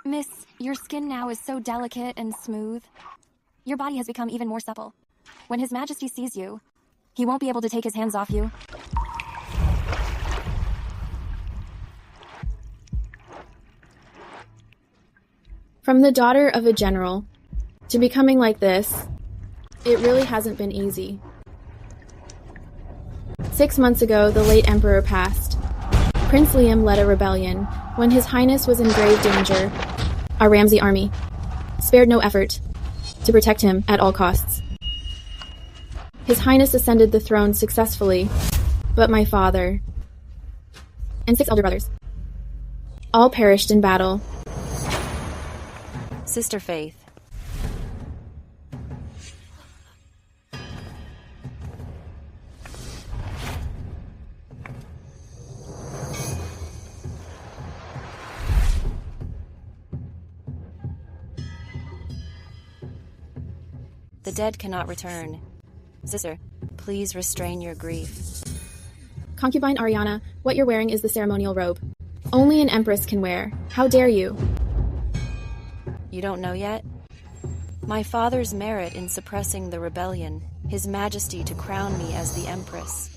Miss, your skin now is so delicate and smooth. Your body has become even more supple. When His Majesty sees you, he won't be able to take his hands off you. From the daughter of a general to becoming like this, it really hasn't been easy. 6 months ago, the late emperor passed. Prince Liam led a rebellion when His Highness was in grave danger. Our Ramsey army spared no effort to protect him at all costs. His Highness ascended the throne successfully, but my father and 6 elder brothers all perished in battle. Sister Faith. The dead cannot return. Sister, please restrain your grief. Concubine Ariana, what you're wearing is the ceremonial robe. Only an empress can wear. How dare you? You don't know yet? My father's merit in suppressing the rebellion, His Majesty to crown me as the Empress.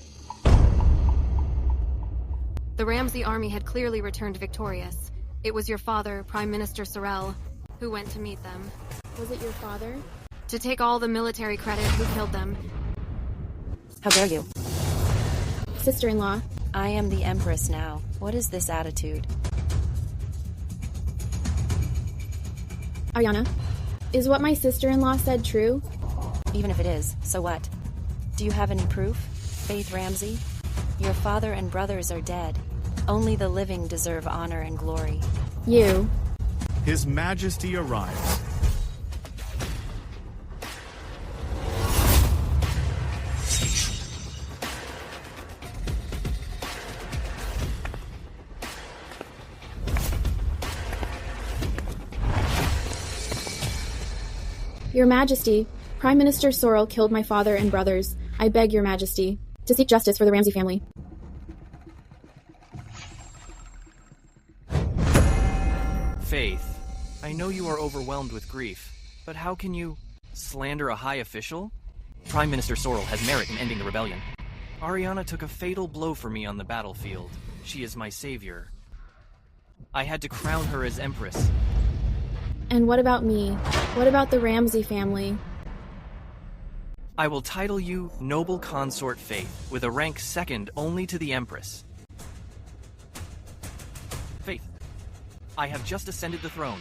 The Ramsey army had clearly returned victorious. It was your father, Prime Minister Sorrel, who went to meet them. Was it your father? To take all the military credit, who killed them. How dare you? Sister-in-law. I am the Empress now. What is this attitude? Ariana, is what my sister-in-law said true? Even if it is, so what? Do you have any proof, Faith Ramsey? Your father and brothers are dead. Only the living deserve honor and glory. You. His Majesty arrives. Your Majesty, Prime Minister Sorrel killed my father and brothers. I beg Your Majesty to seek justice for the Ramsey family. Faith, I know you are overwhelmed with grief, but how can you slander a high official? Prime Minister Sorrel has merit in ending the rebellion. Ariana took a fatal blow for me on the battlefield. She is my savior. I had to crown her as Empress. And what about me? What about the Ramsey family? I will title you Noble Consort Faith, with a rank second only to the Empress. Faith, I have just ascended the throne.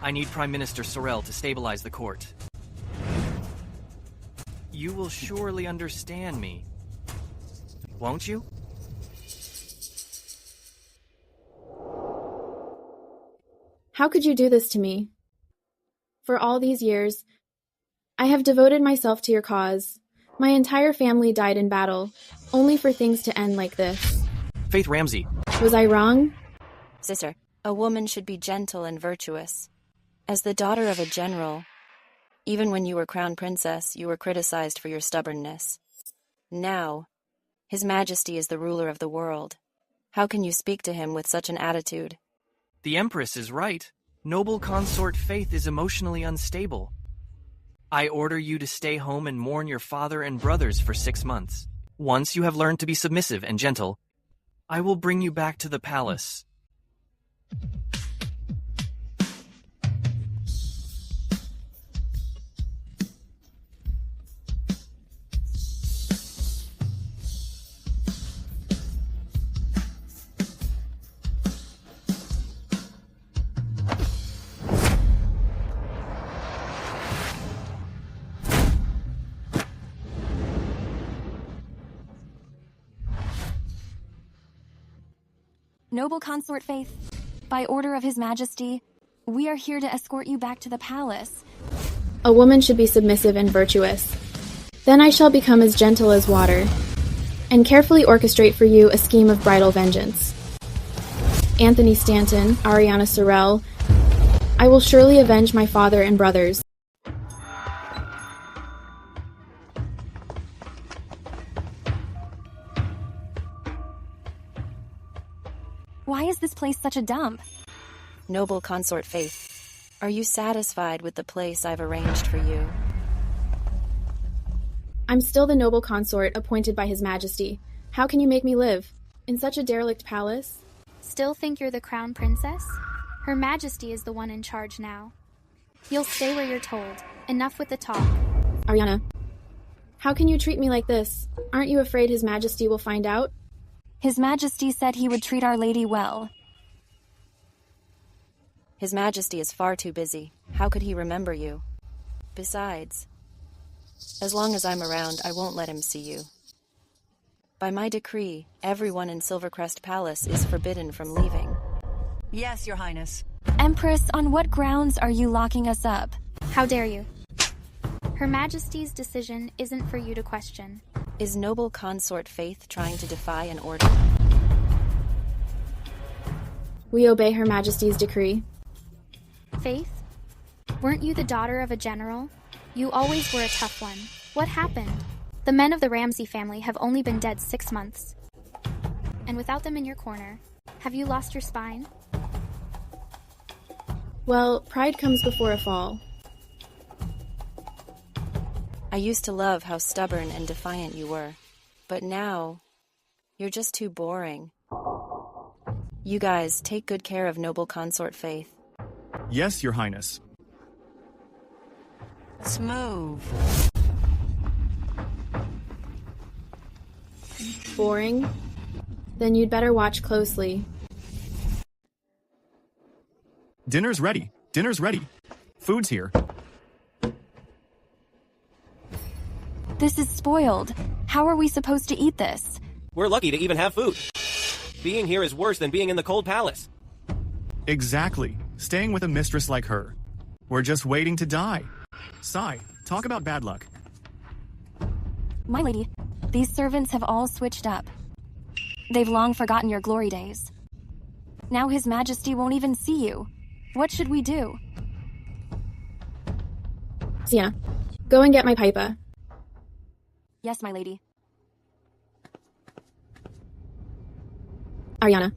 I need Prime Minister Sorrel to stabilize the court. You will surely understand me, won't you? How could you do this to me? For all these years, I have devoted myself to your cause. My entire family died in battle, only for things to end like this. Faith Ramsey. Was I wrong? Sister, a woman should be gentle and virtuous. As the daughter of a general, even when you were crown princess, you were criticized for your stubbornness. Now, His Majesty is the ruler of the world. How can you speak to him with such an attitude? The Empress is right. Noble Consort Faith is emotionally unstable. I order you to stay home and mourn your father and brothers for 6 months. Once you have learned to be submissive and gentle, I will bring you back to the palace. Noble Consort Faith, by order of His Majesty, we are here to escort you back to the palace. A woman should be submissive and virtuous. Then I shall become as gentle as water, and carefully orchestrate for you a scheme of bridal vengeance. Anthony Stanton, Ariana Sorrel, I will surely avenge my father and brothers. Why is this place such a dump? Noble consort Faith, are you satisfied with the place I've arranged for you? I'm still the noble consort appointed by His Majesty. How can you make me live? In such a derelict palace? Still think you're the crown princess? Her Majesty is the one in charge now. You'll stay where you're told. Enough with the talk. Ariana, how can you treat me like this? Aren't you afraid His Majesty will find out? His Majesty said he would treat Our Lady well. His Majesty is far too busy. How could he remember you? Besides, as long as I'm around, I won't let him see you. By my decree, everyone in Silvercrest Palace is forbidden from leaving. Yes, Your Highness. Empress, on what grounds are you locking us up? How dare you? Her Majesty's decision isn't for you to question. Is noble consort Faith trying to defy an order? We obey Her Majesty's decree. Faith? Weren't you the daughter of a general? You always were a tough one. What happened? The men of the Ramsey family have only been dead 6 months. And without them in your corner, have you lost your spine? Well, pride comes before a fall. I used to love how stubborn and defiant you were, but now, you're just too boring. You guys, take good care of noble consort Faith. Yes, Your Highness. Smooth. Boring? Then you'd better watch closely. Dinner's ready. Dinner's ready. Food's here. This is spoiled. How are we supposed to eat this? We're lucky to even have food. Being here is worse than being in the cold palace. Exactly. Staying with a mistress like her. We're just waiting to die. Sigh, talk about bad luck. My lady, these servants have all switched up. They've long forgotten your glory days. Now His Majesty won't even see you. What should we do? Sienna, go and get my pipa. Yes, my lady. Ariana,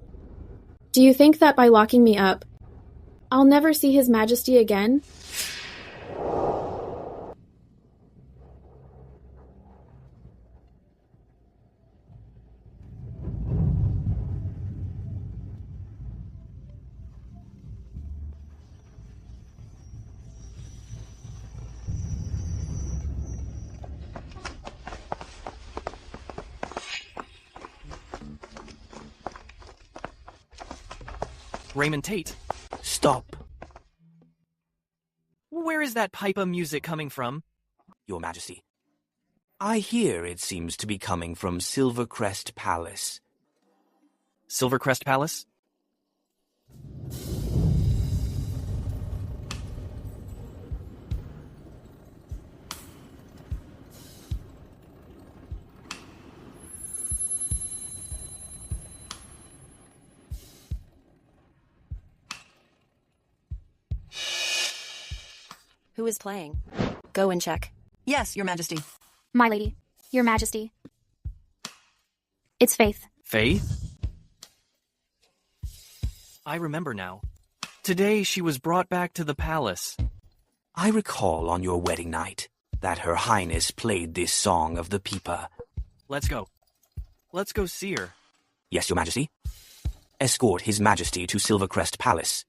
do you think that by locking me up, I'll never see His Majesty again? Raymond Tate. Stop, Where is that pipa music coming from? Your Majesty. I hear it seems to be coming from Silvercrest Palace. Silvercrest Palace? Who is playing? Go and check. Yes, Your Majesty. My lady, Your Majesty. It's Faith. Faith? I remember now. Today she was brought back to the palace. I recall on your wedding night that Her Highness played this song of the pipa. Let's go. Let's go see her. Yes, Your Majesty. Escort His Majesty to Silvercrest Palace.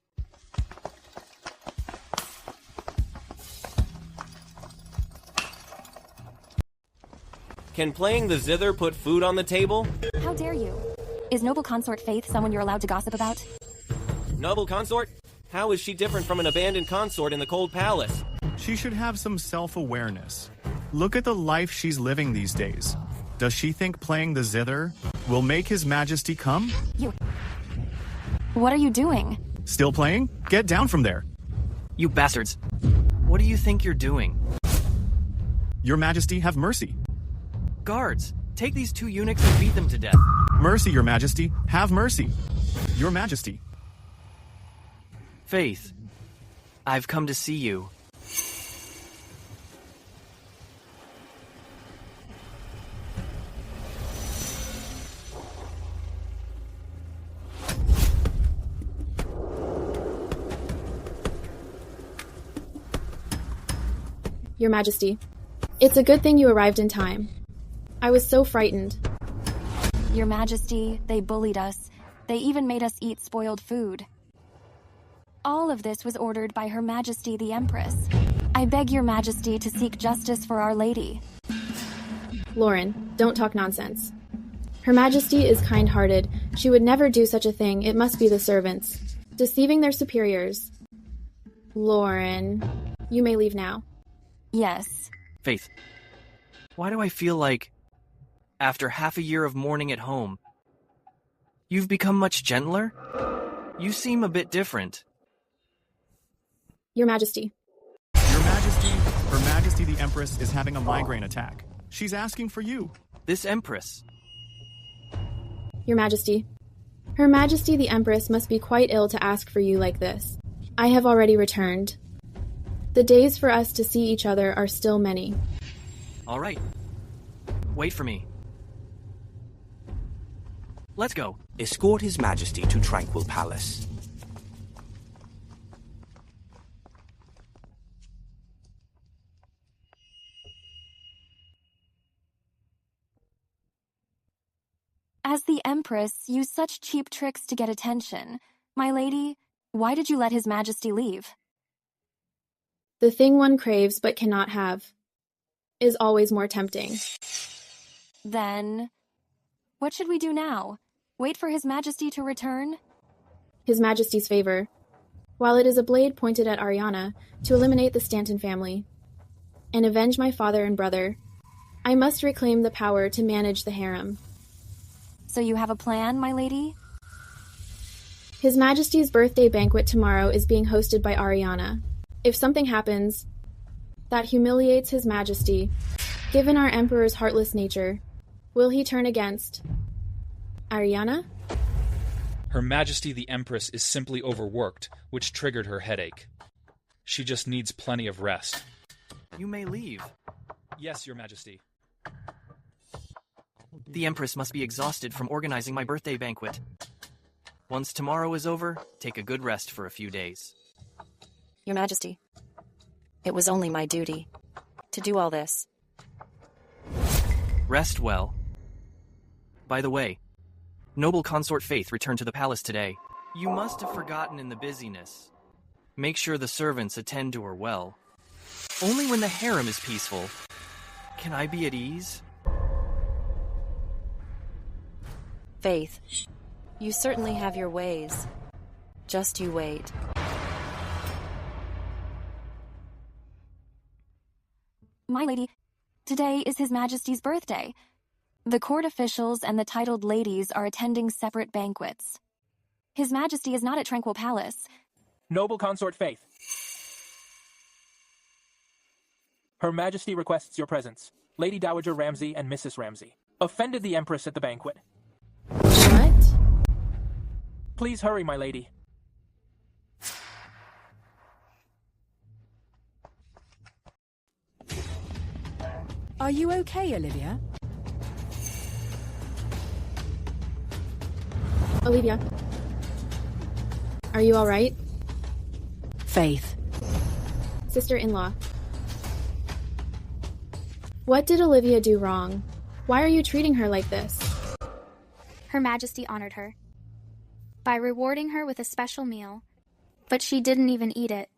Can playing the zither put food on the table? How dare you? Is noble consort Faith someone you're allowed to gossip about? Noble consort? How is she different from an abandoned consort in the cold palace? She should have some self-awareness. Look at the life she's living these days. Does she think playing the zither will make His Majesty come? You... What are you doing? Still playing? Get down from there. You bastards. What do you think you're doing? Your Majesty, have mercy. Guards, take these 2 eunuchs and beat them to death. Mercy, Your Majesty. Have mercy. Your Majesty. Faith, I've come to see you. Your Majesty. It's a good thing you arrived in time. I was so frightened. Your Majesty, they bullied us. They even made us eat spoiled food. All of this was ordered by Her Majesty the Empress. I beg Your Majesty to seek justice for Our Lady. Lauren, don't talk nonsense. Her Majesty is kind-hearted. She would never do such a thing. It must be the servants. Deceiving their superiors. Lauren, you may leave now. Yes. Faith, why do I feel like, after half a year of mourning at home, you've become much gentler? You seem a bit different. Your Majesty. Your Majesty, Her Majesty the Empress is having a migraine attack. She's asking for you. This Empress. Your Majesty. Her Majesty the Empress must be quite ill to ask for you like this. I have already returned. The days for us to see each other are still many. All right. Wait for me. Let's go. Escort His Majesty to Tranquil Palace. As the Empress used such cheap tricks to get attention, my lady, why did you let His Majesty leave? The thing one craves but cannot have is always more tempting. Then, what should we do now? Wait for His Majesty to return? His Majesty's favor, while it is a blade pointed at Ariana to eliminate the Stanton family and avenge my father and brother, I must reclaim the power to manage the harem. So you have a plan, my lady? His Majesty's birthday banquet tomorrow is being hosted by Ariana. If something happens that humiliates His Majesty, given our Emperor's heartless nature, will he turn against Ariana? Her Majesty the Empress is simply overworked, which triggered her headache. She just needs plenty of rest. You may leave. Yes, Your Majesty. The Empress must be exhausted from organizing my birthday banquet. Once tomorrow is over, take a good rest for a few days. Your Majesty, it was only my duty to do all this. Rest well. By the way, noble consort Faith returned to the palace today. You must have forgotten in the busyness. Make sure the servants attend to her well. Only when the harem is peaceful can I be at ease. Faith, you certainly have your ways. Just you wait. My lady, today is His Majesty's birthday. The court officials and the titled ladies are attending separate banquets. His Majesty is not at Tranquil Palace. Noble consort Faith. Her Majesty requests your presence. Lady Dowager Ramsay and Mrs. Ramsay. Offended the Empress at the banquet. What? Please hurry, my lady. Are you okay, Olivia? Olivia, are you all right? Faith. Sister-in-law. What did Olivia do wrong? Why are you treating her like this? Her Majesty honored her by rewarding her with a special meal, but she didn't even eat it.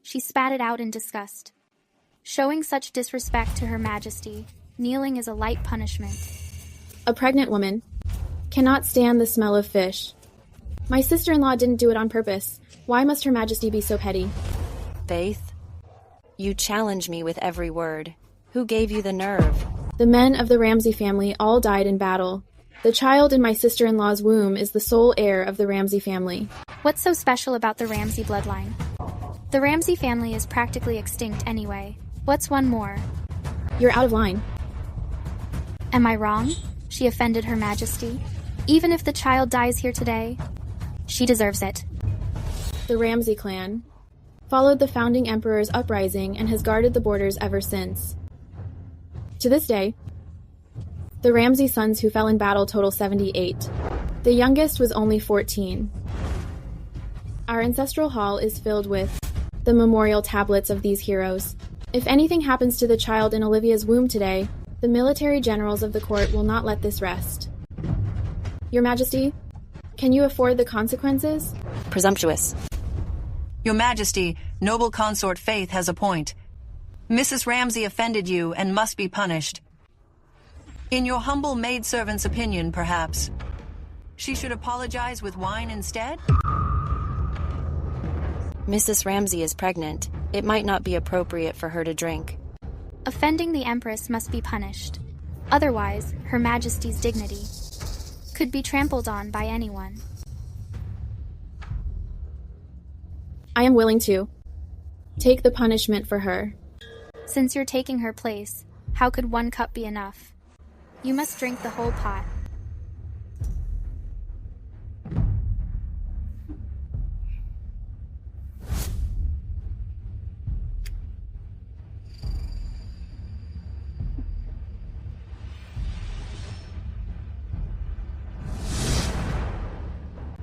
She spat it out in disgust. Showing such disrespect to Her Majesty, kneeling is a light punishment. A pregnant woman cannot stand the smell of fish. My sister-in-law didn't do it on purpose. Why must Her Majesty be so petty? Faith, you challenge me with every word. Who gave you the nerve? The men of the Ramsay family all died in battle. The child in my sister-in-law's womb is the sole heir of the Ramsay family. What's so special about the Ramsay bloodline? The Ramsay family is practically extinct anyway. What's one more? You're out of line. Am I wrong? She offended Her Majesty. Even if the child dies here today, she deserves it. The Ramsay clan followed the founding emperor's uprising and has guarded the borders ever since. To this day, the Ramsay sons who fell in battle total 78. The youngest was only 14. Our ancestral hall is filled with the memorial tablets of these heroes. If anything happens to the child in Olivia's womb today, the military generals of the court will not let this rest. Your Majesty, can you afford the consequences? Presumptuous. Your Majesty, noble consort Faith has a point. Mrs. Ramsey offended you and must be punished. In your humble maidservant's opinion, perhaps, she should apologize with wine instead? Mrs. Ramsey is pregnant. It might not be appropriate for her to drink. Offending the Empress must be punished. Otherwise, Her Majesty's dignity could be trampled on by anyone. I am willing to take the punishment for her. Since you're taking her place, how could one cup be enough? You must drink the whole pot.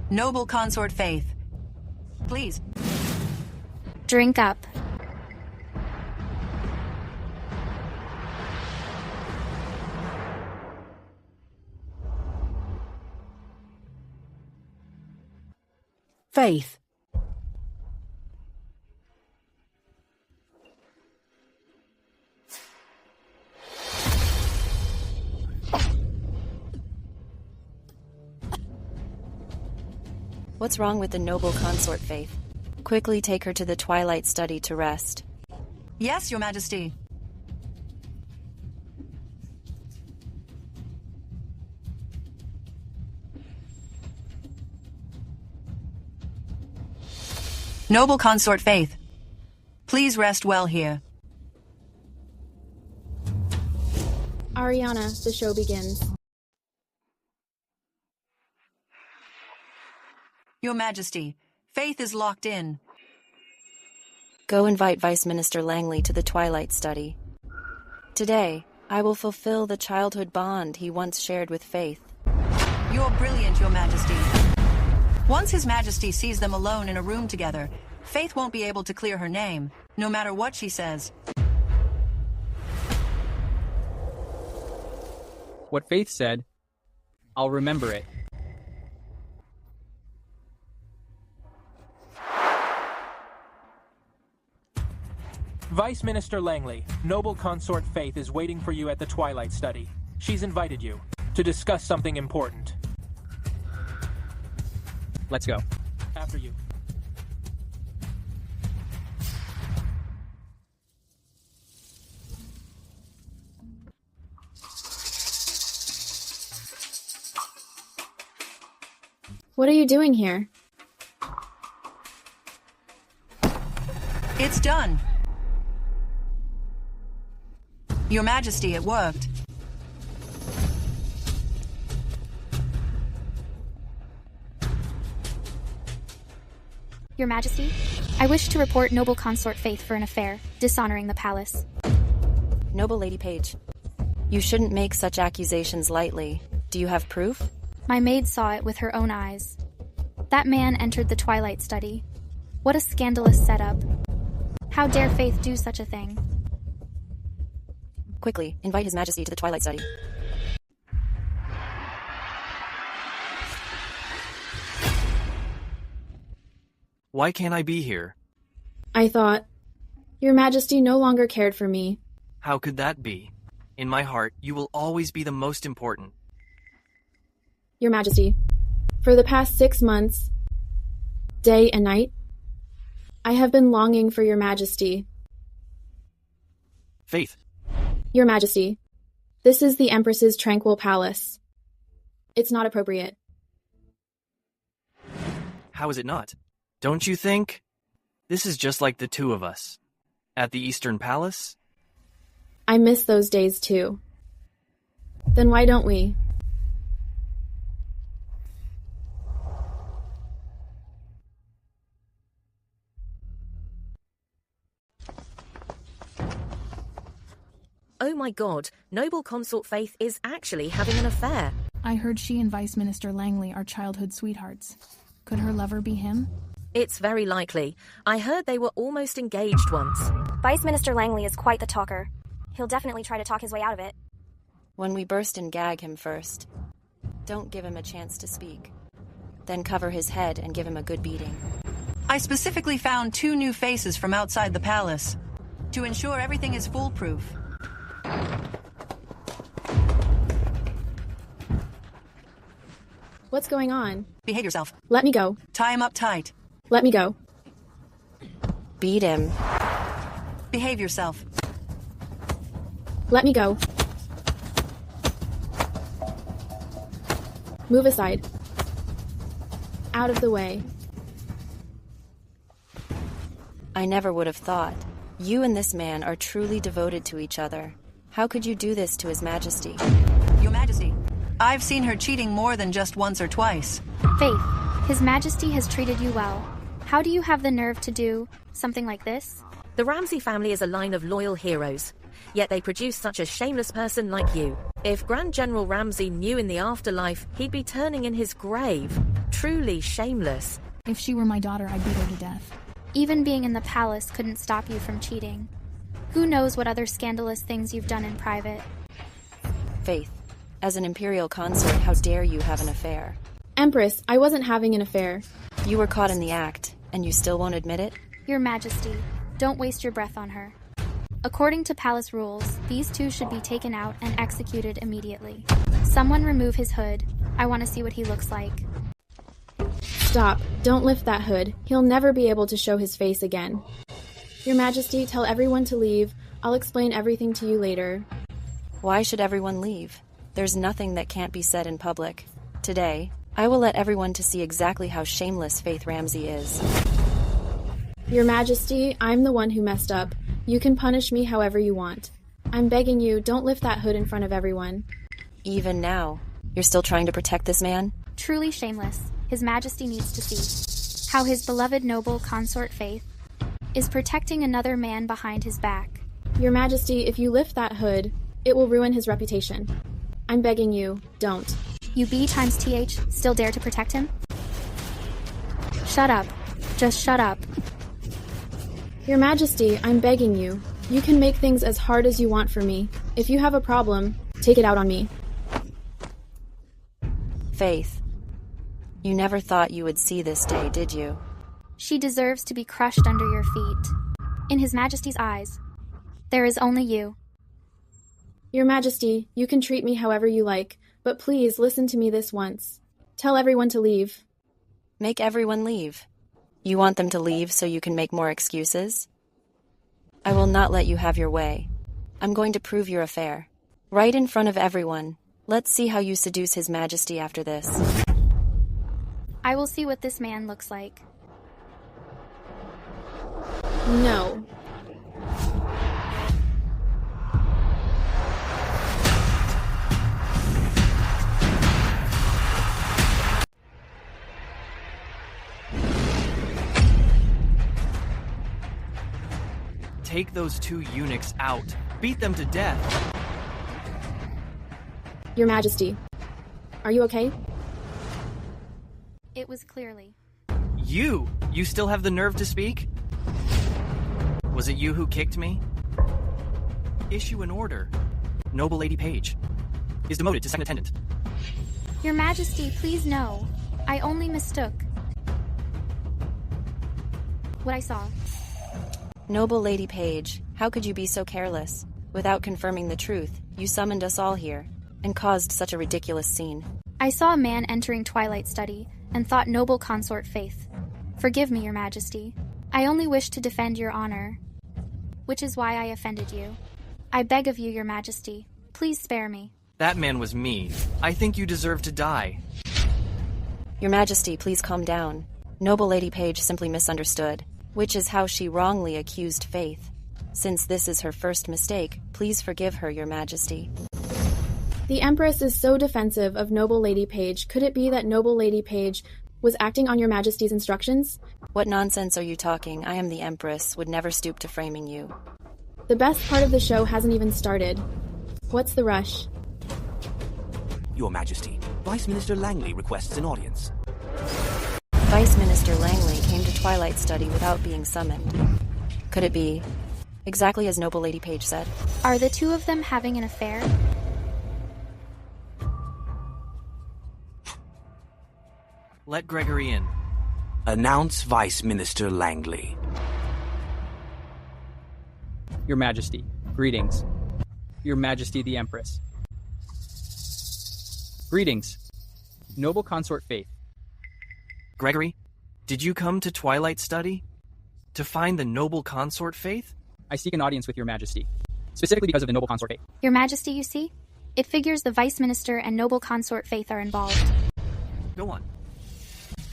Noble consort Faith, please. Drink up. Faith. What's wrong with the noble consort Faith? Quickly take her to the Twilight Study to rest. Yes, Your Majesty. Noble consort Faith, please rest well here. Ariana, the show begins. Your Majesty, Faith is locked in. Go invite Vice Minister Langley to the Twilight Study. Today, I will fulfill the childhood bond he once shared with Faith. You're brilliant, Your Majesty. Once His Majesty sees them alone in a room together, Faith won't be able to clear her name, no matter what she says. What Faith said, I'll remember it. Vice Minister Langley, noble consort Faith is waiting for you at the Twilight Study. She's invited you to discuss something important. Let's go. After you. What are you doing here? It's done. Your Majesty, it worked. Your Majesty, I wish to report noble consort Faith for an affair, dishonoring the palace. Noble Lady Page, you shouldn't make such accusations lightly. Do you have proof? My maid saw it with her own eyes. That man entered the Twilight Study. What a scandalous setup. How dare Faith do such a thing? Quickly, invite His Majesty to the Twilight Study. Why can't I be here? I thought, Your Majesty no longer cared for me. How could that be? In my heart, you will always be the most important. Your Majesty, for the past 6 months, day and night, I have been longing for Your Majesty. Faith. Your Majesty, this is the Empress's tranquil palace. It's not appropriate. How is it not? Don't you think? This is just like the two of us. At the Eastern Palace? I miss those days too. Then why don't we? Oh my god, noble consort Faith is actually having an affair. I heard she and Vice Minister Langley are childhood sweethearts. Could her lover be him? It's very likely. I heard they were almost engaged once. Vice Minister Langley is quite the talker. He'll definitely try to talk his way out of it. When we burst and gag him first, don't give him a chance to speak. Then cover his head and give him a good beating. I specifically found 2 new faces from outside the palace to ensure everything is foolproof. What's going on? Behave yourself. Let me go. Tie him up tight. Let me go. Beat him. Behave yourself. Let me go. Move aside. Out of the way. I never would have thought. You and this man are truly devoted to each other. How could you do this to His Majesty? Your Majesty, I've seen her cheating more than just once or twice. Faith, His Majesty has treated you well. How do you have the nerve to do something like this? The Ramsey family is a line of loyal heroes, yet they produce such a shameless person like you. If Grand General Ramsey knew in the afterlife, he'd be turning in his grave. Truly shameless. If she were my daughter, I'd beat her to death. Even being in the palace couldn't stop you from cheating. Who knows what other scandalous things you've done in private? Faith, as an imperial consort, how dare you have an affair? Empress, I wasn't having an affair. You were caught in the act, and you still won't admit it? Your Majesty, don't waste your breath on her. According to palace rules, these 2 should be taken out and executed immediately. Someone remove his hood. I want to see what he looks like. Stop. Don't lift that hood. He'll never be able to show his face again. Your Majesty, tell everyone to leave. I'll explain everything to you later. Why should everyone leave? There's nothing that can't be said in public. Today, I will let everyone to see exactly how shameless Faith Ramsey is. Your Majesty, I'm the one who messed up. You can punish me however you want. I'm begging you, don't lift that hood in front of everyone. Even now, you're still trying to protect this man? Truly shameless. His Majesty needs to see how his beloved noble consort Faith is protecting another man behind his back. Your Majesty, if you lift that hood, it will ruin his reputation. I'm begging you, don't. You B times TH still dare to protect him? Shut up. Just shut up. Your Majesty, I'm begging you. You can make things as hard as you want for me. If you have a problem, take it out on me. Faith, you never thought you would see this day, did you? She deserves to be crushed under your feet. In His Majesty's eyes, there is only you. Your Majesty, you can treat me however you like, but please listen to me this once. Tell everyone to leave. Make everyone leave. You want them to leave so you can make more excuses? I will not let you have your way. I'm going to prove your affair. Right in front of everyone. Let's see how you seduce His Majesty after this. I will see what this man looks like. No. Take those 2 eunuchs out. Beat them to death. Your Majesty, are you okay? It was clearly. You still have the nerve to speak? Was it you who kicked me? Issue an order. Noble Lady Page is demoted to second attendant. Your Majesty, please no. I only mistook what I saw. Noble Lady Page, how could you be so careless? Without confirming the truth, you summoned us all here, and caused such a ridiculous scene. I saw a man entering Twilight Study, and thought noble consort Faith. Forgive me, Your Majesty. I only wish to defend your honor, which is why I offended you. I beg of you, Your Majesty, please spare me. That man was me. I think you deserve to die. Your Majesty, please calm down. Noble Lady Page simply misunderstood, which is how she wrongly accused Faith. Since this is her first mistake, please forgive her, Your Majesty. The Empress is so defensive of Noble Lady Page. Could it be that Noble Lady Page was acting on Your Majesty's instructions? What nonsense are you talking? I am the Empress, would never stoop to framing you. The best part of the show hasn't even started. What's the rush? Your Majesty, Vice Minister Langley requests an audience. Vice Minister Langley came to Twilight Study without being summoned. Could it be Exactly as Noble Lady Page said. Are the two of them having an affair? Let Gregory in. Announce Vice Minister Langley. Your Majesty, greetings. Your Majesty the Empress. Greetings. Noble Consort Faith. Gregory, did you come to Twilight Study? To find the Noble Consort Faith? I seek an audience with Your Majesty, specifically because of the Noble Consort Faith. Your Majesty, you see? It figures the Vice Minister and Noble Consort Faith are involved. Go on.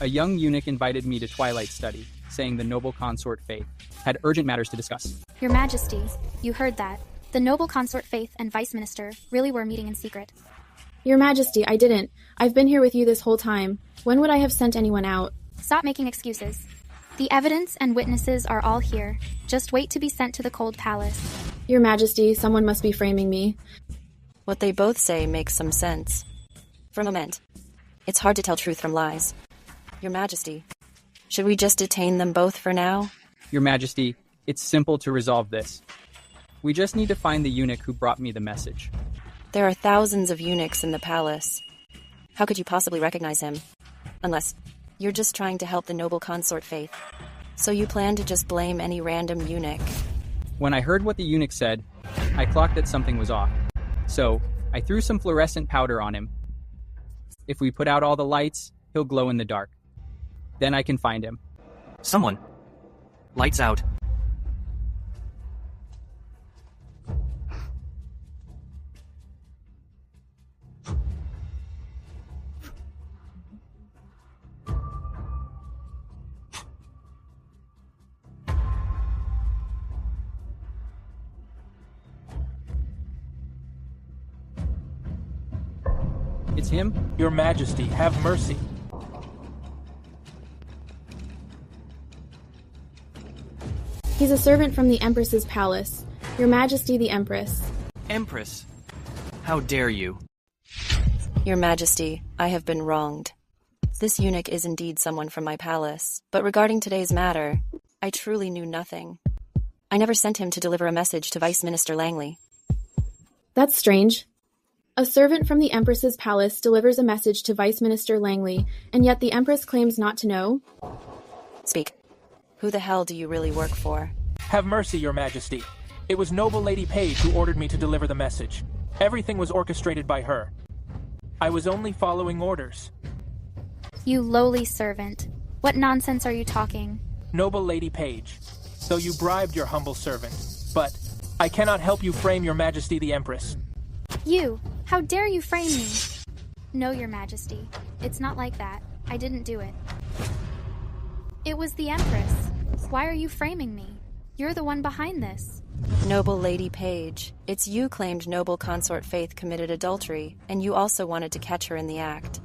A young eunuch invited me to Twilight Study, saying the Noble Consort Faith had urgent matters to discuss. Your Majesty, you heard that. The Noble Consort Faith and Vice Minister really were meeting in secret. Your Majesty, I didn't. I've been here with you this whole time. When would I have sent anyone out? Stop making excuses. The evidence and witnesses are all here. Just wait to be sent to the Cold Palace. Your Majesty, someone must be framing me. What they both say makes some sense. For a moment, it's hard to tell truth from lies. Your Majesty, should we just detain them both for now? Your Majesty, it's simple to resolve this. We just need to find the eunuch who brought me the message. There are thousands of eunuchs in the palace. How could you possibly recognize him? Unless you're just trying to help the Noble Consort Faith. So you plan to just blame any random eunuch? When I heard what the eunuch said, I clocked that something was off. So, I threw some fluorescent powder on him. If we put out all the lights, he'll glow in the dark. Then I can find him. Someone. Lights out. It's him? Your Majesty, have mercy. He's a servant from the Empress's palace. Your Majesty the Empress. Empress, how dare you? Your Majesty, I have been wronged. This eunuch is indeed someone from my palace, but regarding today's matter, I truly knew nothing. I never sent him to deliver a message to Vice Minister Langley. That's strange. A servant from the Empress's palace delivers a message to Vice Minister Langley, and yet the Empress claims not to know? Speak. Who the hell do you really work for? Have mercy, Your Majesty. It was Noble Lady Page who ordered me to deliver the message. Everything was orchestrated by her. I was only following orders. You lowly servant. What nonsense are you talking? Noble Lady Page, though you bribed your humble servant, but I cannot help you frame Your Majesty the Empress. You! How dare you frame me? No, Your Majesty. It's not like that. I didn't do it. It was the Empress. Why are you framing me? You're the one behind this. Noble Lady Page, it's you claimed Noble Consort Faith committed adultery, and you also wanted to catch her in the act.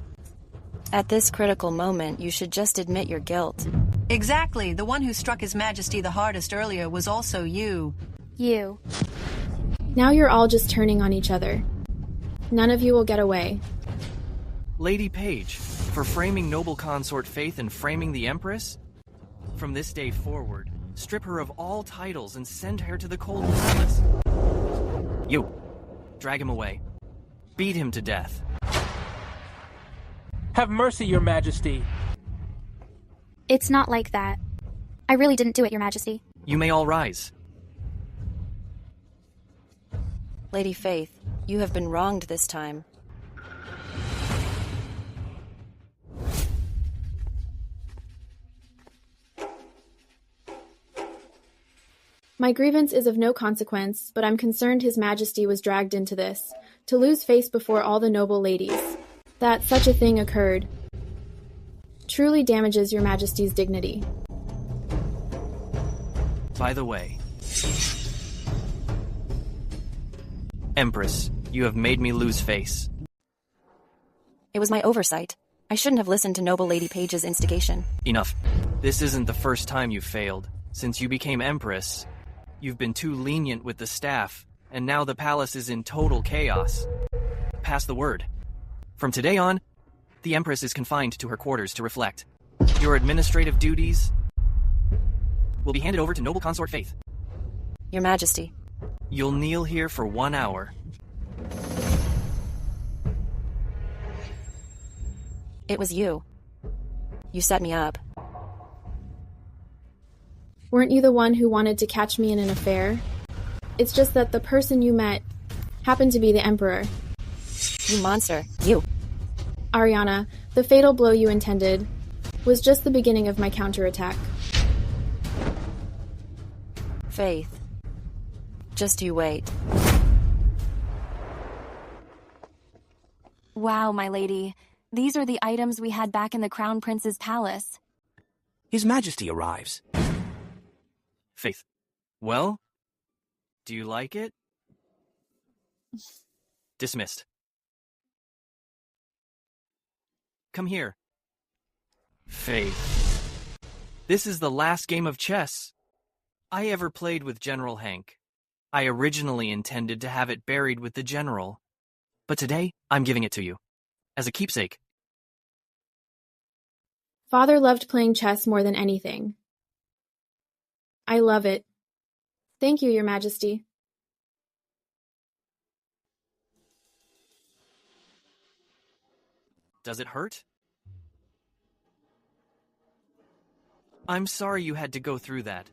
At this critical moment, you should just admit your guilt. Exactly. The one who struck His Majesty the hardest earlier was also you. You. Now you're all just turning on each other. None of you will get away. Lady Page, for framing Noble Consort Faith and framing the Empress? From this day forward, strip her of all titles and send her to the Cold Palace. You, drag him away. Beat him to death. Have mercy, Your Majesty. It's not like that. I really didn't do it, Your Majesty. You may all rise. Lady Faith, you have been wronged this time. My grievance is of no consequence, but I'm concerned His Majesty was dragged into this, to lose face before all the noble ladies. That such a thing occurred truly damages Your Majesty's dignity. By the way, Empress, you have made me lose face. It was my oversight. I shouldn't have listened to Noble Lady Page's instigation. Enough. This isn't the first time you've failed. Since you became Empress, you've been too lenient with the staff, and now the palace is in total chaos. Pass the word. From today on, the Empress is confined to her quarters to reflect. Your administrative duties will be handed over to Noble Consort Faith. Your Majesty. You'll kneel here for 1 hour. It was you. You set me up. Weren't you the one who wanted to catch me in an affair? It's just that the person you met happened to be the Emperor. You monster. You. Ariana, the fatal blow you intended was just the beginning of my counterattack. Faith. Just you wait. Wow, my lady. These are the items we had back in the Crown Prince's palace. His Majesty arrives. Faith. Well? Do you like it? Dismissed. Come here. Faith. This is the last game of chess I ever played with General Hank. I originally intended to have it buried with the General, but today I'm giving it to you, as a keepsake. Father loved playing chess more than anything. I love it. Thank you, Your Majesty. Does it hurt? I'm sorry you had to go through that.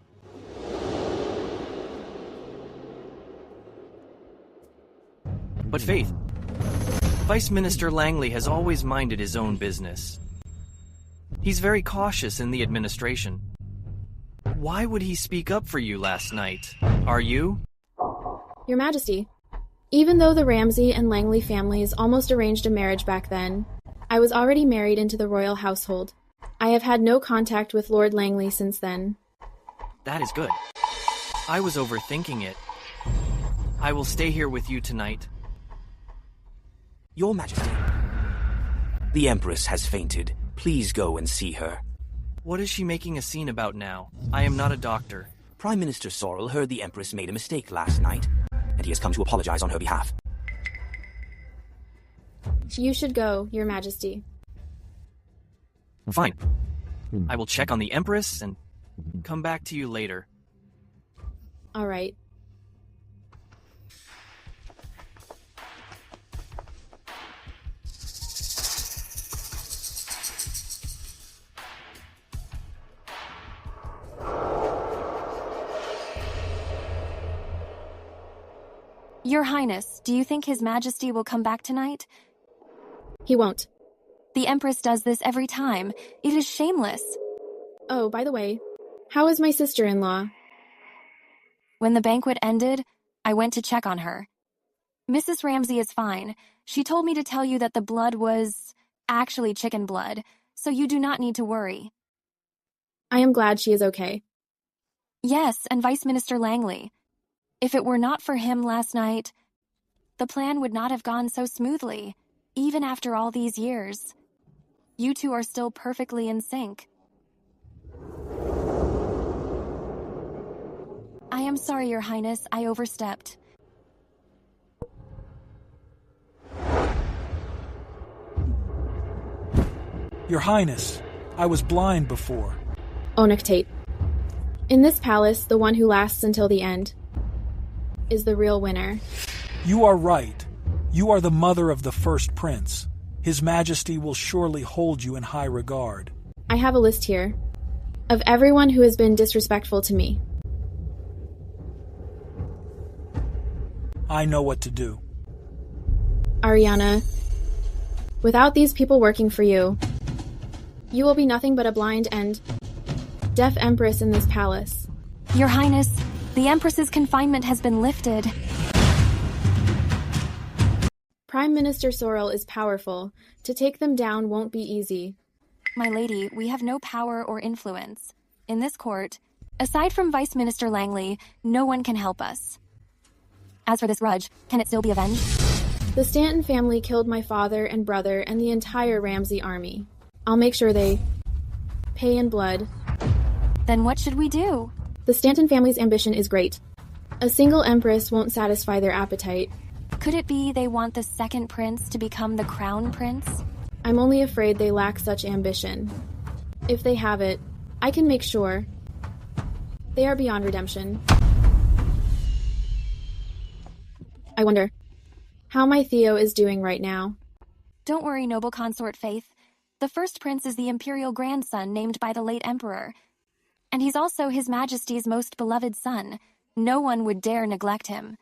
But Faith, Vice Minister Langley has always minded his own business. He's very cautious in the administration. Why would he speak up for you last night? Are you? Your Majesty, even though the Ramsey and Langley families almost arranged a marriage back then, I was already married into the royal household. I have had no contact with Lord Langley since then. That is good. I was overthinking it. I will stay here with you tonight. Your Majesty. The Empress has fainted. Please go and see her. What is she making a scene about now? I am not a doctor. Prime Minister Sorrel heard the Empress made a mistake last night, and he has come to apologize on her behalf. You should go, Your Majesty. Fine. I will check on the Empress and come back to you later. All right. Your Highness, do you think His Majesty will come back tonight? He won't. The Empress does this every time. It is shameless. Oh, by the way, how is my sister-in-law? When the banquet ended, I went to check on her. Mrs. Ramsey is fine. She told me to tell you that the blood was actually chicken blood, so you do not need to worry. I am glad she is okay. Yes, and Vice Minister Langley. If it were not for him last night, the plan would not have gone so smoothly, even after all these years. You two are still perfectly in sync. I am sorry, Your Highness, I overstepped. Your Highness, I was blind before. Imitate. In this palace, the one who lasts until the end is the real winner. You are right. You are the mother of the first prince. His Majesty will surely hold you in high regard. I have a list here of everyone who has been disrespectful to me. I know what to do. Ariana, without these people working for you, you will be nothing but a blind and deaf empress in this palace. Your Highness, the Empress's confinement has been lifted. Prime Minister Sorrel is powerful. To take them down won't be easy. My lady, we have no power or influence. In this court, aside from Vice Minister Langley, no one can help us. As for this grudge, can it still be avenged? The Stanton family killed my father and brother and the entire Ramsey army. I'll make sure they pay in blood. Then what should we do? The Stanton family's ambition is great. A single empress won't satisfy their appetite. Could it be they want the second prince to become the crown prince? I'm only afraid they lack such ambition. If they have it, I can make sure they are beyond redemption. I wonder how my Theo is doing right now. Don't worry, noble consort Faith. The first prince is the imperial grandson named by the late emperor. And he's also His Majesty's most beloved son. No one would dare neglect him.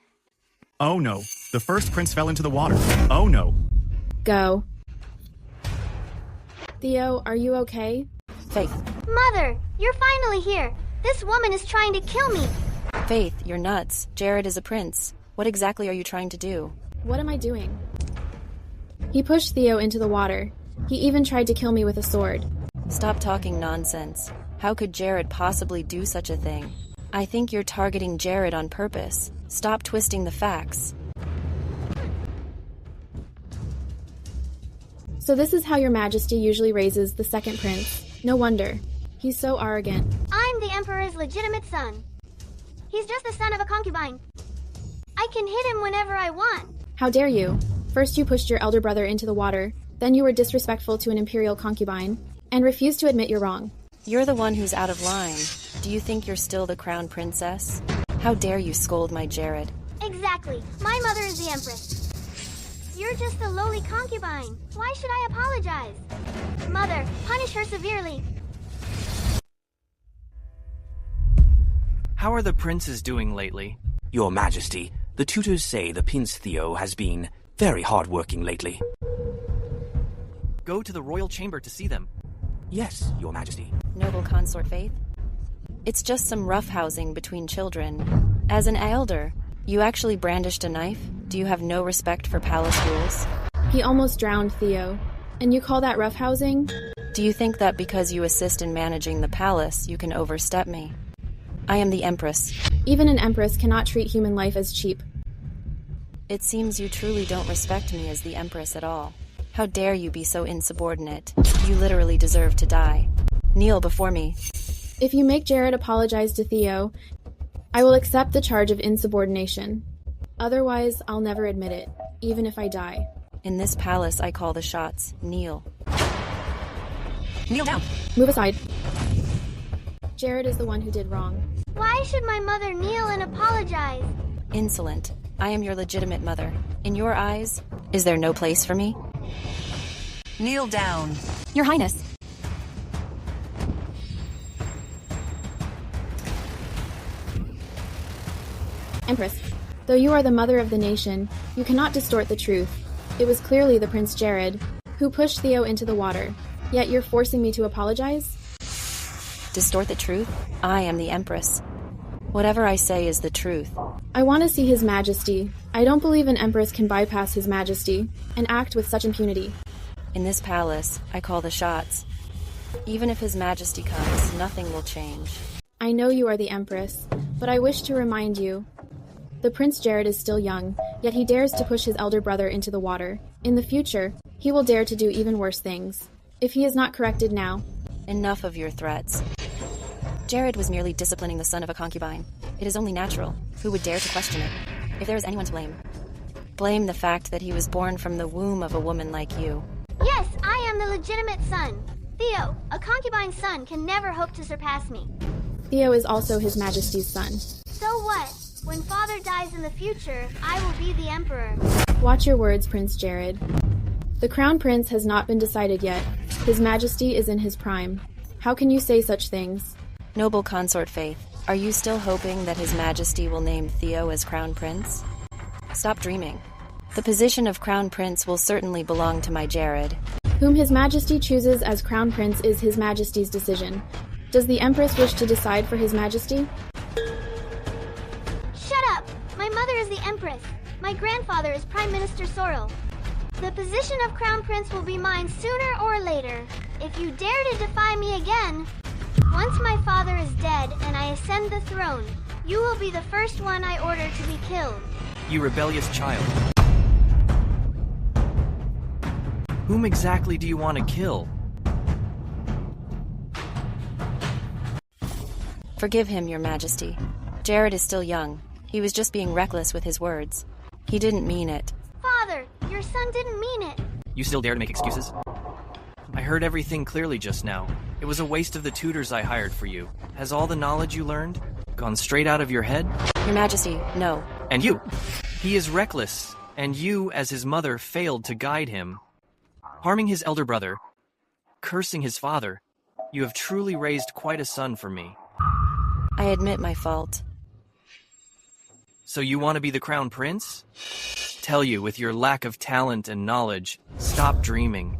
Oh no, the first prince fell into the water. Oh no. Go. Theo, are you okay? Faith. Mother, you're finally here. This woman is trying to kill me. Faith, you're nuts. Jared is a prince. What exactly are you trying to do? What am I doing? He pushed Theo into the water. He even tried to kill me with a sword. Stop talking nonsense. How could Jared possibly do such a thing? I think you're targeting Jared on purpose. Stop twisting the facts. So this is how your Majesty usually raises the second prince. No wonder. He's so arrogant. I'm the Emperor's legitimate son. He's just the son of a concubine. I can hit him whenever I want. How dare you? First you pushed your elder brother into the water, then you were disrespectful to an imperial concubine, and refused to admit you're wrong. You're the one who's out of line. Do you think you're still the crown princess? How dare you scold my Jared? Exactly. My mother is the Empress. You're just a lowly concubine. Why should I apologize? Mother, punish her severely. How are the princes doing lately? Your Majesty, the tutors say the Prince Theo has been very hard-working lately. Go to the royal chamber to see them. Yes, Your Majesty. Noble consort Faith. It's just some roughhousing between children. As an elder, you actually brandished a knife? Do you have no respect for palace rules? He almost drowned Theo. And you call that roughhousing? Do you think that because you assist in managing the palace, you can overstep me? I am the Empress. Even an Empress cannot treat human life as cheap. It seems you truly don't respect me as the Empress at all. How dare you be so insubordinate? You literally deserve to die. Kneel before me. If you make Jared apologize to Theo, I will accept the charge of insubordination. Otherwise, I'll never admit it, even if I die. In this palace, I call the shots. Kneel. Kneel down. Move aside. Jared is the one who did wrong. Why should my mother kneel and apologize? Insolent. I am your legitimate mother. In your eyes, is there no place for me? Kneel down. Your Highness. Empress, though you are the mother of the nation, you cannot distort the truth. It was clearly the Prince Jared who pushed Theo into the water, yet you're forcing me to apologize? Distort the truth? I am the Empress. Whatever I say is the truth. I want to see His Majesty. I don't believe an Empress can bypass His Majesty and act with such impunity. In this palace, I call the shots. Even if His Majesty comes, nothing will change. I know you are the Empress, but I wish to remind you. The Prince Jared is still young, yet he dares to push his elder brother into the water. In the future, he will dare to do even worse things. If he is not corrected now. Enough of your threats. Jared was merely disciplining the son of a concubine. It is only natural. Who would dare to question it? If there is anyone to blame, blame the fact that he was born from the womb of a woman like you. Yes, I am the legitimate son. Theo, a concubine's son, can never hope to surpass me. Theo is also His Majesty's son. So what? When father dies in the future, I will be the emperor. Watch your words, Prince Jared. The crown prince has not been decided yet. His Majesty is in his prime. How can you say such things? Noble consort Faith, are you still hoping that His Majesty will name Theo as crown prince? Stop dreaming. The position of crown prince will certainly belong to my Jared. Whom His Majesty chooses as crown prince is His Majesty's decision. Does the Empress wish to decide for His Majesty? Shut up! My mother is the Empress. My grandfather is Prime Minister Sorrel. The position of Crown Prince will be mine sooner or later. If you dare to defy me again, once my father is dead and I ascend the throne, you will be the first one I order to be killed. You rebellious child. Whom exactly do you want to kill? Forgive him, Your Majesty. Jared is still young. He was just being reckless with his words. He didn't mean it. Father, your son didn't mean it. You still dare to make excuses? I heard everything clearly just now. It was a waste of the tutors I hired for you. Has all the knowledge you learned gone straight out of your head? Your Majesty, no. And you! He is reckless, and you, as his mother, failed to guide him. Harming his elder brother, cursing his father, you have truly raised quite a son for me. I admit my fault. So you want to be the crown prince? Tell you, with your lack of talent and knowledge, stop dreaming.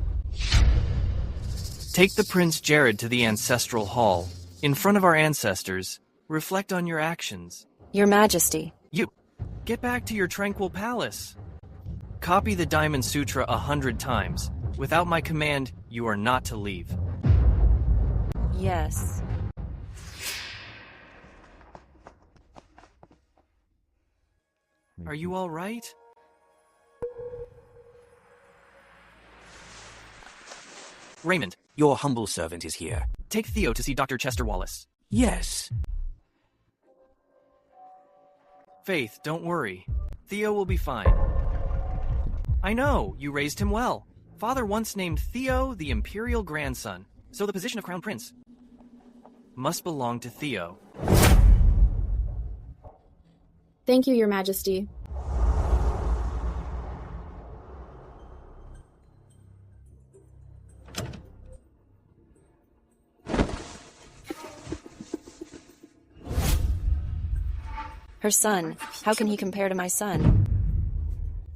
Take the Prince Jared to the ancestral hall. In front of our ancestors, reflect on your actions. Your Majesty. You, get back to your tranquil palace. Copy the Diamond Sutra 100 times. Without my command, you are not to leave. Yes. Are you all right? Raymond. Your humble servant is here. Take Theo to see Dr. Chester Wallace. Yes. Faith, don't worry. Theo will be fine. I know, you raised him well. Father once named Theo the imperial grandson, so the position of crown prince must belong to Theo. Thank you, Your Majesty. Her son. How can he compare to my son?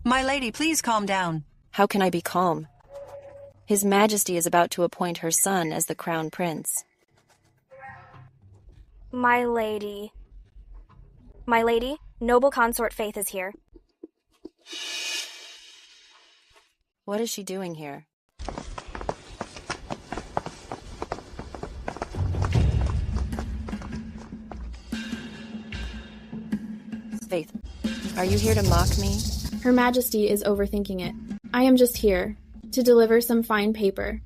My lady, please calm down. How can I be calm? His Majesty is about to appoint her son as the crown prince. My lady. My lady, noble consort Faith is here. What is she doing here? Faith, are you here to mock me? Her Majesty is overthinking it. I am just here to deliver some fine paper.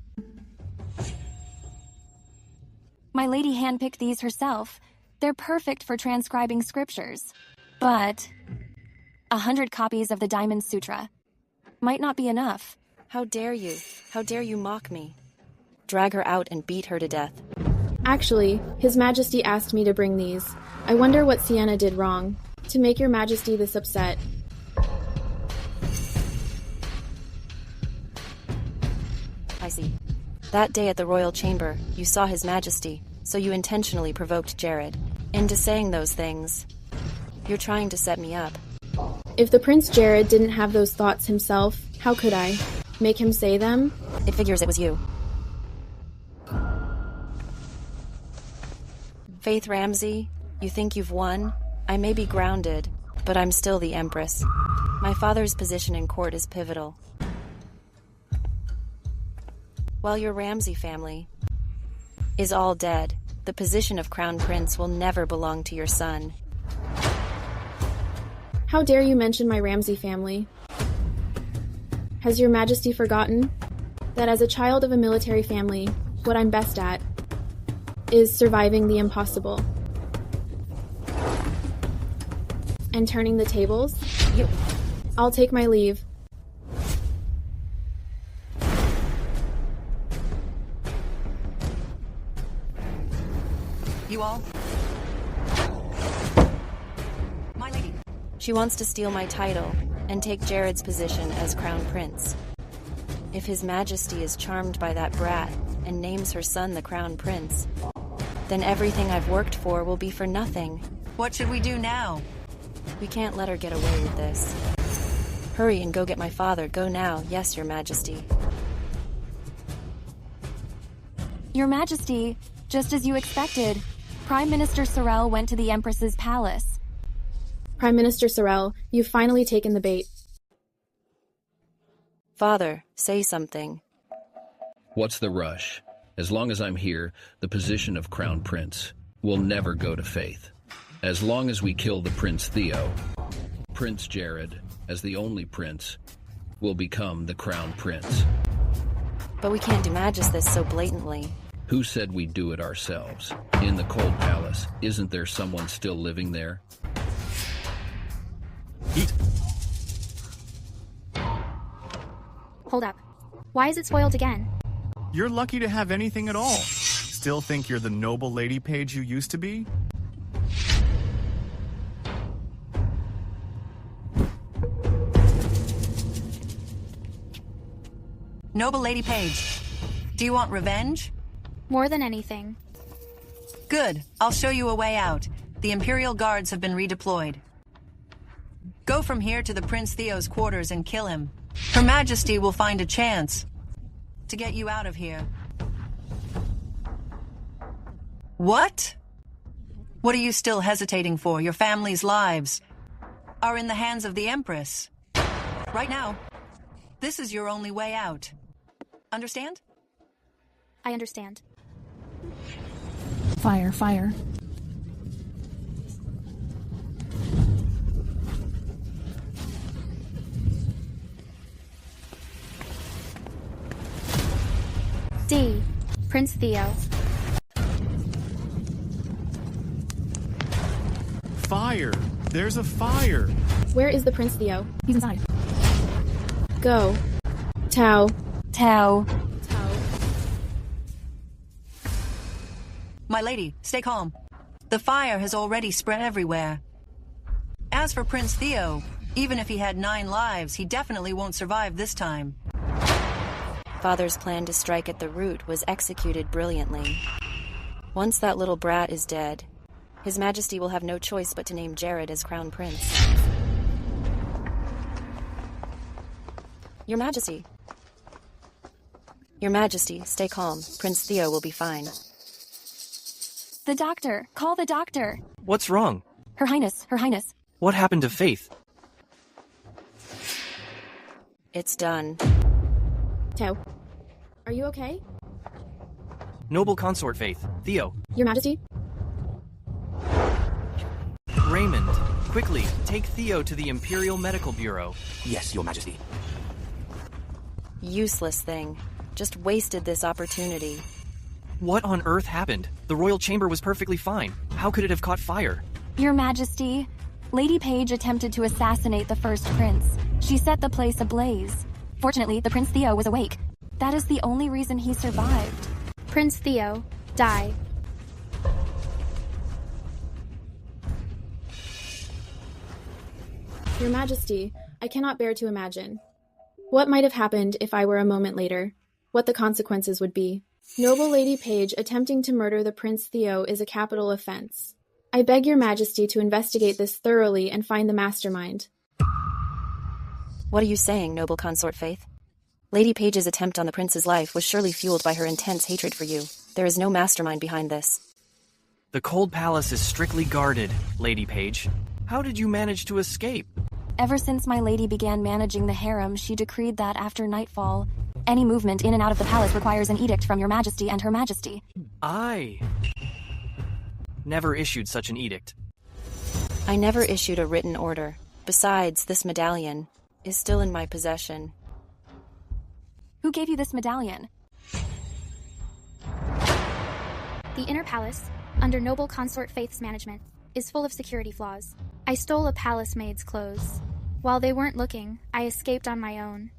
My lady handpicked these herself. They're perfect for transcribing scriptures. But 100 copies of the Diamond Sutra might not be enough. How dare you? How dare you mock me? Drag her out and beat her to death. Actually, His Majesty asked me to bring these. I wonder what Sienna did wrong to make Your Majesty this upset. I see. That day at the royal chamber, you saw His Majesty, so you intentionally provoked Jared into saying those things. You're trying to set me up. If the Prince Jared didn't have those thoughts himself, how could I? Make him say them? It figures it was you. Faith Ramsey, you think you've won? I may be grounded, but I'm still the Empress. My father's position in court is pivotal. While your Ramsey family is all dead, the position of Crown Prince will never belong to your son. How dare you mention my Ramsey family? Has Your Majesty forgotten that as a child of a military family, what I'm best at is surviving the impossible? And turning the tables? I'll take my leave. You all? My lady. She wants to steal my title and take Jared's position as Crown Prince. If His Majesty is charmed by that brat and names her son the Crown Prince, then everything I've worked for will be for nothing. What should we do now? We can't let her get away with this. Hurry and go get my father. Go now. Yes, Your Majesty. Your Majesty, just as you expected, Prime Minister Sorrel went to the Empress's palace. Prime Minister Sorrel, you've finally taken the bait. Father, say something. What's the rush? As long as I'm here, the position of Crown Prince will never go to Faith. As long as we kill the Prince Theo, Prince Jared, as the only prince, will become the Crown Prince. But we can't imagine this so blatantly. Who said we'd do it ourselves? In the Cold Palace, isn't there someone still living there? Eat. Hold up. Why is it spoiled again? You're lucky to have anything at all. Still think you're the noble lady page you used to be? Noble Lady Page, do you want revenge? More than anything. Good. I'll show you a way out. The Imperial Guards have been redeployed. Go from here to the Prince Theo's quarters and kill him. Her Majesty will find a chance to get you out of here. What? What are you still hesitating for? Your family's lives are in the hands of the Empress. Right now, this is your only way out. Understand? I understand. Fire, fire. D. Prince Theo. Fire! There's a fire! Where is the Prince Theo? He's inside. Go. Tau. Tau. My lady, stay calm. The fire has already spread everywhere. As for Prince Theo, even if he had 9 lives, he definitely won't survive this time. Father's plan to strike at the root was executed brilliantly. Once that little brat is dead, His Majesty will have no choice but to name Jared as Crown Prince. Your Majesty. Your Majesty, stay calm. Prince Theo will be fine. The doctor! Call the doctor! What's wrong? Her Highness, Her Highness. What happened to Faith? It's done. Tau. Are you okay? Noble Consort Faith. Theo. Your Majesty? Raymond, quickly, take Theo to the Imperial Medical Bureau. Yes, Your Majesty. Useless thing. Just wasted this opportunity. What on earth happened? The royal chamber was perfectly fine. How could it have caught fire? Your Majesty, Lady Page attempted to assassinate the first prince. She set the place ablaze. Fortunately, the Prince Theo was awake. That is the only reason he survived. Prince Theo, die. Your Majesty, I cannot bear to imagine. What might have happened if I were a moment later? What the consequences would be? Noble Lady Page attempting to murder the Prince Theo is a capital offense. I beg your Majesty to investigate this thoroughly and find the mastermind. What are you saying, Noble Consort Faith? Lady Page's attempt on the prince's life was surely fueled by her intense hatred for you. There is no mastermind behind this. The Cold Palace is strictly guarded, Lady Page. How did you manage to escape? Ever since my lady began managing the harem, she decreed that after nightfall, any movement in and out of the palace requires an edict from your Majesty and Her Majesty. I never issued such an edict. I never issued a written order. Besides, this medallion is still in my possession. Who gave you this medallion? The inner palace, under Noble Consort Faith's management, is full of security flaws. I stole a palace maid's clothes. While they weren't looking, I escaped on my own.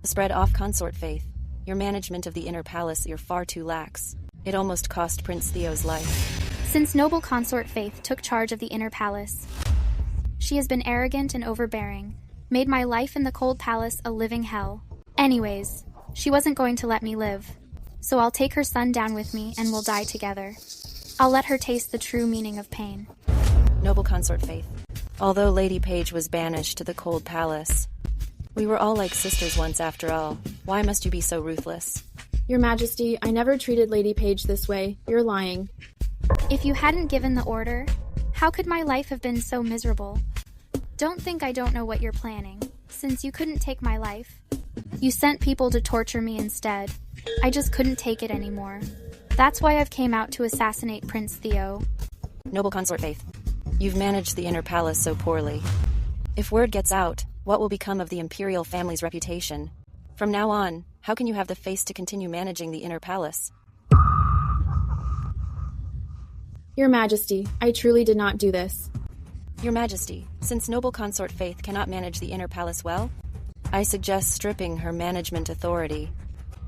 Spread off, Consort Faith. Your management of the inner palace, you're far too lax. It almost cost Prince Theo's life. Since Noble Consort Faith took charge of the inner palace, she has been arrogant and overbearing, made my life in the cold palace a living hell. Anyways, she wasn't going to let me live, so I'll take her son down with me and we'll die together. I'll let her taste the true meaning of pain. Noble Consort Faith, although Lady Page was banished to the cold palace, we were all like sisters once after all. Why must you be so ruthless? Your Majesty, I never treated Lady Page this way. You're lying. If you hadn't given the order, how could my life have been so miserable? Don't think I don't know what you're planning, since you couldn't take my life. You sent people to torture me instead. I just couldn't take it anymore. That's why I've came out to assassinate Prince Theo. Noble Consort Faith, you've managed the inner palace so poorly. If word gets out, what will become of the imperial family's reputation? From now on, how can you have the face to continue managing the inner palace? Your Majesty, I truly did not do this. Your Majesty, since Noble Consort Faith cannot manage the inner palace well, I suggest stripping her management authority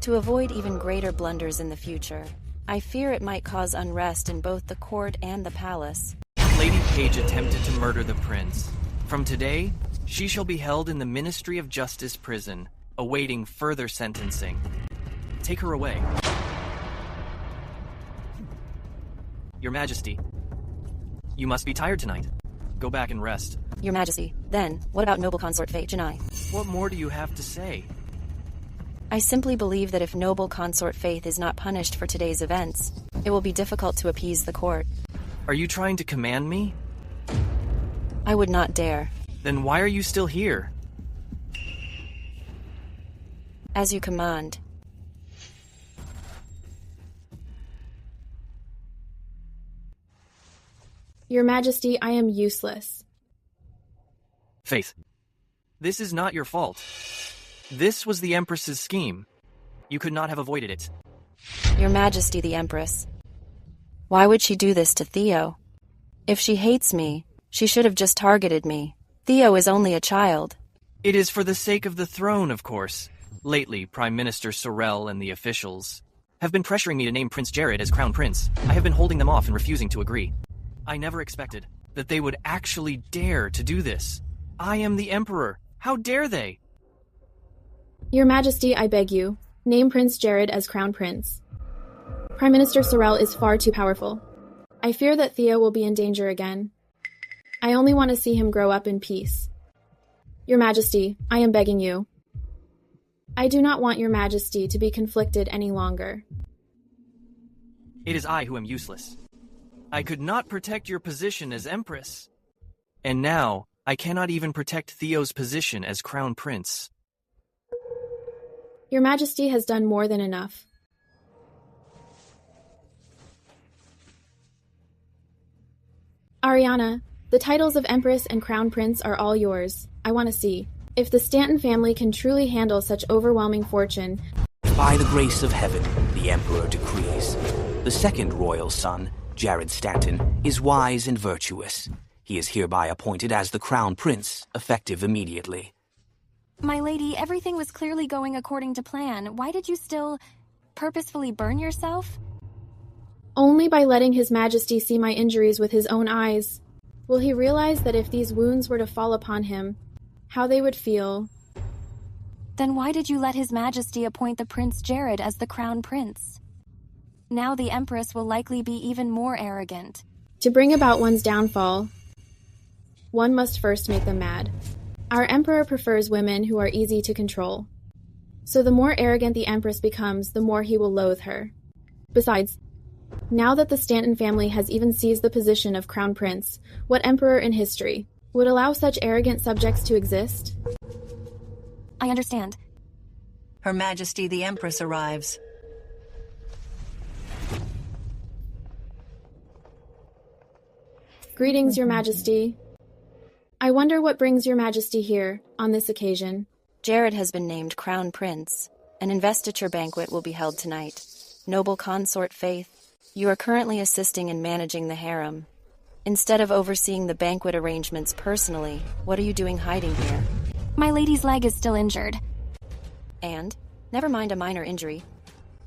to avoid even greater blunders in the future. I fear it might cause unrest in both the court and the palace. Lady Page attempted to murder the prince. From today, she shall be held in the Ministry of Justice prison, awaiting further sentencing. Take her away. Your Majesty, you must be tired tonight. Go back and rest. Your Majesty, then, what about noble consort Fate Janai? What more do you have to say? I simply believe that if noble consort Faith is not punished for today's events, it will be difficult to appease the court. Are you trying to command me? I would not dare. Then why are you still here? As you command. Your Majesty, I am useless. Faith, this is not your fault. This was the Empress's scheme. You could not have avoided it. Your Majesty the Empress. Why would she do this to Theo? If she hates me, she should have just targeted me. Theo is only a child. It is for the sake of the throne, of course. Lately, Prime Minister Sorel and the officials have been pressuring me to name Prince Jared as Crown Prince. I have been holding them off and refusing to agree. I never expected that they would actually dare to do this. I am the Emperor. How dare they? Your Majesty, I beg you, name Prince Jared as Crown Prince. Prime Minister Sorel is far too powerful. I fear that Theo will be in danger again. I only want to see him grow up in peace. Your Majesty, I am begging you. I do not want Your Majesty to be conflicted any longer. It is I who am useless. I could not protect your position as Empress. And now, I cannot even protect Theo's position as Crown Prince. Your Majesty has done more than enough. Ariana, the titles of Empress and Crown Prince are all yours. I want to see if the Stanton family can truly handle such overwhelming fortune. By the grace of heaven, the Emperor decrees. The second royal son, Jared Stanton, is wise and virtuous. He is hereby appointed as the Crown Prince, effective immediately. My lady, everything was clearly going according to plan. Why did you still purposefully burn yourself? Only by letting His Majesty see my injuries with his own eyes will he realize that if these wounds were to fall upon him, how they would feel. Then why did you let His Majesty appoint the Prince Jared as the Crown Prince? Now the Empress will likely be even more arrogant. To bring about one's downfall, one must first make them mad. Our Emperor prefers women who are easy to control. So the more arrogant the Empress becomes, the more he will loathe her. Besides, now that the Stanton family has even seized the position of Crown Prince, what emperor in history would allow such arrogant subjects to exist? I understand. Her Majesty the Empress arrives. Greetings, Your Majesty. I wonder what brings Your Majesty here on this occasion. Jared has been named Crown Prince. An investiture banquet will be held tonight. Noble consort Faith, you are currently assisting in managing the harem. Instead of overseeing the banquet arrangements personally, what are you doing hiding here? My lady's leg is still injured. And, never mind a minor injury,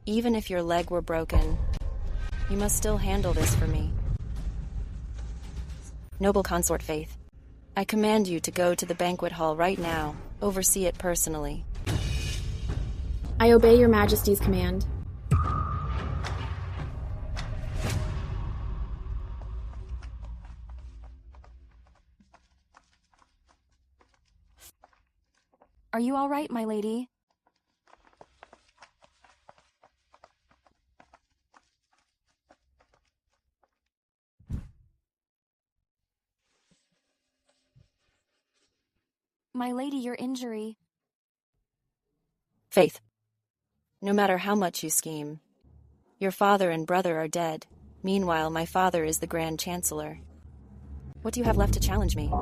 even if your leg were broken, you must still handle this for me. Noble consort Faith, I command you to go to the banquet hall right now, oversee it personally. I obey Your Majesty's command. Are you all right, my lady? My lady, your injury. Faith, no matter how much you scheme, your father and brother are dead. Meanwhile, my father is the Grand Chancellor. What do you have left to challenge me?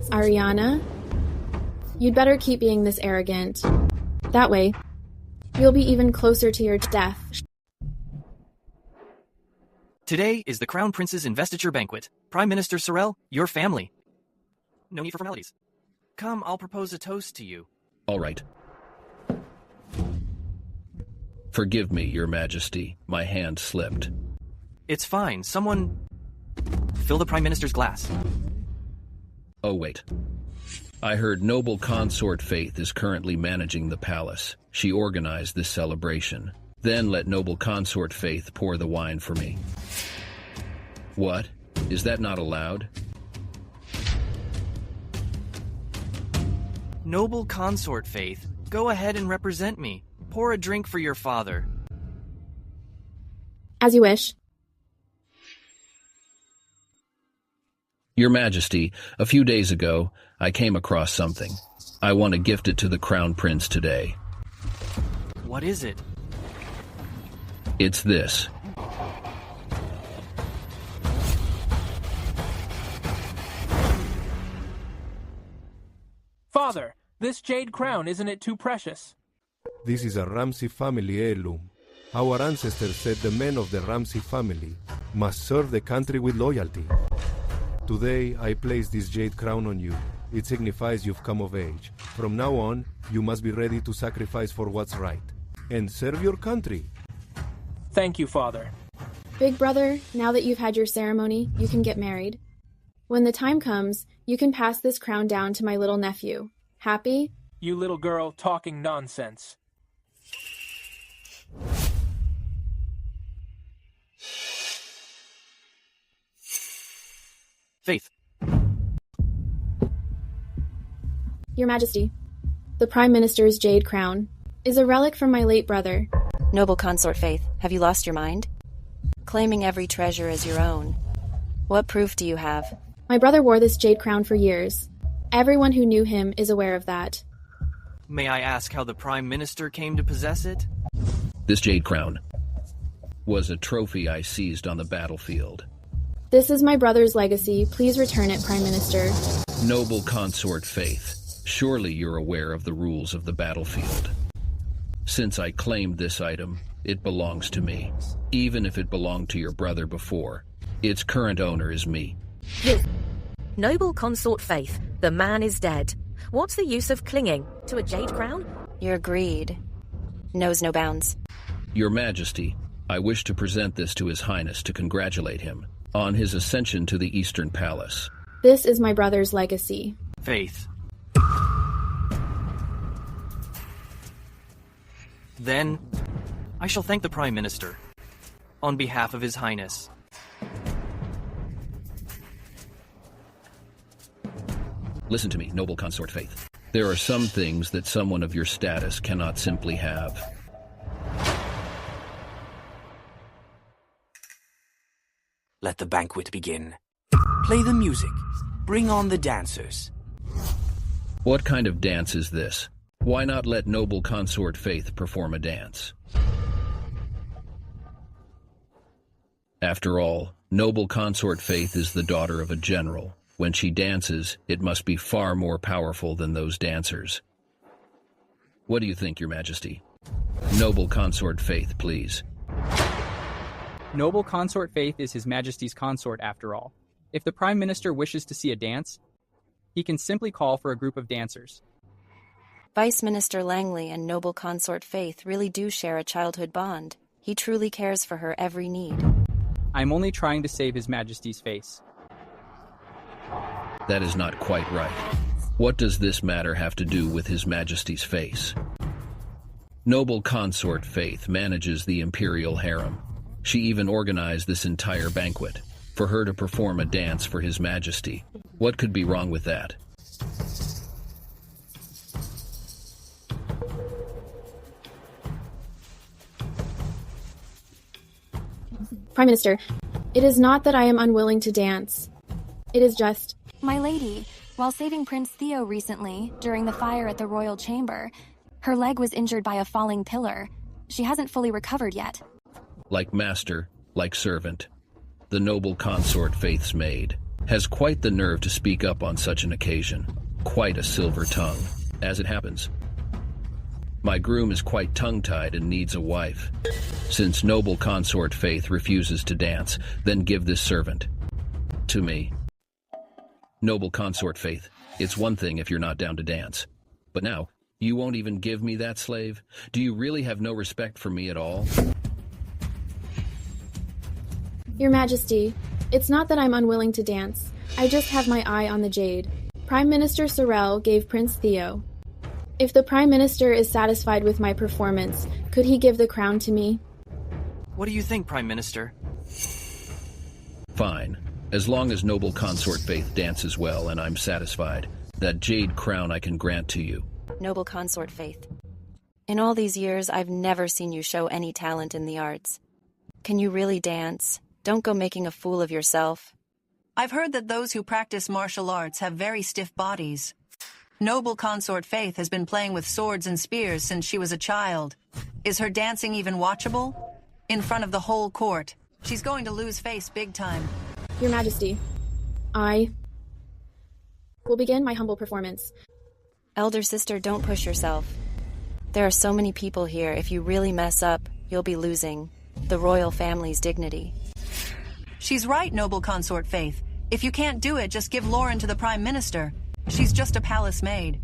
Ariana, you'd better keep being this arrogant. That way, you'll be even closer to your death. Today is the Crown Prince's investiture banquet. Prime Minister Sorel, your family. No need for formalities. Come, I'll propose a toast to you. All right. Forgive me, Your Majesty. My hand slipped. It's fine. Someone fill the Prime Minister's glass. Oh wait. I heard noble consort Faith is currently managing the palace. She organized this celebration. Then let noble consort Faith pour the wine for me. What? Is that not allowed? Noble consort Faith, go ahead and represent me. Pour a drink for your father. As you wish. Your Majesty, a few days ago, I came across something. I want to gift it to the Crown Prince today. What is it? It's this. Father, this jade crown, isn't it too precious? This is a Ramsey family heirloom. Our ancestors said the men of the Ramsey family must serve the country with loyalty. Today, I place this jade crown on you. It signifies you've come of age. From now on, you must be ready to sacrifice for what's right and serve your country. Thank you, Father. Big brother, now that you've had your ceremony, you can get married. When the time comes, you can pass this crown down to my little nephew. Happy? You little girl talking nonsense. Faith. Your Majesty, the Prime Minister's jade crown is a relic from my late brother. Noble consort Faith, have you lost your mind? Claiming every treasure as your own. What proof do you have? My brother wore this jade crown for years. Everyone who knew him is aware of that. May I ask how the Prime Minister came to possess it? This jade crown was a trophy I seized on the battlefield. This is my brother's legacy. Please return it, Prime Minister. Noble consort Faith, surely you're aware of the rules of the battlefield. Since I claimed this item, it belongs to me. Even if it belonged to your brother before, its current owner is me. Noble consort Faith, the man is dead. What's the use of clinging to a jade crown? Your greed knows no bounds. Your Majesty, I wish to present this to His Highness to congratulate him on his ascension to the Eastern Palace. This is my brother's legacy. Faith. Then, I shall thank the Prime Minister, on behalf of His Highness. Listen to me, noble consort Faith. There are some things that someone of your status cannot simply have. Let the banquet begin. Play the music. Bring on the dancers. What kind of dance is this? Why not let noble consort Faith perform a dance? After all, noble consort Faith is the daughter of a general. When she dances, it must be far more powerful than those dancers. What do you think, Your Majesty? Noble consort Faith, please. Noble consort Faith is His Majesty's consort, after all. If the Prime Minister wishes to see a dance, he can simply call for a group of dancers. Vice Minister Langley and noble consort Faith really do share a childhood bond. He truly cares for her every need. I'm only trying to save His Majesty's face. That is not quite right. What does this matter have to do with His Majesty's face? Noble consort Faith manages the imperial harem. She even organized this entire banquet for her to perform a dance for His Majesty. What could be wrong with that? Prime Minister, it is not that I am unwilling to dance. It is just... My lady, while saving Prince Theo recently, during the fire at the royal chamber, her leg was injured by a falling pillar. She hasn't fully recovered yet. Like master, like servant. The noble consort Faith's maid has quite the nerve to speak up on such an occasion. Quite a silver tongue, as it happens. My groom is quite tongue-tied and needs a wife. Since noble consort Faith refuses to dance, then give this servant to me. Noble consort Faith, it's one thing if you're not down to dance. But now, you won't even give me that slave? Do you really have no respect for me at all? Your Majesty, it's not that I'm unwilling to dance. I just have my eye on the jade. Prime Minister Sorel gave Prince Theo. If the Prime Minister is satisfied with my performance, could he give the crown to me? What do you think, Prime Minister? Fine. As long as noble consort Faith dances well and I'm satisfied, that jade crown I can grant to you. Noble consort Faith. In all these years, I've never seen you show any talent in the arts. Can you really dance? Don't go making a fool of yourself. I've heard that those who practice martial arts have very stiff bodies. Noble consort Faith has been playing with swords and spears since she was a child. Is her dancing even watchable? In front of the whole court. She's going to lose face big time. Your Majesty, I will begin my humble performance. Elder sister, don't push yourself. There are so many people here. If you really mess up, you'll be losing the royal family's dignity. She's right, noble consort Faith. If you can't do it, just give Lauren to the Prime Minister. She's just a palace maid.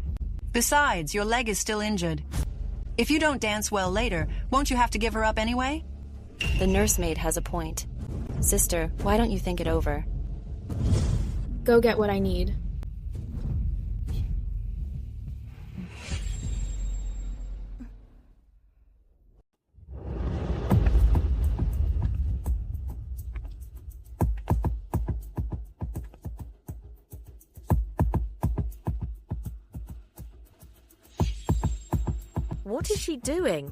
Besides, your leg is still injured. If you don't dance well later, won't you have to give her up anyway? The nursemaid has a point. Sister, why don't you think it over? Go get what I need. What is she doing?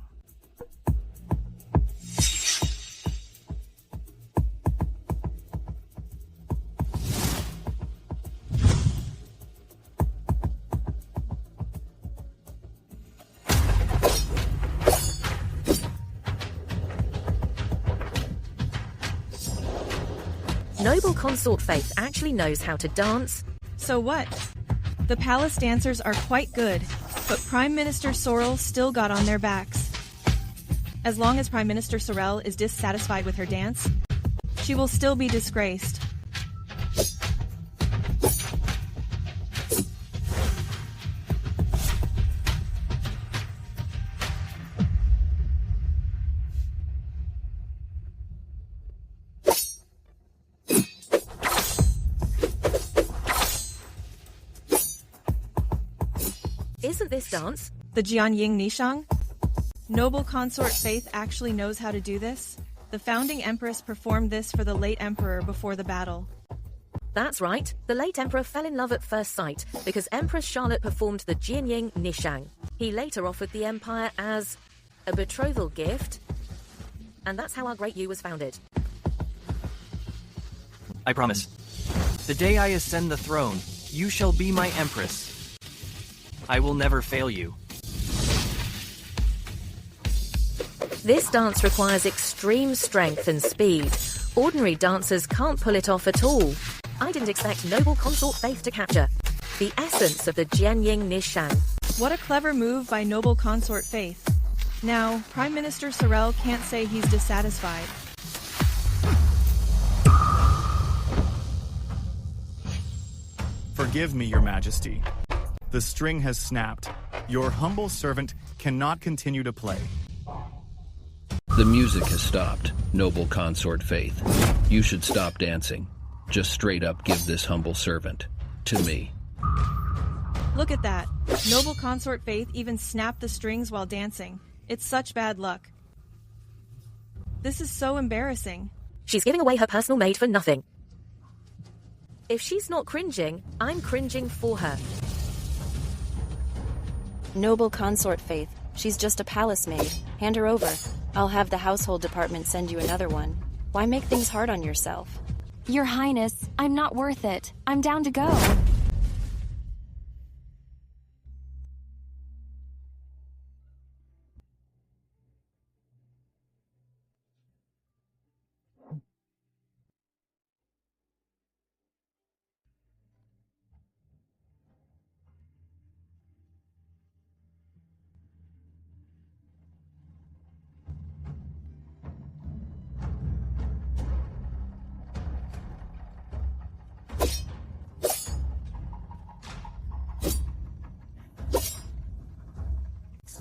Noble consort Faith actually knows how to dance. So what? The palace dancers are quite good, but Prime Minister Sorel still got on their backs. As long as Prime Minister Sorel is dissatisfied with her dance, she will still be disgraced. Isn't this dance the Jianying Nishang? Noble consort Faith actually knows how to do this. The founding empress performed this for the late emperor before the battle. That's right. The late emperor fell in love at first sight because Empress Charlotte performed the Jianying Nishang. He later offered the empire as a betrothal gift, and that's how our great Yu was founded. I promise. The day I ascend the throne, you shall be my empress. I will never fail you. This dance requires extreme strength and speed. Ordinary dancers can't pull it off at all. I didn't expect noble consort Faith to capture the essence of the Jianying Nishang. What a clever move by noble consort Faith. Now, Prime Minister Sorel can't say he's dissatisfied. Forgive me, Your Majesty. The string has snapped. Your humble servant cannot continue to play. The music has stopped, noble consort Faith. You should stop dancing. Just straight up give this humble servant to me. Look at that. Noble consort Faith even snapped the strings while dancing. It's such bad luck. This is so embarrassing. She's giving away her personal maid for nothing. If she's not cringing, I'm cringing for her. Noble consort Faith. She's just a palace maid. Hand her over. I'll have the household department send you another one. Why make things hard on yourself? Your Highness, I'm not worth it. I'm down to go.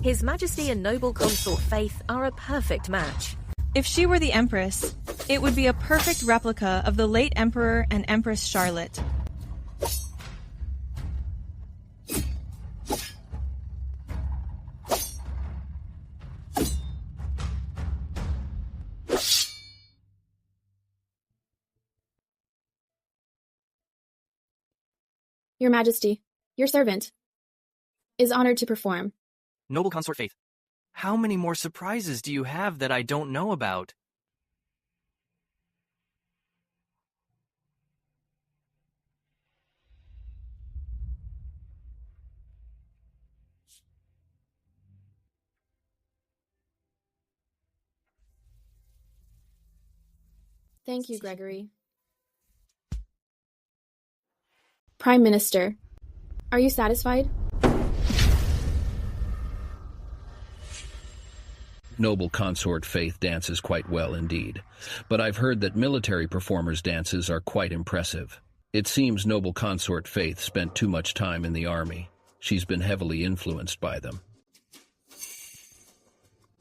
His Majesty and noble consort Faith are a perfect match. If she were the Empress, it would be a perfect replica of the late Emperor and Empress Charlotte. Your Majesty, your servant, is honored to perform. Noble Consort Faith, how many more surprises do you have that I don't know about? Thank you, Gregory. Prime Minister, are you satisfied? Noble Consort Faith dances quite well indeed, but I've heard that military performers' dances are quite impressive. It seems Noble Consort Faith spent too much time in the army. She's been heavily influenced by them.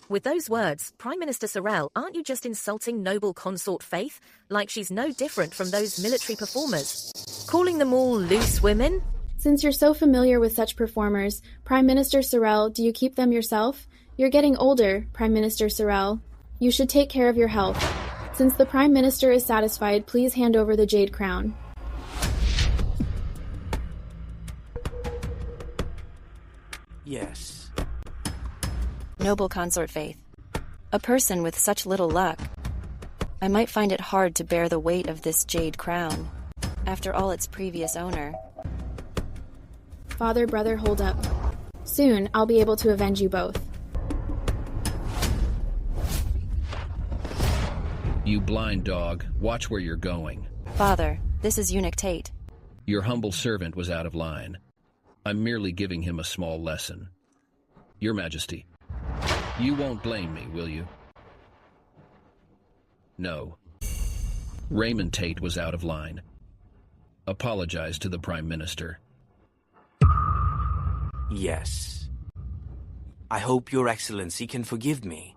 With those words, Prime Minister Sorrel, aren't you just insulting Noble Consort Faith? Like she's no different from those military performers? Calling them all loose women? Since you're so familiar with such performers, Prime Minister Sorrel, do you keep them yourself? You're getting older, Prime Minister Sorrel. You should take care of your health. Since the Prime Minister is satisfied, please hand over the Jade Crown. Yes. Noble Consort Faith, a person with such little luck, I might find it hard to bear the weight of this jade crown, after all its previous owner. Father, brother, hold up. Soon, I'll be able to avenge you both. You blind dog, watch where you're going. Father, this is Eunuch Tate. Your humble servant was out of line. I'm merely giving him a small lesson. Your Majesty, you won't blame me, will you? No. Raymond Tate was out of line. Apologize to the Prime Minister. Yes. I hope Your Excellency can forgive me.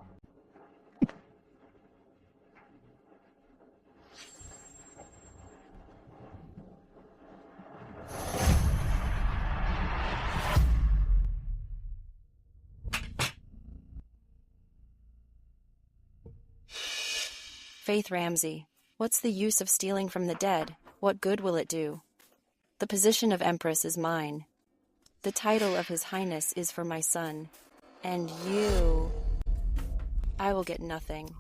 Faith Ramsey, what's the use of stealing from the dead? What good will it do? The position of Empress is mine. The title of His Highness is for my son. And you... I will get nothing.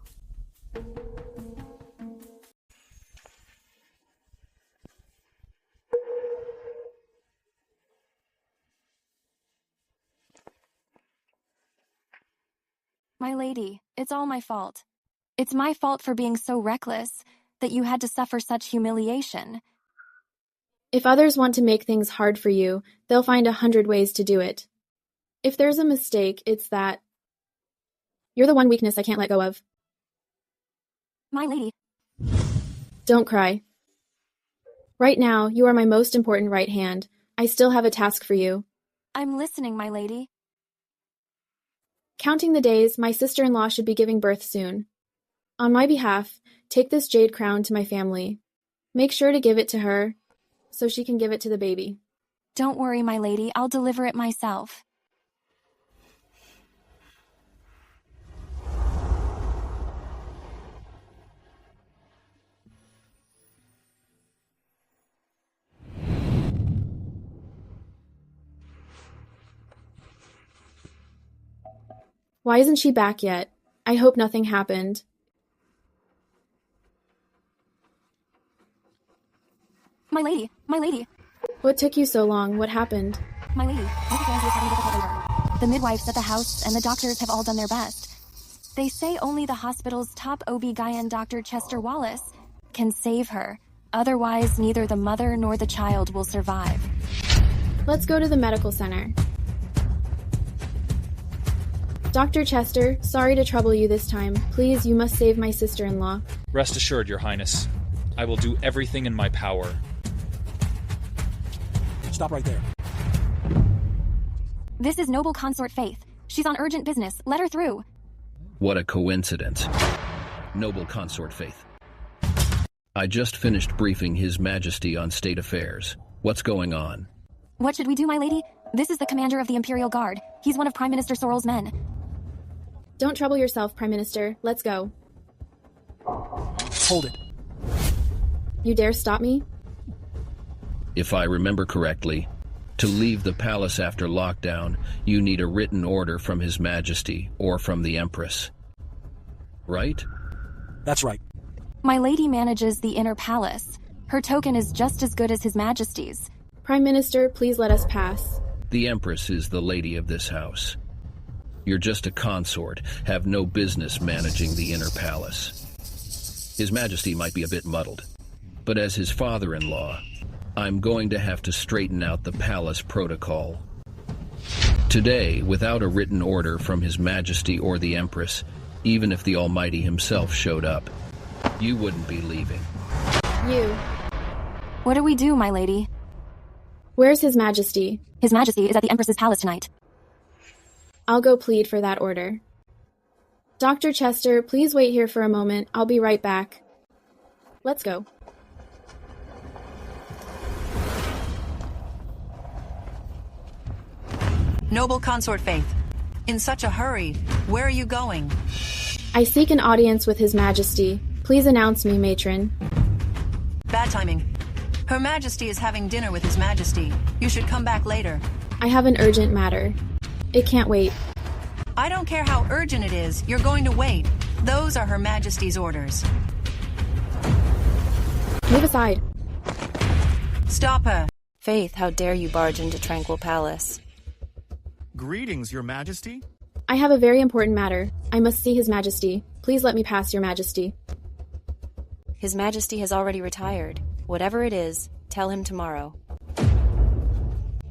My lady, it's all my fault. It's my fault for being so reckless that you had to suffer such humiliation. If others want to make things hard for you, they'll find 100 ways to do it. If there's a mistake, it's that you're the one weakness I can't let go of. My lady. Don't cry. Right now, you are my most important right hand. I still have a task for you. I'm listening, my lady. Counting the days, my sister-in-law should be giving birth soon. On my behalf, take this jade crown to my family. Make sure to give it to her, so she can give it to the baby. Don't worry, my lady. I'll deliver it myself. Why isn't she back yet? I hope nothing happened. My lady, my lady. What took you so long? What happened? My lady, Mrs. Ramsey is having difficult labor. The midwives at the house and the doctors have all done their best. They say only the hospital's top OB-GYN Dr. Chester Wallace can save her. Otherwise, neither the mother nor the child will survive. Let's go to the medical center. Dr. Chester, sorry to trouble you this time. Please, you must save my sister-in-law. Rest assured, Your Highness. I will do everything in my power. Stop right there. This is Noble Consort Faith. She's on urgent business. Let her through. What a coincidence. Noble Consort Faith. I just finished briefing His Majesty on state affairs. What's going on? What should we do, my lady? This is the commander of the Imperial Guard. He's one of Prime Minister Sorrel's men. Don't trouble yourself, Prime Minister. Let's go. Hold it. You dare stop me? If I remember correctly, to leave the palace after lockdown, you need a written order from His Majesty or from the Empress. Right? That's right. My lady manages the inner palace. Her token is just as good as His Majesty's. Prime Minister, please let us pass. The Empress is the lady of this house. You're just a consort, have no business managing the inner palace. His Majesty might be a bit muddled, but as his father-in-law, I'm going to have to straighten out the palace protocol. Today, without a written order from His Majesty or the Empress, even if the Almighty himself showed up, you wouldn't be leaving. You. What do we do, my lady? Where's His Majesty? His Majesty is at the Empress's palace tonight. I'll go plead for that order. Dr. Chester, please wait here for a moment. I'll be right back. Let's go. Noble Consort Faith, in such a hurry, where are you going? I seek an audience with His Majesty. Please announce me, matron. Bad timing. Her Majesty is having dinner with His Majesty. You should come back later. I have an urgent matter. It can't wait. I don't care how urgent it is, you're going to wait. Those are Her Majesty's orders. Move aside. Stop her. Faith, how dare you barge into Tranquil Palace? Greetings, Your Majesty. I have a very important matter. I must see His Majesty. Please let me pass, Your Majesty. His Majesty has already retired. Whatever it is, tell him tomorrow.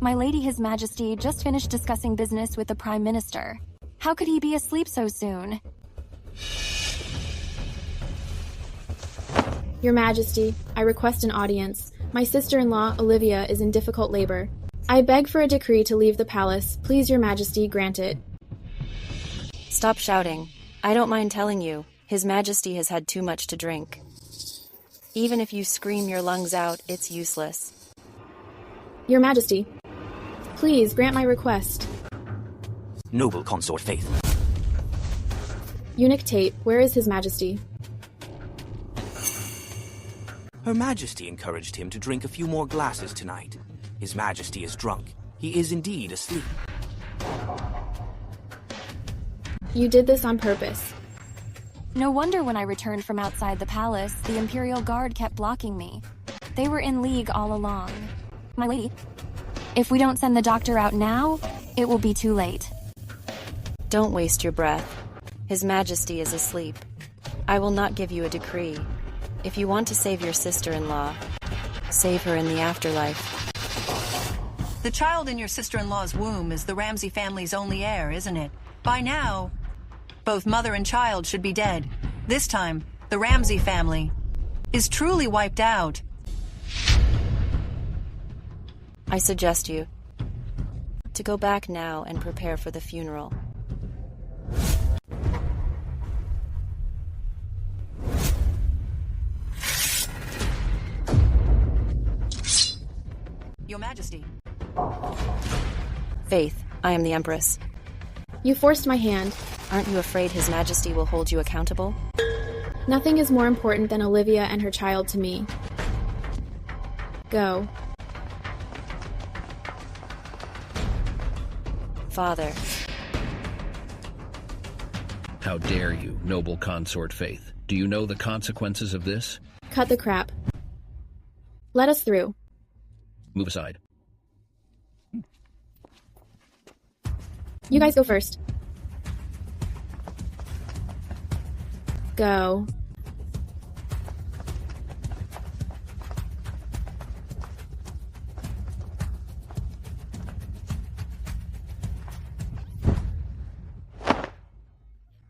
My lady, His Majesty, just finished discussing business with the Prime Minister. How could he be asleep so soon? Your Majesty, I request an audience. My sister-in-law, Olivia, is in difficult labor. I beg for a decree to leave the palace. Please, Your Majesty, grant it. Stop shouting. I don't mind telling you, His Majesty has had too much to drink. Even if you scream your lungs out, it's useless. Your Majesty, please grant my request. Noble Consort Faith. Eunuch Tate, where is His Majesty? Her Majesty encouraged him to drink a few more glasses tonight. His Majesty is drunk. He is indeed asleep. You did this on purpose. No wonder when I returned from outside the palace, the Imperial Guard kept blocking me. They were in league all along. My lady, if we don't send the doctor out now, it will be too late. Don't waste your breath. His Majesty is asleep. I will not give you a decree. If you want to save your sister-in-law, save her in the afterlife. The child in your sister-in-law's womb is the Ramsey family's only heir, isn't it? By now, both mother and child should be dead. This time, the Ramsey family is truly wiped out. I suggest you to go back now and prepare for the funeral. Your Majesty. Faith, I am the Empress. You forced my hand. Aren't you afraid His Majesty will hold you accountable? Nothing is more important than Olivia and her child to me. Go. Father. How dare you, noble consort Faith? Do you know the consequences of this? Cut the crap. Let us through. Move aside. You guys go first. Go.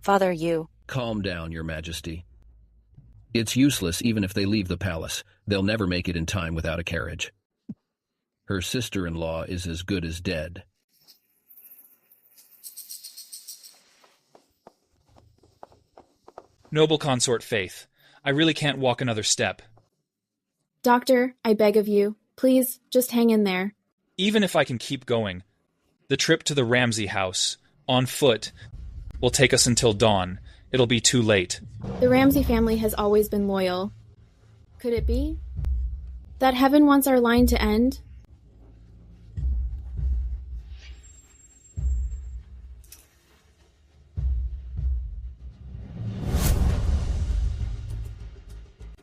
Father, you. Calm down, Your Majesty. It's useless even if they leave the palace. They'll never make it in time without a carriage. Her sister-in-law is as good as dead. Noble Consort Faith, I really can't walk another step. Doctor, I beg of you, please, just hang in there. Even if I can keep going, the trip to the Ramsey house, on foot, will take us until dawn. It'll be too late. The Ramsey family has always been loyal. Could it be? That heaven wants our line to end?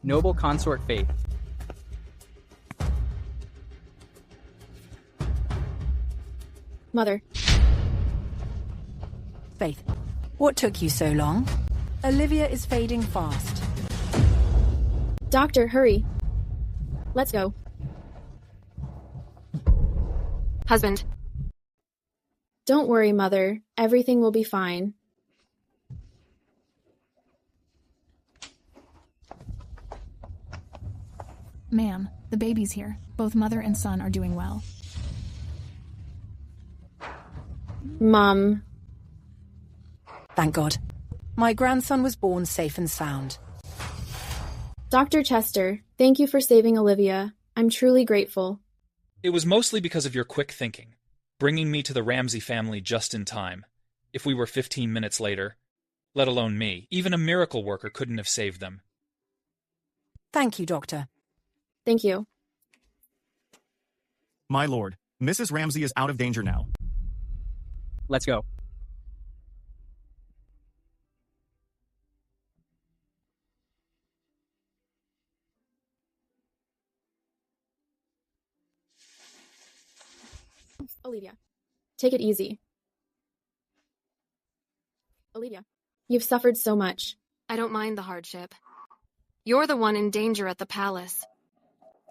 Noble consort Faith. Mother. Faith, what took you so long? Olivia is fading fast. Doctor, hurry. Let's go. Husband. Don't worry, Mother. Everything will be fine. Ma'am, the baby's here. Both mother and son are doing well. Mom. Thank God. My grandson was born safe and sound. Dr. Chester, thank you for saving Olivia. I'm truly grateful. It was mostly because of your quick thinking, bringing me to the Ramsey family just in time. If we were 15 minutes later, let alone me, even a miracle worker couldn't have saved them. Thank you, Doctor. Thank you. My lord, Mrs. Ramsey is out of danger now. Let's go. Olivia, take it easy. Olivia, you've suffered so much. I don't mind the hardship. You're the one in danger at the palace.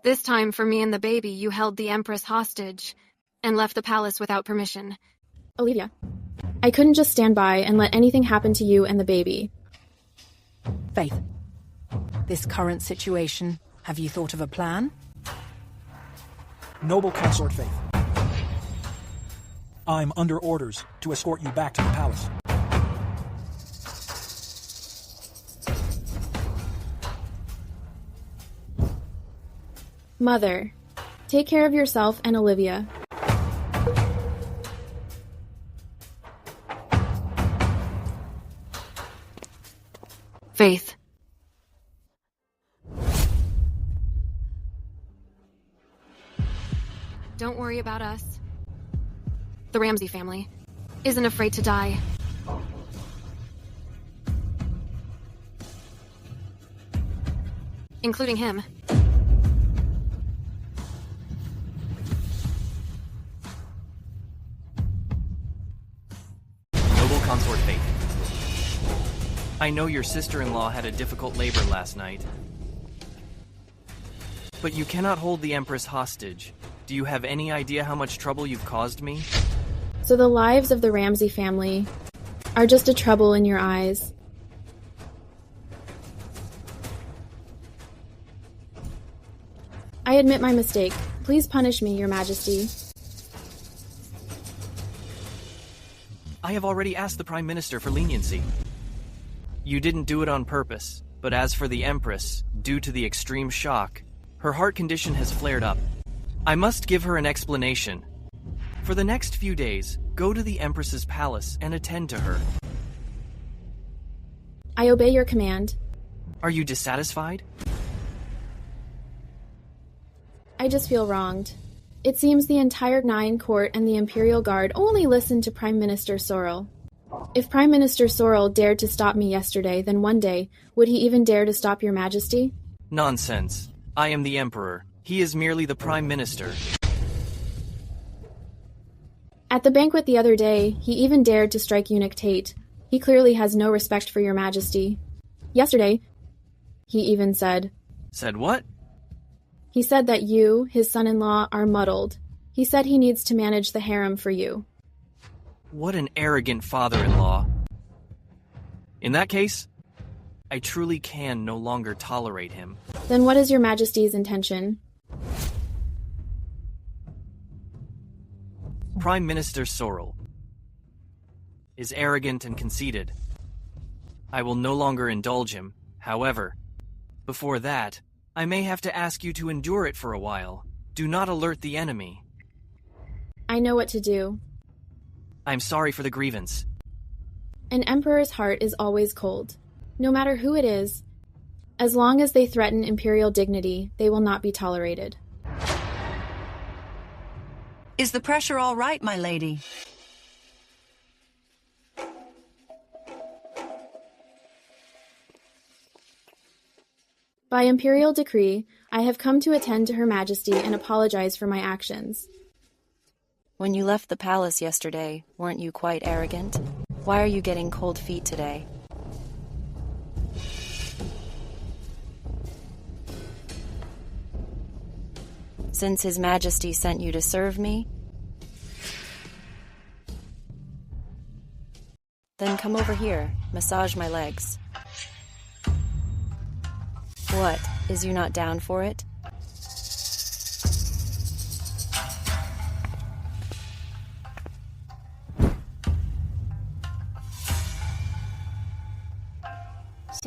This time, for me and the baby, you held the Empress hostage and left the palace without permission. Olivia, I couldn't just stand by and let anything happen to you and the baby. Faith, this current situation, have you thought of a plan? Noble consort Faith, I'm under orders to escort you back to the palace. Mother, take care of yourself and Olivia. Faith. Don't worry about us. The Ramsey family isn't afraid to die. Including him. Noble consort Faith. I know your sister-in-law had a difficult labor last night. But you cannot hold the Empress hostage. Do you have any idea how much trouble you've caused me? So the lives of the Ramsey family are just a trouble in your eyes. I admit my mistake. Please punish me, Your Majesty. I have already asked the Prime Minister for leniency. You didn't do it on purpose, but as for the Empress, due to the extreme shock, her heart condition has flared up. I must give her an explanation. For the next few days, go to the Empress's palace and attend to her. I obey your command. Are you dissatisfied? I just feel wronged. It seems the entire Nine Court and the Imperial Guard only listened to Prime Minister Sorrel. If Prime Minister Sorrel dared to stop me yesterday, then one day, would he even dare to stop Your Majesty? Nonsense. I am the Emperor. He is merely the Prime Minister. At the banquet the other day, he even dared to strike Eunuch Tate. He clearly has no respect for Your Majesty. Yesterday, he even said... Said what? He said that you, his son-in-law, are muddled. He said he needs to manage the harem for you. What an arrogant father-in-law. In that case, I truly can no longer tolerate him. Then what is Your Majesty's intention? Prime Minister Sorrel is arrogant and conceited. I will no longer indulge him. However, before that, I may have to ask you to endure it for a while. Do not alert the enemy. I know what to do. I'm sorry for the grievance. An emperor's heart is always cold. No matter who it is, As long as they threaten imperial dignity, they will not be tolerated. Is the pressure all right, my lady? By imperial decree, I have come to attend to Her Majesty and apologize for my actions. When you left the palace yesterday, weren't you quite arrogant? Why are you getting cold feet today? Since His Majesty sent you to serve me? Then come over here, massage my legs. What, is you not down for it?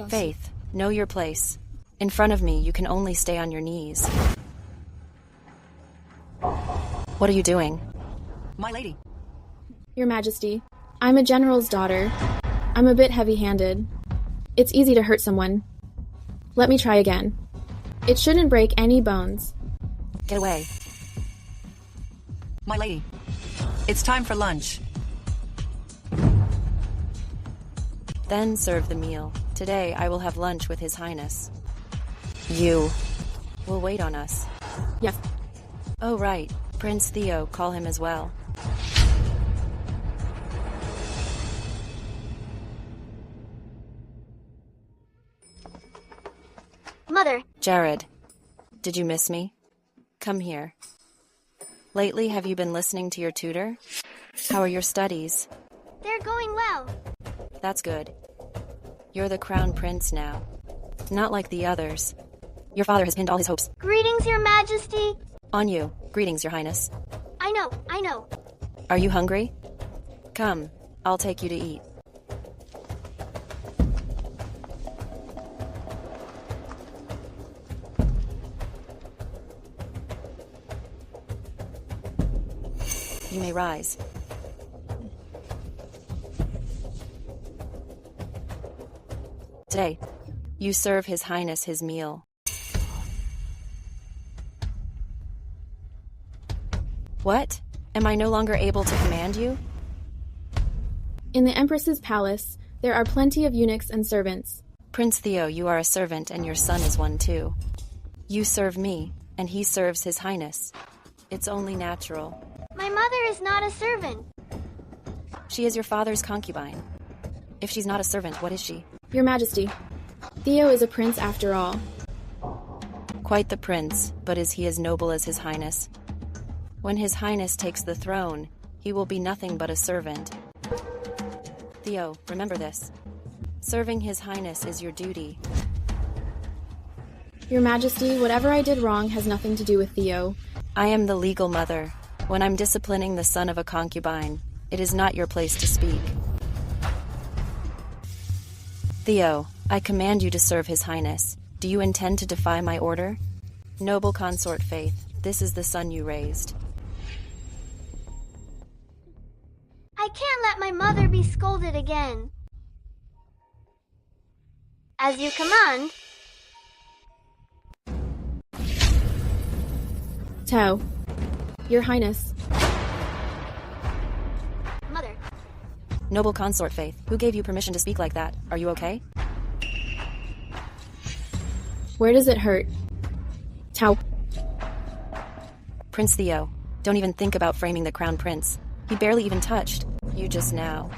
Faith, know your place. In front of me, you can only stay on your knees. What are you doing? My lady. Your Majesty, I'm a general's daughter. I'm a bit heavy-handed. It's easy to hurt someone. Let me try again. It shouldn't break any bones. Get away. My lady, it's time for lunch. Then serve the meal. Today I will have lunch with His Highness. You will wait on us. Yes. Oh, right. Prince Theo, call him as well. Mother. Jared, did you miss me? Come here. Lately, have you been listening to your tutor? How are your studies? They're going well. That's good. You're the crown prince now. Not like the others. Your father has pinned all his hopes. Greetings, Your Majesty. On you. Greetings, Your Highness. I know. Are you hungry? Come, I'll take you to eat. You may rise. Today, you serve His Highness his meal. What? Am I no longer able to command you? In the Empress's palace, there are plenty of eunuchs and servants. Prince Theo, you are a servant and your son is one too. You serve me, and he serves His Highness. It's only natural. My mother is not a servant. She is your father's concubine. If she's not a servant, what is she? Your Majesty, Theo is a prince after all. Quite the prince, but is he as noble as His Highness? When His Highness takes the throne, he will be nothing but a servant. Theo, remember this. Serving His Highness is your duty. Your Majesty, whatever I did wrong has nothing to do with Theo. I am the legal mother. When I'm disciplining the son of a concubine, it is not your place to speak. Theo, I command you to serve His Highness. Do you intend to defy my order? Noble consort Faith, this is the son you raised. I can't let my mother be scolded again. As you command. Tao, Your Highness. Mother. Noble consort Faith, who gave you permission to speak like that? Are you okay? Where does it hurt? Tao. Prince Theo, don't even think about framing the crown prince. He barely even touched you just now.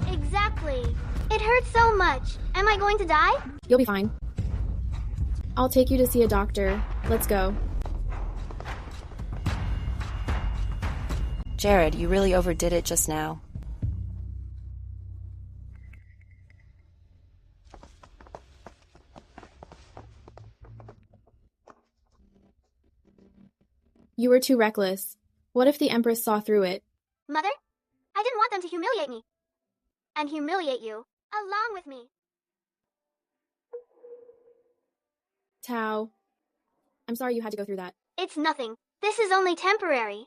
Exactly. It hurts so much. Am I going to die? You'll be fine. I'll take you to see a doctor. Let's go. Jared, you really overdid it just now. You were too reckless. What if the Empress saw through it? Mother? I didn't want them to humiliate me. And humiliate you, along with me. Tao. I'm sorry you had to go through that. It's nothing. This is only temporary.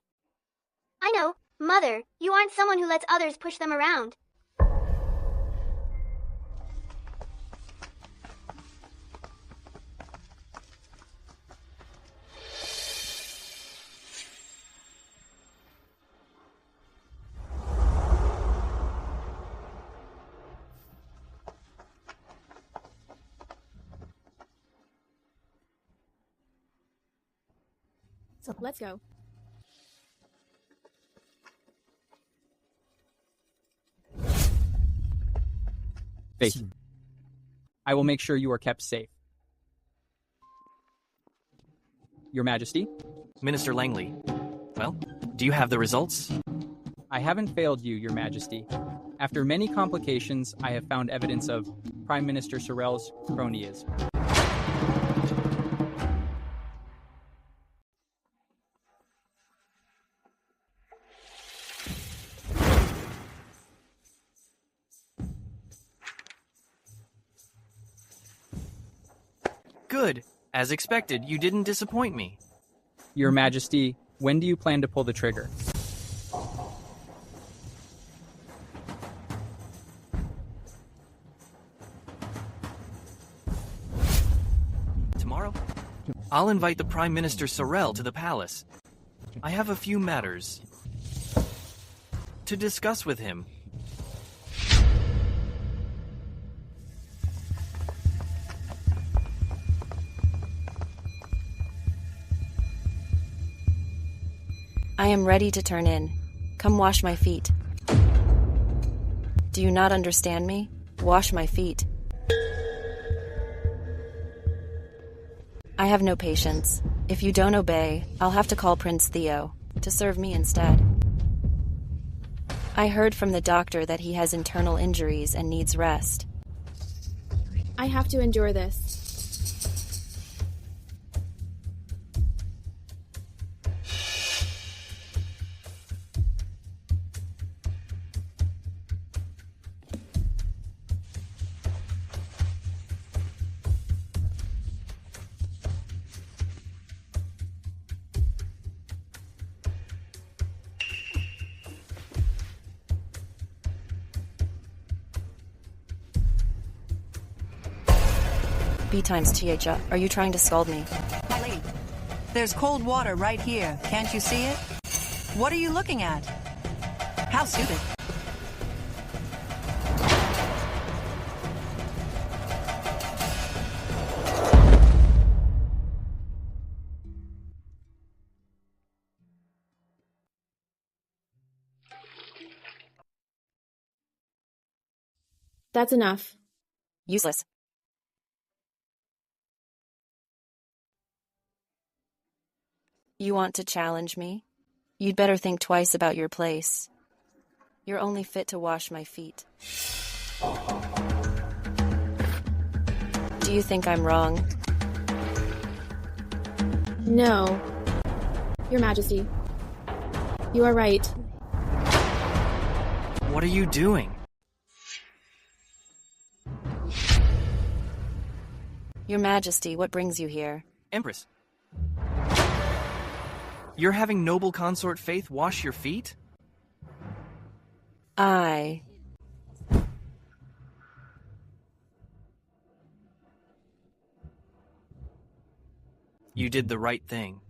I know, Mother, you aren't someone who lets others push them around. Let's go. Faith, I will make sure you are kept safe. Your Majesty? Minister Langley. Well, do you have the results? I haven't failed you, Your Majesty. After many complications, I have found evidence of Prime Minister Sorrell's cronyism. Good. As expected, you didn't disappoint me. Your Majesty, when do you plan to pull the trigger? Tomorrow? I'll invite the Prime Minister Sorrell to the palace. I have a few matters to discuss with him. I am ready to turn in. Come wash my feet. Do you not understand me? Wash my feet. I have no patience. If you don't obey, I'll have to call Prince Theo to serve me instead. I heard from the doctor that he has internal injuries and needs rest. I have to endure this. B times TH. Are you trying to scald me? My lady, there's cold water right here. Can't you see it? What are you looking at? How stupid. That's enough. Useless. You want to challenge me? You'd better think twice about your place. You're only fit to wash my feet. Do you think I'm wrong? No. Your Majesty. You are right. What are you doing? Your Majesty, what brings you here? Empress. You're having noble consort Faith wash your feet? You did the right thing.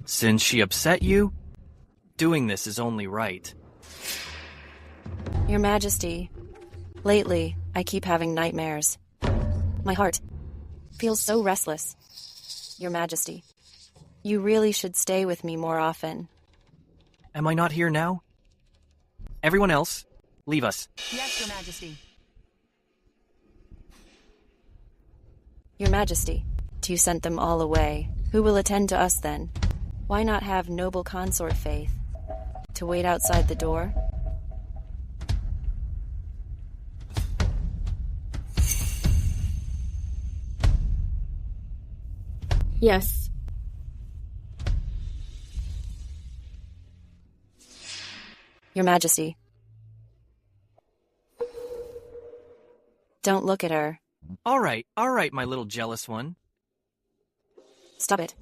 Since she upset you, doing this is only right. Your Majesty, lately, I keep having nightmares. My heart feels so restless. Your Majesty, you really should stay with me more often. Am I not here now? Everyone else, leave us. Yes, Your Majesty. Your Majesty, you sent them all away. Who will attend to us then? Why not have noble consort Faith to wait outside the door? Yes. Your Majesty. Don't look at her. All right, my little jealous one. Stop it.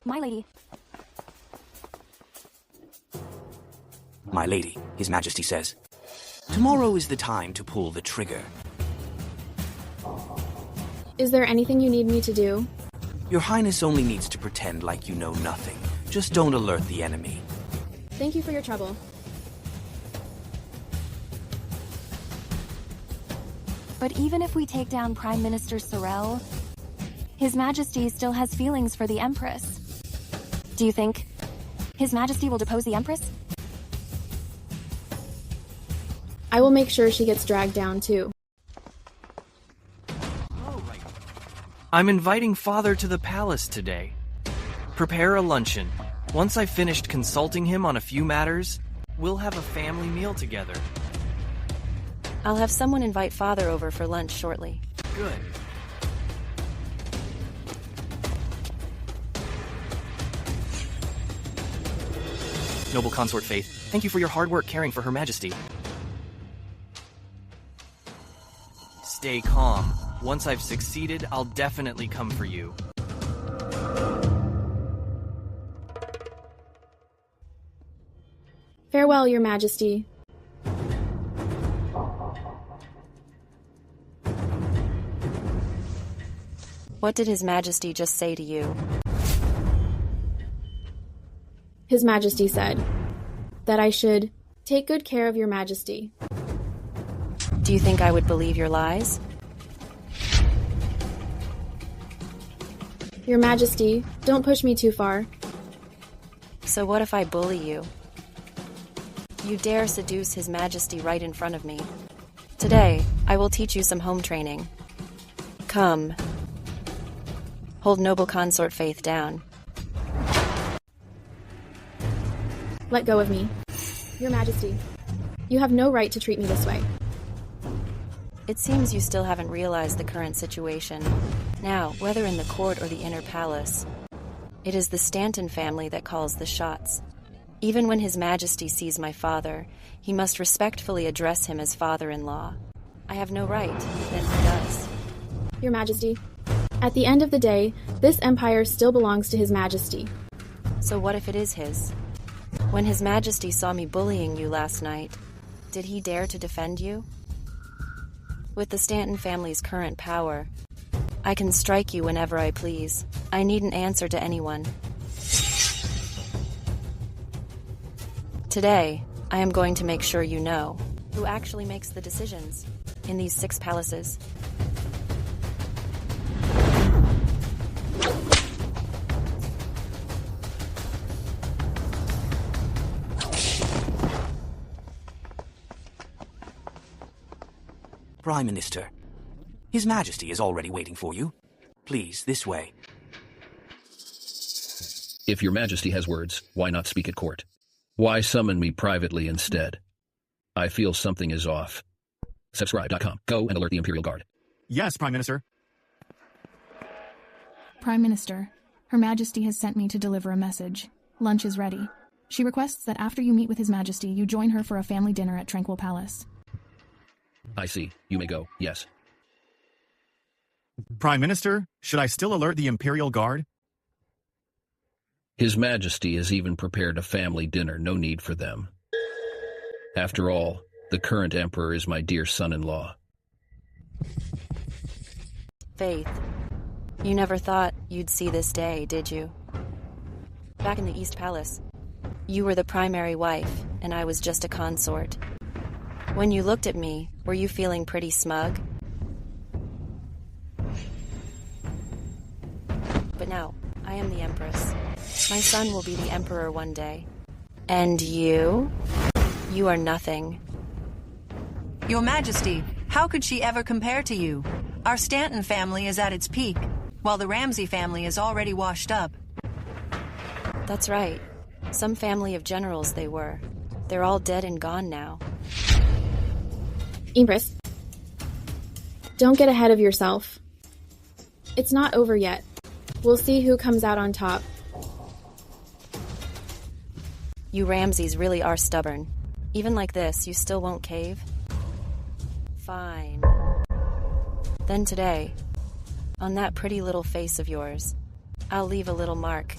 My lady. My lady, His Majesty says. Tomorrow is the time to pull the trigger. Is there anything you need me to do? Your Highness only needs to pretend like you know nothing. Just don't alert the enemy. Thank you for your trouble. But even if we take down Prime Minister Sorel, His Majesty still has feelings for the Empress. Do you think His Majesty will depose the Empress? I will make sure she gets dragged down too. I'm inviting Father to the palace today. Prepare a luncheon. Once I've finished consulting him on a few matters, we'll have a family meal together. I'll have someone invite Father over for lunch shortly. Good. Noble Consort Faith, thank you for your hard work caring for Her Majesty. Stay calm. Once I've succeeded, I'll definitely come for you. Farewell, Your Majesty. What did His Majesty just say to you? His Majesty said that I should take good care of Your Majesty. Do you think I would believe your lies? Your Majesty, don't push me too far. So what if I bully you? You dare seduce His Majesty right in front of me. Today, I will teach you some home training. Come. Hold Noble Consort Faith down. Let go of me. Your Majesty, you have no right to treat me this way. It seems you still haven't realized the current situation. Now, whether in the court or the inner palace, it is the Stanton family that calls the shots. Even when His Majesty sees my father, he must respectfully address him as father-in-law. I have no right, then he does. Your Majesty, at the end of the day, this empire still belongs to His Majesty. So what if it is his? When His Majesty saw me bullying you last night, did he dare to defend you? With the Stanton family's current power, I can strike you whenever I please. I needn't answer to anyone. Today, I am going to make sure you know who actually makes the decisions in these 6 palaces. Prime Minister, His Majesty is already waiting for you. Please, this way. If Your Majesty has words, why not speak at court? Why summon me privately instead? I feel something is off. Subscribe.com. Go and alert the Imperial Guard. Yes, Prime Minister. Prime Minister, Her Majesty has sent me to deliver a message. Lunch is ready. She requests that after you meet with His Majesty, you join her for a family dinner at Tranquil Palace. I see. You may go. Yes. Prime Minister, should I still alert the Imperial Guard? His Majesty has even prepared a family dinner. No need for them. After all, the current Emperor is my dear son-in-law. Faith, you never thought you'd see this day, did you? Back in the East Palace, you were the primary wife, and I was just a consort. When you looked at me, were you feeling pretty smug? But now, I am the Empress. My son will be the Emperor one day. And you? You are nothing. Your Majesty, how could she ever compare to you? Our Stanton family is at its peak, while the Ramsey family is already washed up. That's right. Some family of generals they were. They're all dead and gone now. Empress, don't get ahead of yourself. It's not over yet. We'll see who comes out on top. You Ramseys really are stubborn. Even like this, you still won't cave? Fine. Then today, on that pretty little face of yours, I'll leave a little mark.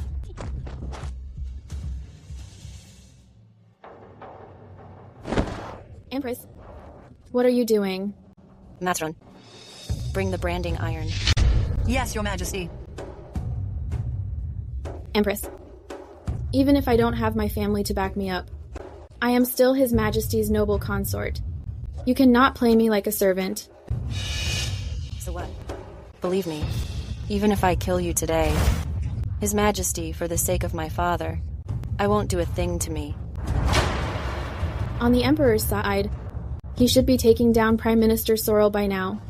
Empress, what are you doing? Matron, bring the branding iron. Yes, Your Majesty. Empress, even if I don't have my family to back me up, I am still His Majesty's noble consort. You cannot play me like a servant. Believe me, even if I kill you today, His Majesty, for the sake of my father, I won't do a thing to me. On the Emperor's side, he should be taking down Prime Minister Sorrel by now.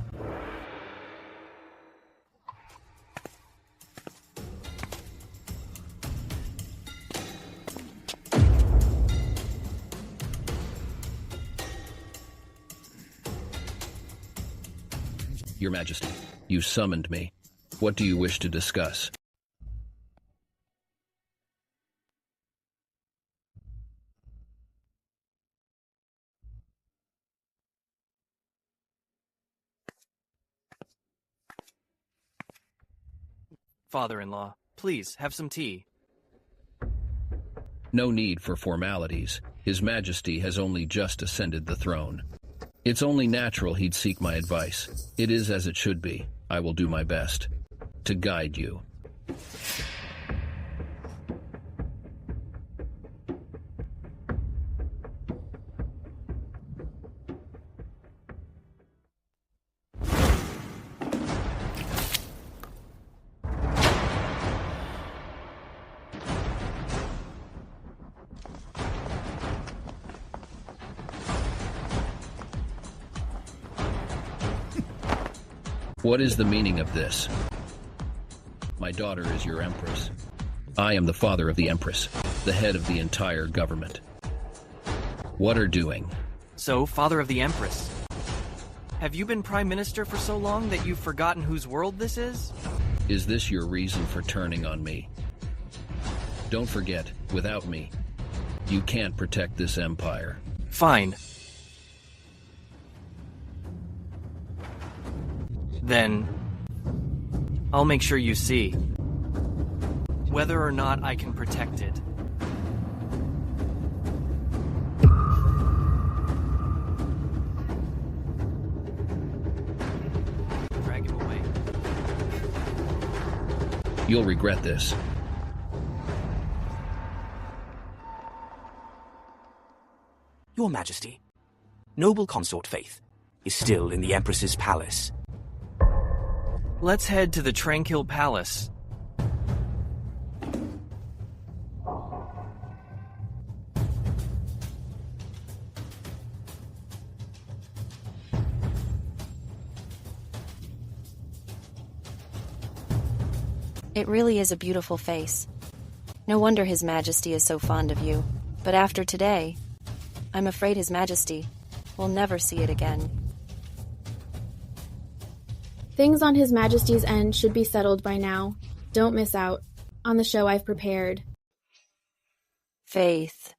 Your Majesty, you summoned me. What do you wish to discuss? Father-in-law, please, have some tea. No need for formalities. His Majesty has only just ascended the throne. It's only natural he'd seek my advice. It is as it should be. I will do my best to guide you. What is the meaning of this? My daughter is your Empress. I am the father of the Empress, the head of the entire government. What are doing? So, Father of the Empress, have you been Prime Minister for so long that you've forgotten whose world this is? Is this your reason for turning on me? Don't forget, without me, you can't protect this empire. Fine. Then, I'll make sure you see whether or not I can protect it. Drag him away. You'll regret this. Your Majesty, noble consort Faith is still in the Empress's palace. Let's head to the Tranquil Palace. It really is a beautiful face. No wonder His Majesty is so fond of you. But after today, I'm afraid His Majesty will never see it again. Things on His Majesty's end should be settled by now. Don't miss out on the show I've prepared. Faith,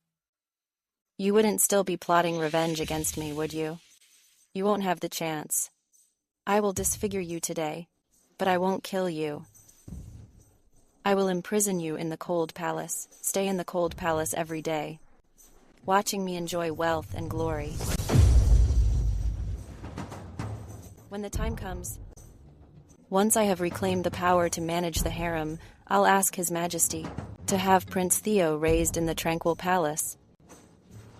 you wouldn't still be plotting revenge against me, would you? You won't have the chance. I will disfigure you today, but I won't kill you. I will imprison you in the cold palace, stay in the cold palace every day, watching me enjoy wealth and glory. When the time comes, once I have reclaimed the power to manage the harem, I'll ask His Majesty to have Prince Theo raised in the Tranquil Palace.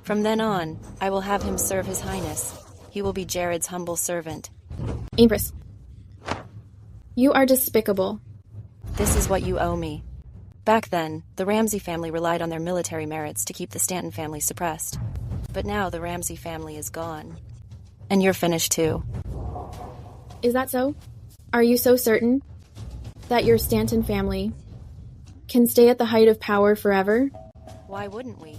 From then on, I will have him serve His Highness. He will be Jared's humble servant. Empress, you are despicable. This is what you owe me. Back then, the Ramsey family relied on their military merits to keep the Stanton family suppressed. But now the Ramsey family is gone. And you're finished too. Is that so? Are you so certain that your Stanton family can stay at the height of power forever? Why wouldn't we?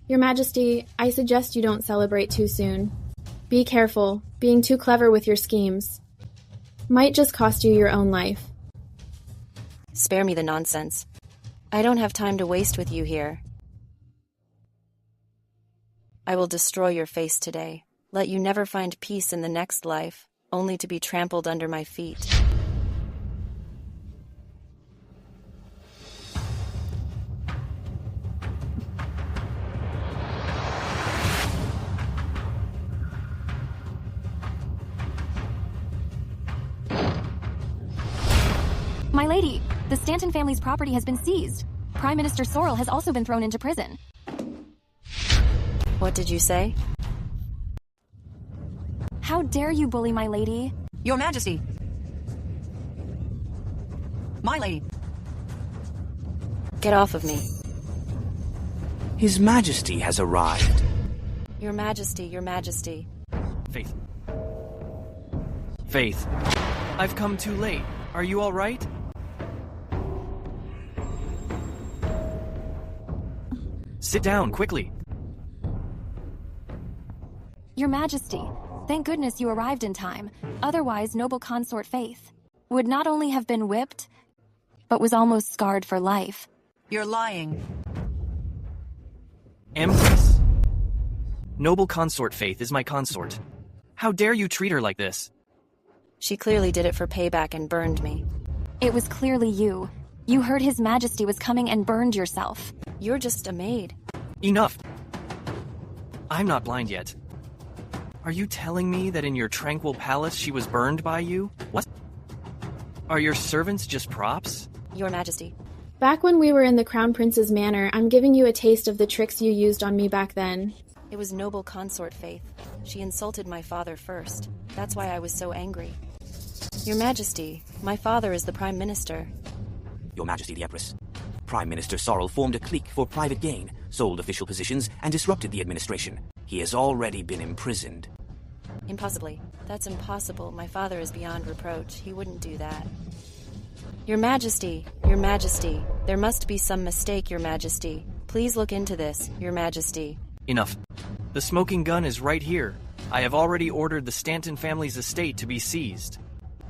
Your Majesty, I suggest you don't celebrate too soon. Be careful. Being too clever with your schemes might just cost you your own life. Spare me the nonsense. I don't have time to waste with you here. I will destroy your face today. Let you never find peace in the next life, only to be trampled under my feet. My lady, the Stanton family's property has been seized. Prime Minister Sorrel has also been thrown into prison. What did you say? How dare you bully my lady? Your Majesty. My lady. Get off of me. His Majesty has arrived. Your Majesty, Your Majesty. Faith. Faith. I've come too late. Are you all right? Sit down, quickly. Your Majesty, thank goodness you arrived in time. Otherwise, noble consort Faith would not only have been whipped, but was almost scarred for life. You're lying. Empress. Noble consort Faith is my consort. How dare you treat her like this? She clearly did it for payback and burned me. It was clearly you. You heard His Majesty was coming and burned yourself. You're just a maid. Enough. I'm not blind yet. Are you telling me that in your tranquil palace she was burned by you? What? Are your servants just props? Your Majesty. Back when we were in the Crown Prince's manor, I'm giving you a taste of the tricks you used on me back then. It was noble consort Faith. She insulted my father first. That's why I was so angry. Your Majesty, my father is the Prime Minister. Your Majesty the Empress. Prime Minister Sorrel formed a clique for private gain, sold official positions, and disrupted the administration. He has already been imprisoned. Impossibly. That's impossible. My father is beyond reproach. He wouldn't do that. Your Majesty, Your Majesty. There must be some mistake, Your Majesty. Please look into this, Your Majesty. Enough. The smoking gun is right here. I have already ordered the Stanton family's estate to be seized.